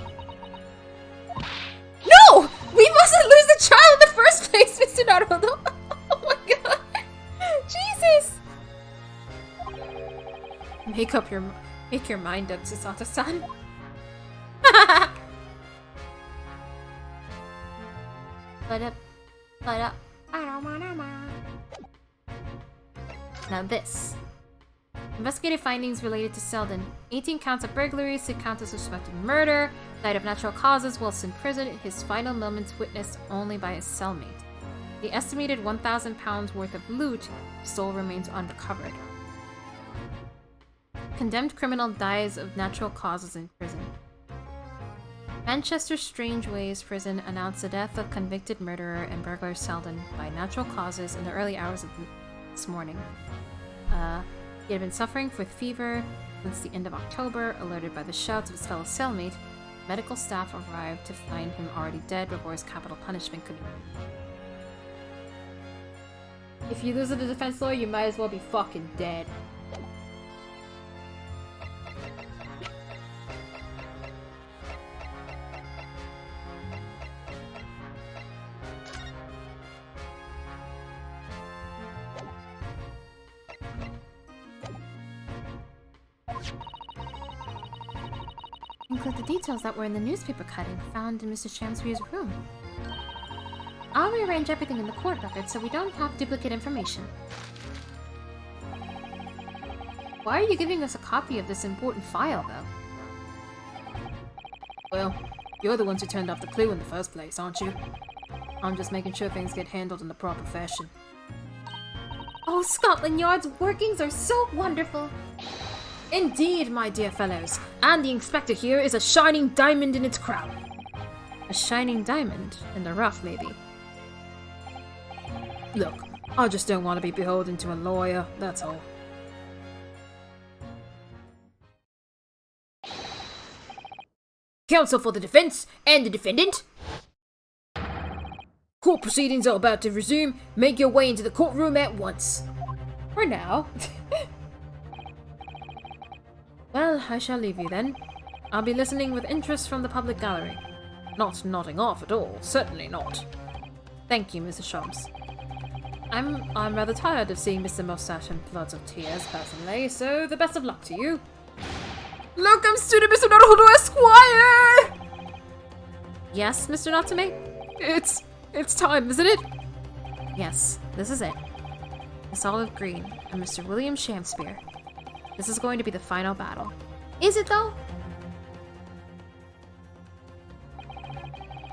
No! We mustn't lose the trial in the first place, Mr. Naruto! Oh my god! Jesus! Make your mind up, Susato-san. But up. Now this. Investigative findings related to Selden. 18 counts of burglary, 6 counts of suspected murder, died of natural causes whilst in prison, his final moments witnessed only by his cellmate. The estimated 1,000 pounds worth of loot still remains unrecovered. Condemned criminal dies of natural causes in prison. Manchester's Strangeways prison announced the death of convicted murderer and burglar Selden by natural causes in the early hours of this morning. He had been suffering with fever since the end of October. Alerted by the shouts of his fellow cellmate, medical staff arrived to find him already dead before his capital punishment could begin. If you lose to the defense lawyer, you might as well be fucking dead. Include the details that were in the newspaper cutting found in Mr. Shamspeare's room. I'll rearrange everything in the court record so we don't have duplicate information. Why are you giving us a copy of this important file, though? Well, you're the ones who turned off the clue in the first place, aren't you? I'm just making sure things get handled in the proper fashion. Oh, Scotland Yard's workings are so wonderful! Indeed, my dear fellows, and the inspector here is a shining diamond in its crown. A shining diamond? In the rough, maybe. Look, I just don't want to be beholden to a lawyer, that's all. Counsel for the defense and the defendant. Court proceedings are about to resume. Make your way into the courtroom at once. For now. Well, I shall leave you then. I'll be listening with interest from the public gallery. Not nodding off at all, certainly not. Thank you, Mr. Shams. I'm rather tired of seeing Mr. Mustache in floods of tears, personally, so the best of luck to you. Look, I'm student Mr. Naruto Esquire! Yes, Mr. Natsume? It's time, isn't it? Yes, this is it. Miss Olive Green and Mr. William Shamspeare. This is going to be the final battle. Is it, though?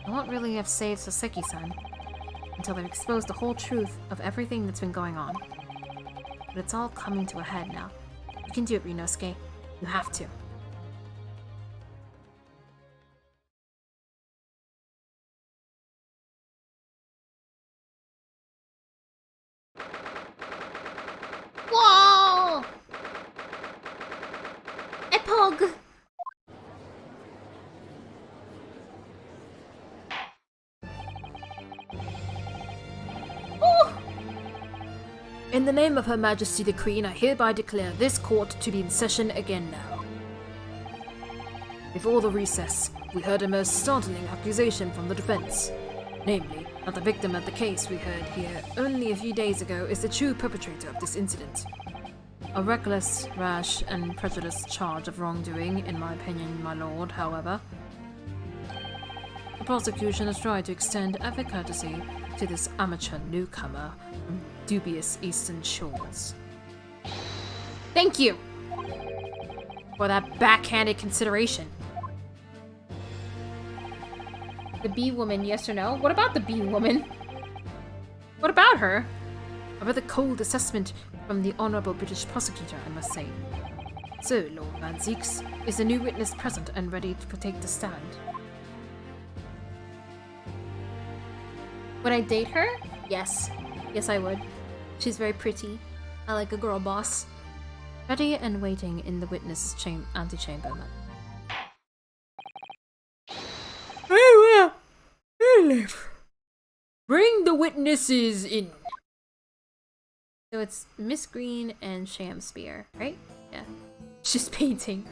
I won't really have saved Soseki-san until they've exposed the whole truth of everything that's been going on. But it's all coming to a head now. You can do it, Rinosuke. You have to. Whoa! Epog! In the name of Her Majesty the Queen, I hereby declare this court to be in session again now. Before the recess, we heard a most startling accusation from the defense. Namely, that the victim of the case we heard here only a few days ago is the true perpetrator of this incident. A reckless, rash, and prejudiced charge of wrongdoing, in my opinion, my lord, however. The prosecution has tried to extend every courtesy to this amateur newcomer from dubious eastern shores. Thank you for that backhanded consideration. The bee woman, yes or no? What about the bee woman? What about her? A rather cold assessment from the Honourable British Prosecutor, I must say. So, Lord Van Zeeks, is the new witness present and ready to take the stand? Would I date her? Yes. Yes, I would. She's very pretty. I like a girl boss. Ready and waiting in the witness antechamber. Very well. Bring the witnesses in. So it's Miss Green and Shamspear, right? Yeah. She's painting.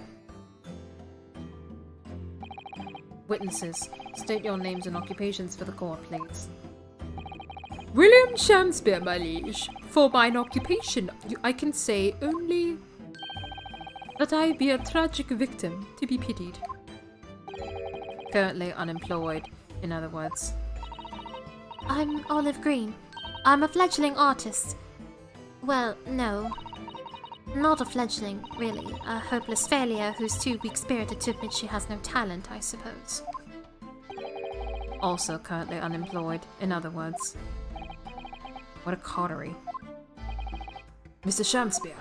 Witnesses, state your names and occupations for the court, please. William Shamspear, my liege. For mine occupation, I can say only that I be a tragic victim to be pitied. Currently unemployed, in other words. I'm Olive Green. I'm a fledgling artist. Well, no. Not a fledgling, really. A hopeless failure who's too weak-spirited to admit she has no talent, I suppose. Also currently unemployed, in other words. What a coterie. Mr. Shamspear.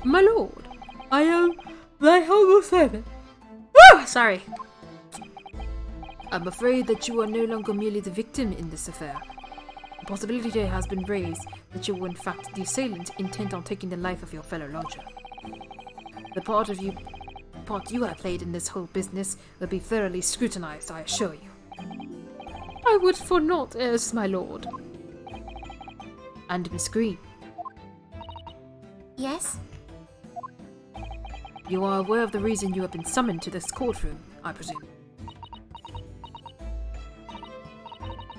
My lord, I am thy humble servant. Ah, sorry. I'm afraid that you are no longer merely the victim in this affair. The possibility has been raised that you were in fact the assailant intent on taking the life of your fellow lodger. The part you have played in this whole business will be thoroughly scrutinized, I assure you. I would for naught else, my lord. And Miss Green. Yes? You are aware of the reason you have been summoned to this courtroom, I presume?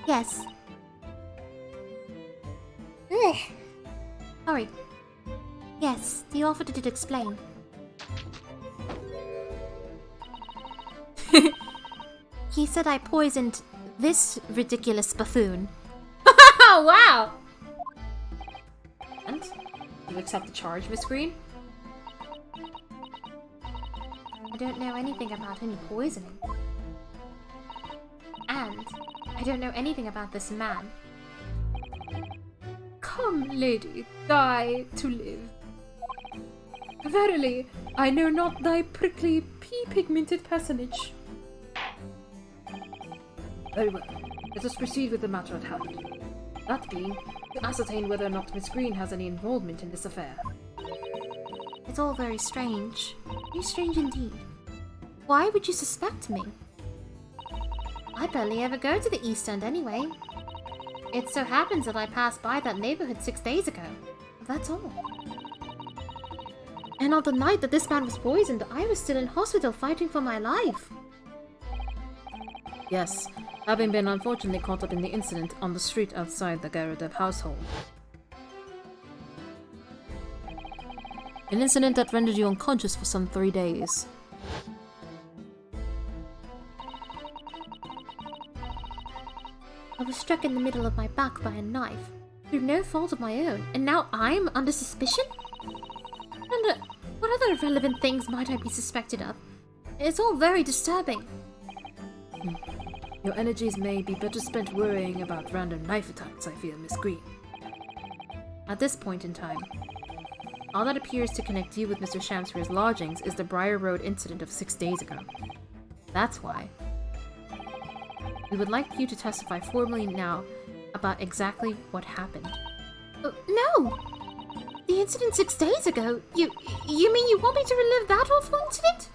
Yes. Sorry. Yes, the officer did explain. He said I poisoned this ridiculous buffoon. Oh, wow! And? You accept the charge, Miss Green? I don't know anything about any poisoning. And I don't know anything about this man. Come, lady, die to live. Verily, I know not thy prickly pea-pigmented personage. Very well. Let us proceed with the matter at hand. That being, to ascertain whether or not Miss Green has any involvement in this affair. It's all very strange. Very strange indeed. Why would you suspect me? I barely ever go to the East End anyway. It so happens that I passed by that neighborhood 6 days ago. That's all. And on the night that this man was poisoned, I was still in hospital fighting for my life. Yes, having been unfortunately caught up in the incident on the street outside the Garudev household. An incident that rendered you unconscious for some 3 days. I was struck in the middle of my back by a knife, through no fault of my own, and now I'm under suspicion? And what other irrelevant things might I be suspected of? It's all very disturbing. Your energies may be better spent worrying about random knife attacks, I feel, Miss Green. At this point in time, all that appears to connect you with Mr. Shamspear's lodgings is the Briar Road incident of 6 days ago. That's why. We would like you to testify formally now about exactly what happened. No! The incident 6 days ago? You mean you want me to relive that awful incident?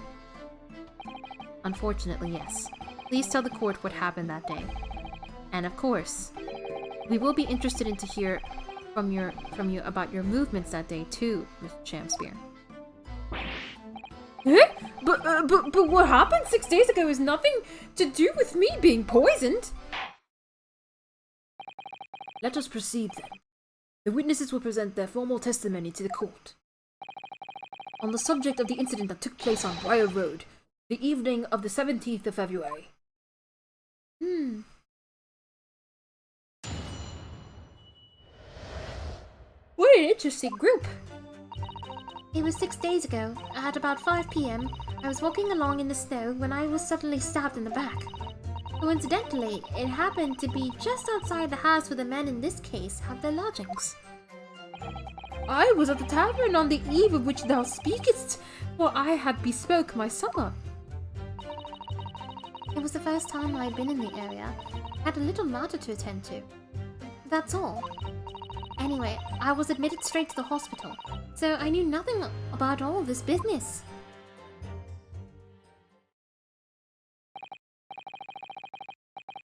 Unfortunately, yes. Please tell the court what happened that day. And of course, we will be interested in to hear from you about your movements that day too, Mr. Shamspear. Eh? But what happened 6 days ago has nothing to do with me being poisoned. Let us proceed then. The witnesses will present their formal testimony to the court on the subject of the incident that took place on Briar Road, the evening of the 17th of February. What an interesting group. It was 6 days ago, at about 5 p.m. I was walking along in the snow when I was suddenly stabbed in the back. Coincidentally, it happened to be just outside the house where the men in this case had their lodgings. I was at the tavern on the eve of which thou speakest, for I had bespoke my supper. It was the first time I had been in the area. I had a little matter to attend to. That's all. Anyway, I was admitted straight to the hospital. So I knew nothing about all this business.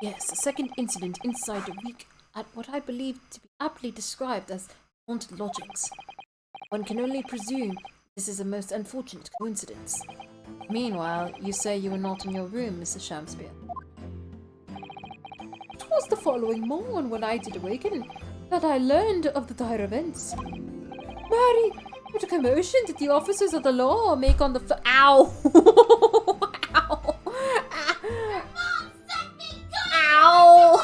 Yes, a second incident inside a week at what I believe to be aptly described as haunted lodgings. One can only presume this is a most unfortunate coincidence. Meanwhile, you say you were not in your room, Mr. Shamspeare. It was the following morn when I did awaken that I learned of the dire events. Mary, what a commotion did the officers of the law make on the Ow! Ow! Ow!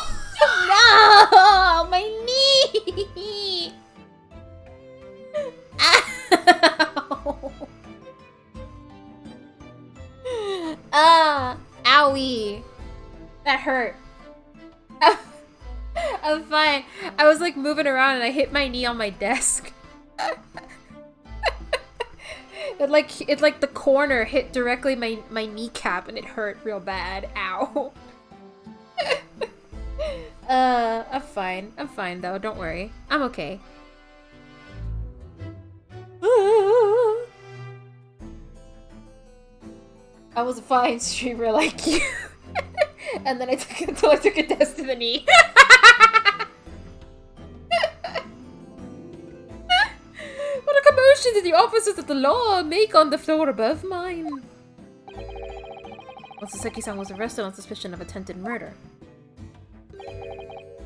No! My knee! Ow! Owie! That hurt. I'm fine. I was like moving around and I hit my knee on my desk. It like the corner hit directly my kneecap and it hurt real bad. Ow. I'm fine. I'm fine though, don't worry. I'm okay. I was a fine streamer like you. And then I took a test to the knee. What a commotion did the officers of the law make on the floor above mine? Saseki-san was arrested on suspicion of attempted murder.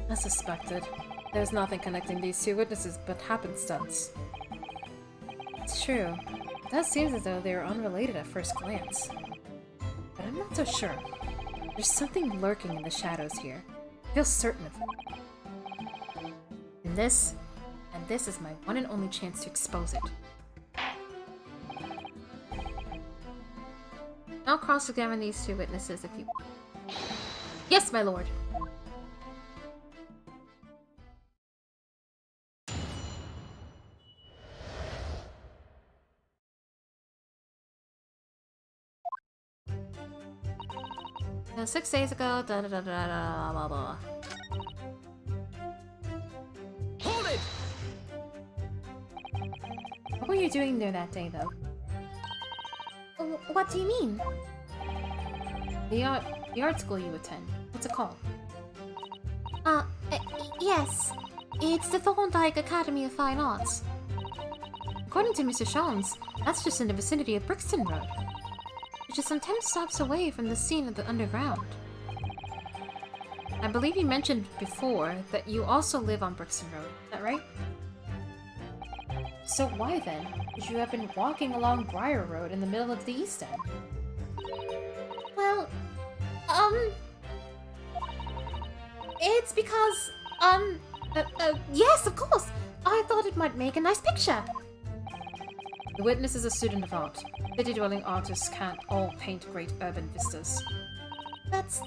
As suspected, there's nothing connecting these two witnesses but happenstance. It's true. It does seem as though they are unrelated at first glance. But I'm not so sure. There's something lurking in the shadows here. I feel certain of it. And this is my one and only chance to expose it. I'll cross-examine these two witnesses if you... Yes, my lord! Now, 6 days ago, da da da da da blah blah. Hold it! What were you doing there that day, though? What do you mean? The art school you attend. What's it called? Yes. It's the Thorndike Academy of Fine Arts. According to Mr. Shawns, that's just in the vicinity of Brixton Road, which is some 10 stops away from the scene of the underground. I believe you mentioned before that you also live on Brixton Road, is that right? So why then would you have been walking along Briar Road in the middle of the East End? Well, it's because, yes, of course. I thought it might make a nice picture. The witness is a student of art. City-dwelling artists can't all paint great urban vistas. That's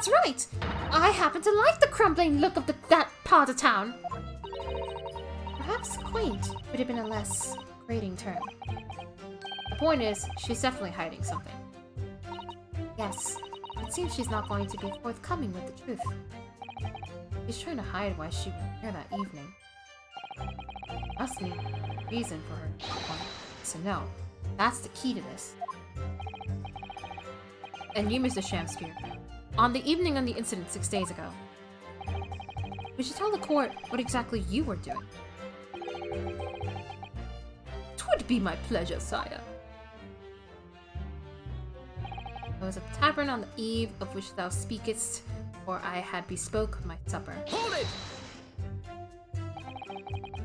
right. I happen to like the crumbling look of that part of town. Perhaps quaint would have been a less grating term. The point is, she's definitely hiding something. Yes, it seems she's not going to be forthcoming with the truth. She's trying to hide why she was there that evening. Must need a reason for her to know. That's the key to this. And you, Mr. Shamspeare, on the evening of the incident 6 days ago, would you tell the court what exactly you were doing? 'Twould be my pleasure, sire. I was at the tavern on the eve of which thou speakest, for I had bespoke my supper. Hold it!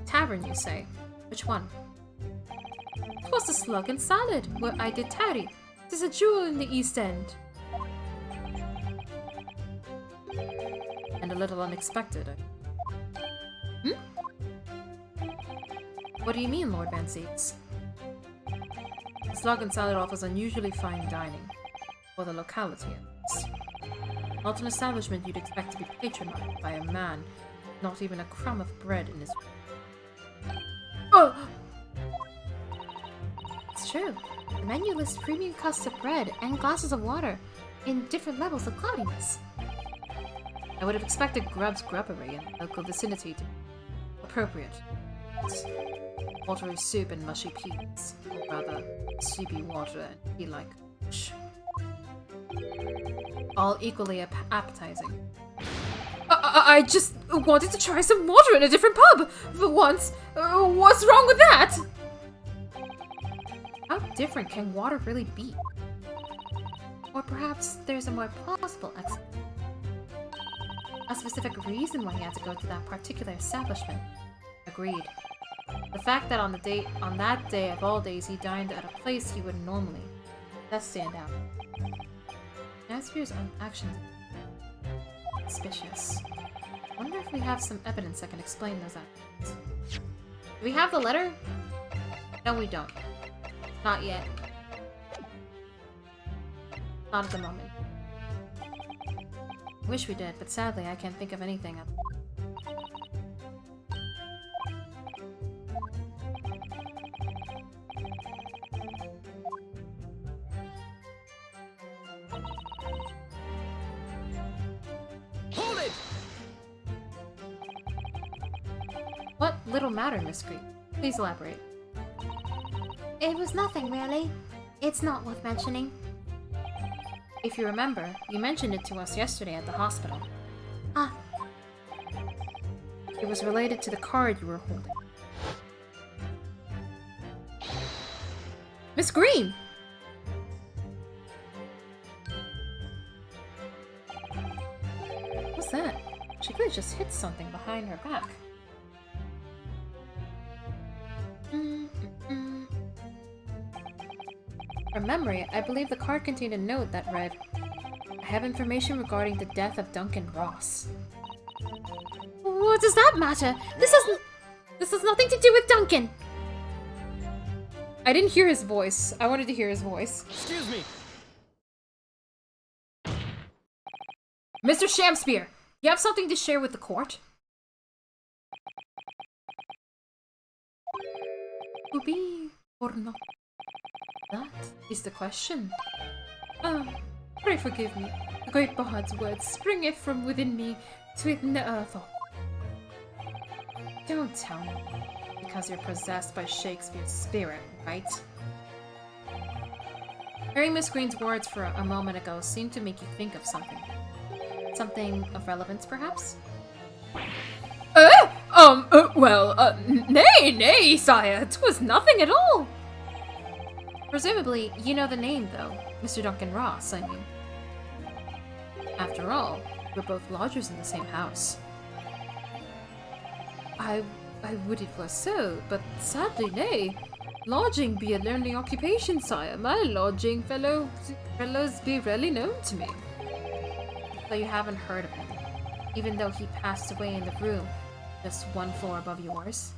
Tavern, you say? Which one? 'Twas the Slug and Salad, where I did tarry. 'Tis a jewel in the East End. And a little unexpected. What do you mean, Lord Van Seats? The Slug and Salad offers unusually fine dining, for the locality at least. Not an establishment you'd expect to be patronized by a man, not even a crumb of bread in his... Oh! It's true. The menu lists premium cuts of bread and glasses of water in different levels of cloudiness. I would have expected Grub's grubbery in the local vicinity to be appropriate. watery soup and mushy peas. Or rather, soupy water and pea-like mush. All equally appetizing. I just wanted to try some water in a different pub for once. What's wrong with that? How different can water really be? Or perhaps there's a more plausible explanation. A specific reason why he had to go to that particular establishment. Agreed. The fact that on that day of all days he dined at a place he wouldn't normally does stand out. Nasvir's own actions suspicious. Wonder if we have some evidence that can explain those actions. Do we have the letter? No, we don't. Not yet. Not at the moment. Wish we did, but sadly I can't think of anything. Hold it! What little matter, Miss Green? Please elaborate. It was nothing, really. It's not worth mentioning. If you remember, you mentioned it to us yesterday at the hospital. Ah, It was related to the card you were holding. Miss Green! What's that? She could have just hit something behind her back. From memory, I believe the card contained a note that read, I have information regarding the death of Duncan Ross. what does that matter? This has nothing to do with Duncan. I didn't hear his voice. I wanted to hear his voice. Excuse me. Mr. Shamspear, you have something to share with the court? To be or not? That is the question. Pray forgive me. The great bard's words springeth from within me, sweeten the earth up. Don't tell me, because you're possessed by Shakespeare's spirit, right? Hearing Miss Green's words for a moment ago seemed to make you think of something. Something of relevance, perhaps? Nay, sire, 'twas nothing at all. Presumably, you know the name, though. Mr. Duncan Ross, I mean. After all, we're both lodgers in the same house. I would it were so, but sadly, nay. Lodging be a lonely occupation, sire. My lodging fellows be rarely known to me. Though you haven't heard of him, even though he passed away in the room, just one floor above yours.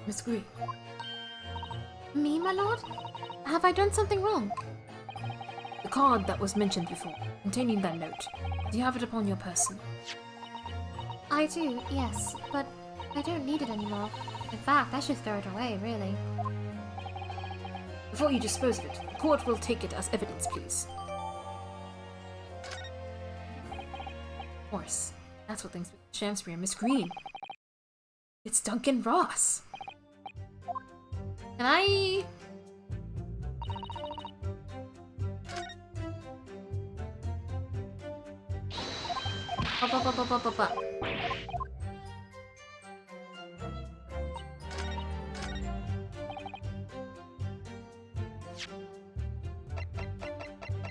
Miss Green. Me, my lord? Have I done something wrong? The card that was mentioned before, containing that note. Do you have it upon your person? I do, yes, but I don't need it anymore. In fact, I should throw it away, really. Before you dispose of it, the court will take it as evidence, please. Of course. That's what thinks Shamsbury and Miss Green. It's Duncan Ross. Can I... I want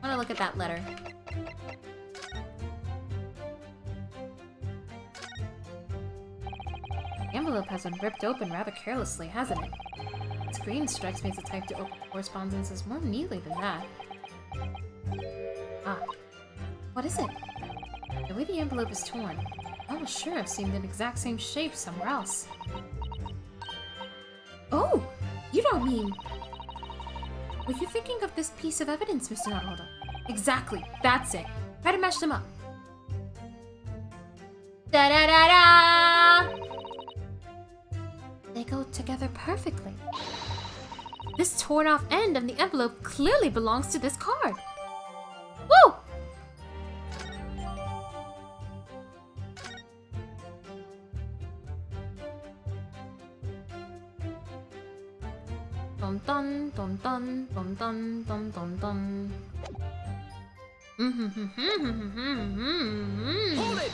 to look at that letter. The envelope has been ripped open rather carelessly, hasn't it? Its green strikes me as the type to open correspondences more neatly than that. Ah. What is it? The way the envelope is torn, I was sure I've seen the exact same shape somewhere else. Oh! You don't mean... Were you thinking of this piece of evidence, Mr. Naruhodo? Exactly, that's it. Try to match them up. Da-da-da-da! They go together perfectly. This torn off end of the envelope clearly belongs to this card. Woo! dun dun dun dun dun dun. Hold it!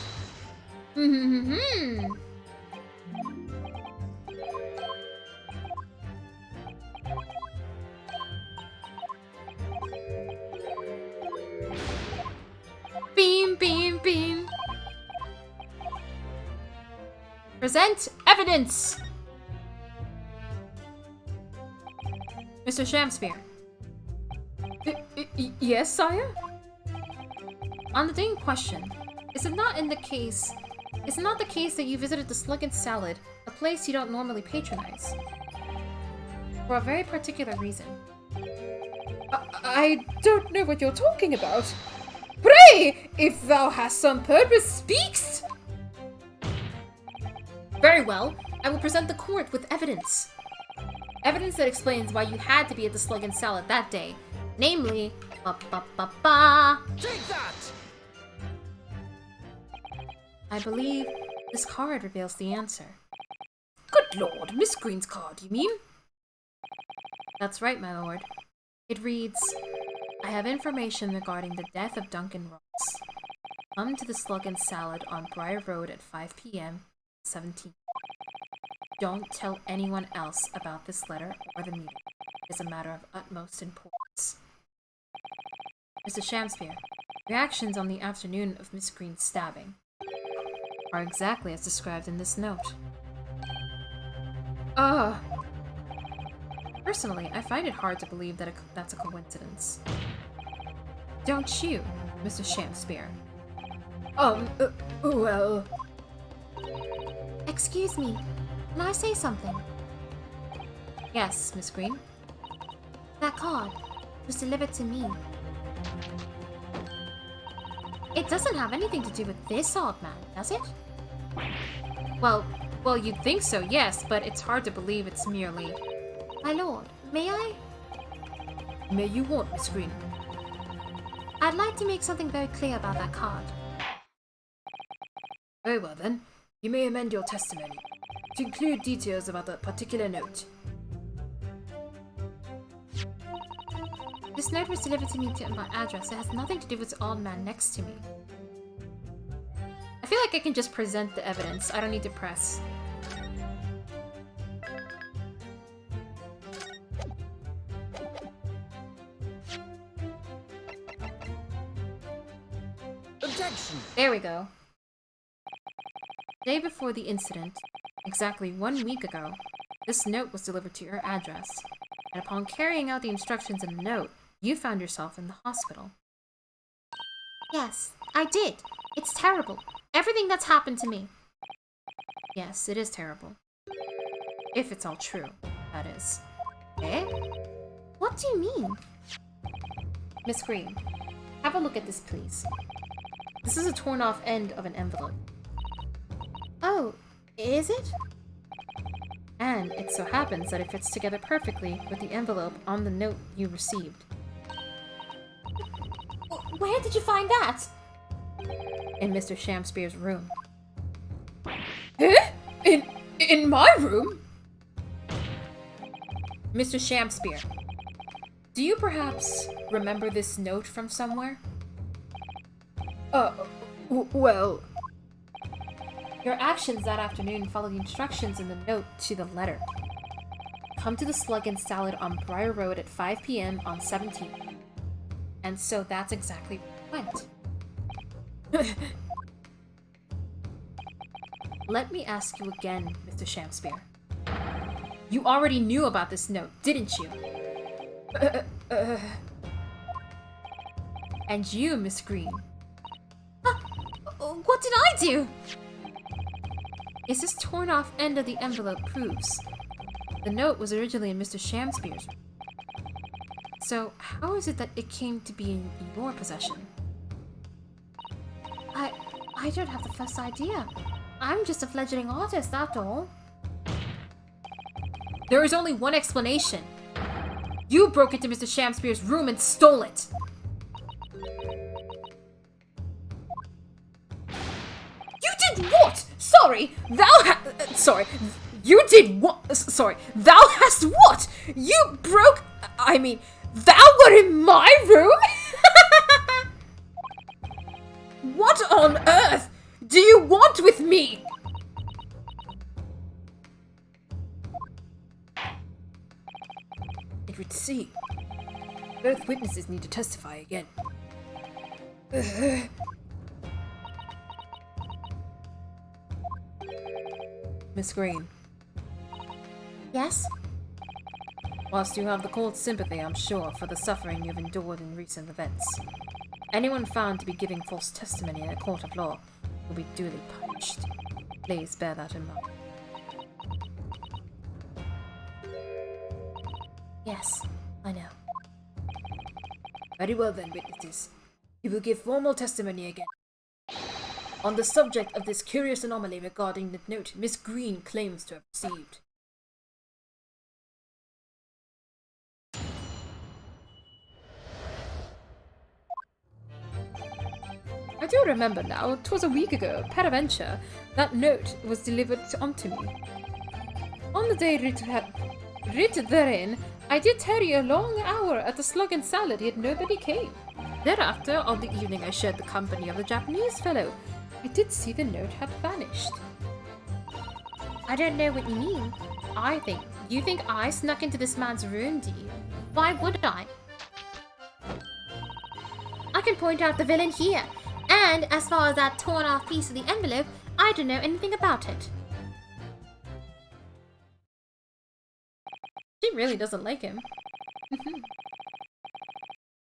Beam, beam, beam. Present evidence! Mr. Shamspeare. Yes, sire? On the day in question, is it not the case that you visited the Slug and Salad, a place you don't normally patronize? For a very particular reason. I don't know what you're talking about. Pray, if thou hast some purpose, speakst! Very well, I will present the court with evidence. Evidence that explains why you had to be at the Slug and Salad that day. Namely, ba-ba-ba-ba. Take that! I believe this card reveals the answer. Good lord, Miss Green's card, you mean? That's right, my lord. It reads, I have information regarding the death of Duncan Ross. Come to the Slug and Salad on Briar Road at 5 p.m. 17th. Don't tell anyone else about this letter or the meeting. It is a matter of utmost importance. Mr. Shamspeare, reactions on the afternoon of Miss Green's stabbing are exactly as described in this note. Personally, I find it hard to believe that that's a coincidence. Don't you, Mr. Shamspeare? Well... Excuse me, can I say something? Yes, Miss Green. That card was delivered to me. It doesn't have anything to do with this old man, does it? Well, you'd think so, yes, but it's hard to believe it's merely... My lord, may I? May you what, Miss Green? I'd like to make something very clear about that card. Very well then, you may amend your testimony to include details about that particular note. This note was delivered to me to my address. It has nothing to do with the old man next to me. I feel like I can just present the evidence. I don't need to press. Objection! There we go. Day before the incident, exactly 1 week ago, this note was delivered to your address, and upon carrying out the instructions in the note, you found yourself in the hospital. Yes, I did. It's terrible. Everything that's happened to me. Yes, it is terrible. If it's all true, that is. Eh? What do you mean? Miss Green, have a look at this, please. This is a torn-off end of an envelope. Oh, is it? And it so happens that it fits together perfectly with the envelope on the note you received. Where did you find that? In Mr. Shamspeare's room. Eh? In my room? Mr. Shamspeare, do you perhaps remember this note from somewhere? Well... Your actions that afternoon follow the instructions in the note to the letter. Come to the Slug and Salad on Briar Road at 5 p.m. on 17th. And so that's exactly where it went. Let me ask you again, Mr. Shamspeare. You already knew about this note, didn't you? And you, Miss Green. What did I do? Is this torn-off end of the envelope proves the note was originally in Mr. Shamspeare's room. So how is it that it came to be in your possession? I don't have the first idea. I'm just a fledgling artist, that's all. There is only one explanation. You broke into Mr. Shamspeare's room and stole it. You did what? Sorry, sorry. You did what? Sorry, thou hast what? You broke I mean, thou were in my room? What on earth do you want with me? It would seem both witnesses need to testify again. Miss Green, Yes? whilst you have the court's sympathy, I'm sure, for the suffering you've endured in recent events, anyone found to be giving false testimony in a court of law will be duly punished. Please bear that in mind. Yes, I know. Very well then, witnesses. You will give formal testimony again on the subject of this curious anomaly regarding the note Miss Green claims to have received. I do remember now, 'twas a week ago, peradventure, that note was delivered unto me. On the day writ therein, I did tarry a long hour at the Slug and Salad, yet nobody came. Thereafter, on the evening I shared the company of the Japanese fellow, I did see the note had vanished. I don't know what you mean. You think I snuck into this man's room, do you? Why would I? I can point out the villain here. And as far as that torn off piece of the envelope, I don't know anything about it. She really doesn't like him.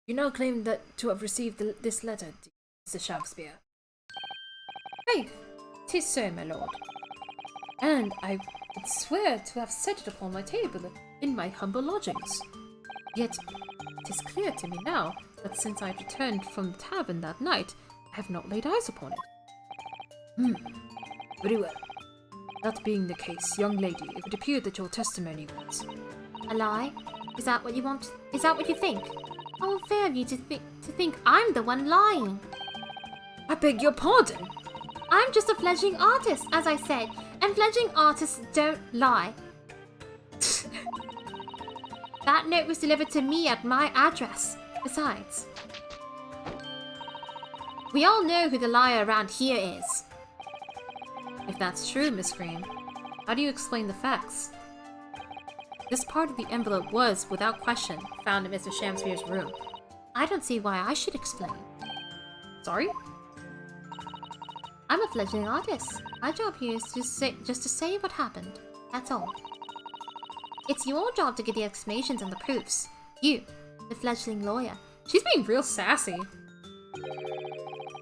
You now claim that to have received this letter, Mr. Shakespeare. Faith, 'tis so, my lord. And I would swear to have set it upon my table in my humble lodgings. Yet, 'tis clear to me now that since I returned from the tavern that night, I have not laid eyes upon it. Very well. That being the case, young lady, it would appear that your testimony was... A lie? Is that what you want? Is that what you think? How unfair of you to think I'm the one lying. I beg your pardon? I'm just a fledgling artist, as I said, and fledgling artists don't lie. That note was delivered to me at my address. Besides, we all know who the liar around here is. If that's true, Miss Green, how do you explain the facts? This part of the envelope was, without question, found in Mr. Shakespeare's room. I don't see why I should explain. Sorry? I'm a fledgling artist. My job here is just to say what happened. That's all. It's your job to get the explanations and the proofs. You, the fledgling lawyer. She's being real sassy.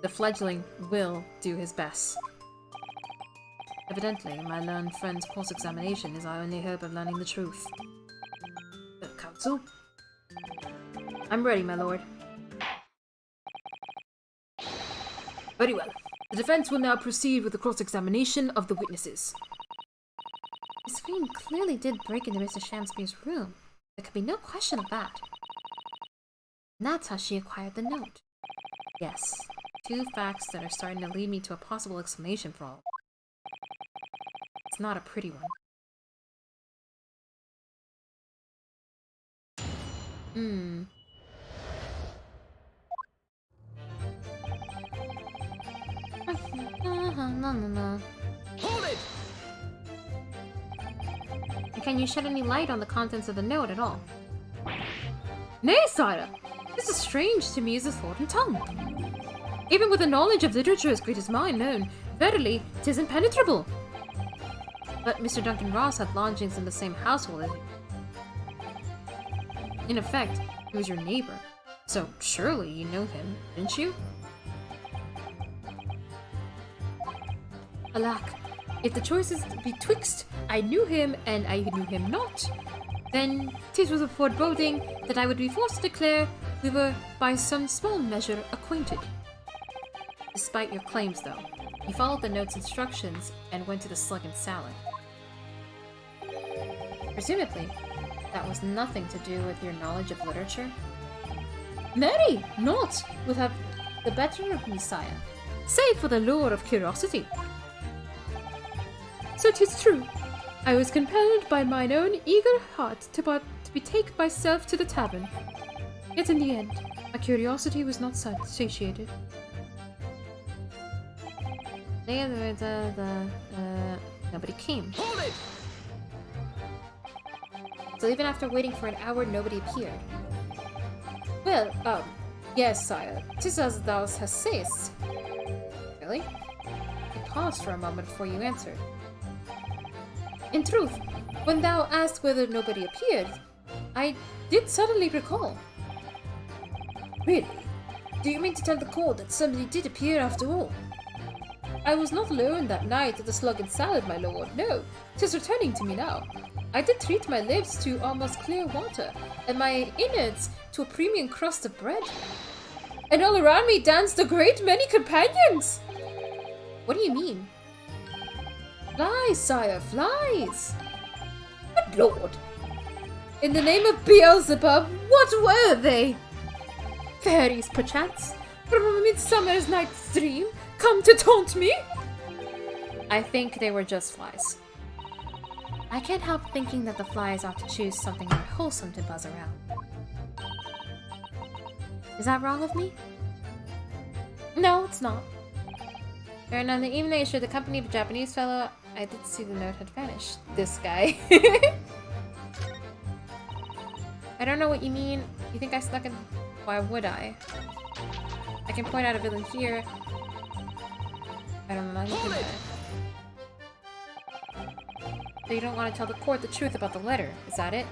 The fledgling will do his best. Evidently, my learned friend's cross-examination is our only hope of learning the truth. Counsel? I'm ready, my lord. Very well. The defense will now proceed with the cross-examination of the witnesses. Miss Green clearly did break into Mr. Shakespeare's room. There could be no question of that. And that's how she acquired the note. Yes. Two facts that are starting to lead me to a possible explanation for all. It's not a pretty one. Hold it! Can you shed any light on the contents of the note at all? Nay, sire! This is strange to me as a sword and tongue. Even with a knowledge of literature as great as mine known, verily, 'tis impenetrable. But Mr. Duncan Ross had lodgings in the same household as you. In effect, he was your neighbor, so surely you know him, didn't you? Alack, if the choice is betwixt I knew him and I knew him not, then 'tis with a foreboding that I would be forced to declare we were by some small measure acquainted. Despite your claims, though, you followed the note's instructions and went to the Slug and Salad. Presumably, that was nothing to do with your knowledge of literature? Nay, naught will have the better of me, sire, save for the lure of curiosity. So 'tis true, I was compelled by mine own eager heart to betake myself to the tavern. Yet in the end, my curiosity was not satiated. Nobody came. Hold it! So even after waiting for an hour, nobody appeared. Well, yes, sire. 'Tis as thou hast sayest. Really? I paused for a moment before you answered. In truth, when thou asked whether nobody appeared, I did suddenly recall. Really? Do you mean to tell the court that somebody did appear after all? I was not alone that night at the slug and salad, my lord. No, 'tis returning to me now. I did treat my lips to almost clear water, and my innards to a premium crust of bread. And all around me danced a great many companions! What do you mean? Flies, sire, flies! Good lord! In the name of Beelzebub, what were they? Fairies, perchance, from a midsummer's night's dream, come to taunt me? I think they were just flies. I can't help thinking that the flies ought to choose something more wholesome to buzz around. Is that wrong of me? No, it's not. And on the evening they assured the company of a Japanese fellow, I did see the note had vanished. This guy. I don't know what you mean. You think I snuck in? Why would I? I can point out a villain here. I don't know. Hold it! So you don't want to tell the court the truth about the letter, is that it?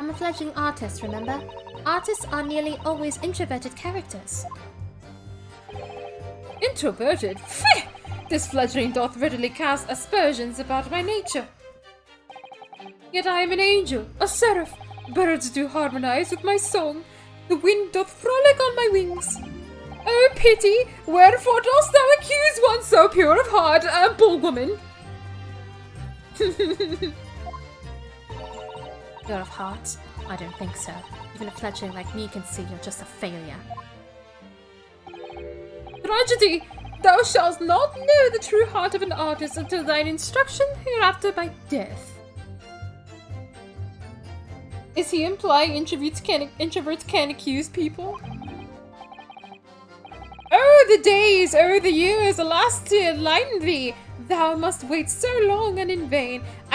I'm a fledgling artist, remember? Artists are nearly always introverted characters. Introverted? Pfft! This fledgling doth readily cast aspersions about my nature. Yet I am an angel, a seraph. Birds do harmonize with my song. The wind doth frolic on my wings. Oh, pity! Wherefore dost thou accuse one so pure of heart, ample woman? You're of heart? I don't think so. Even a fledgling like me can see you're just a failure. Tragedy! Thou shalt not know the true heart of an artist until thine instruction hereafter by death. Is he implying introverts can accuse people? Oh, the days, oh, the years, alas to enlighten thee! Thou must wait so long and in vain.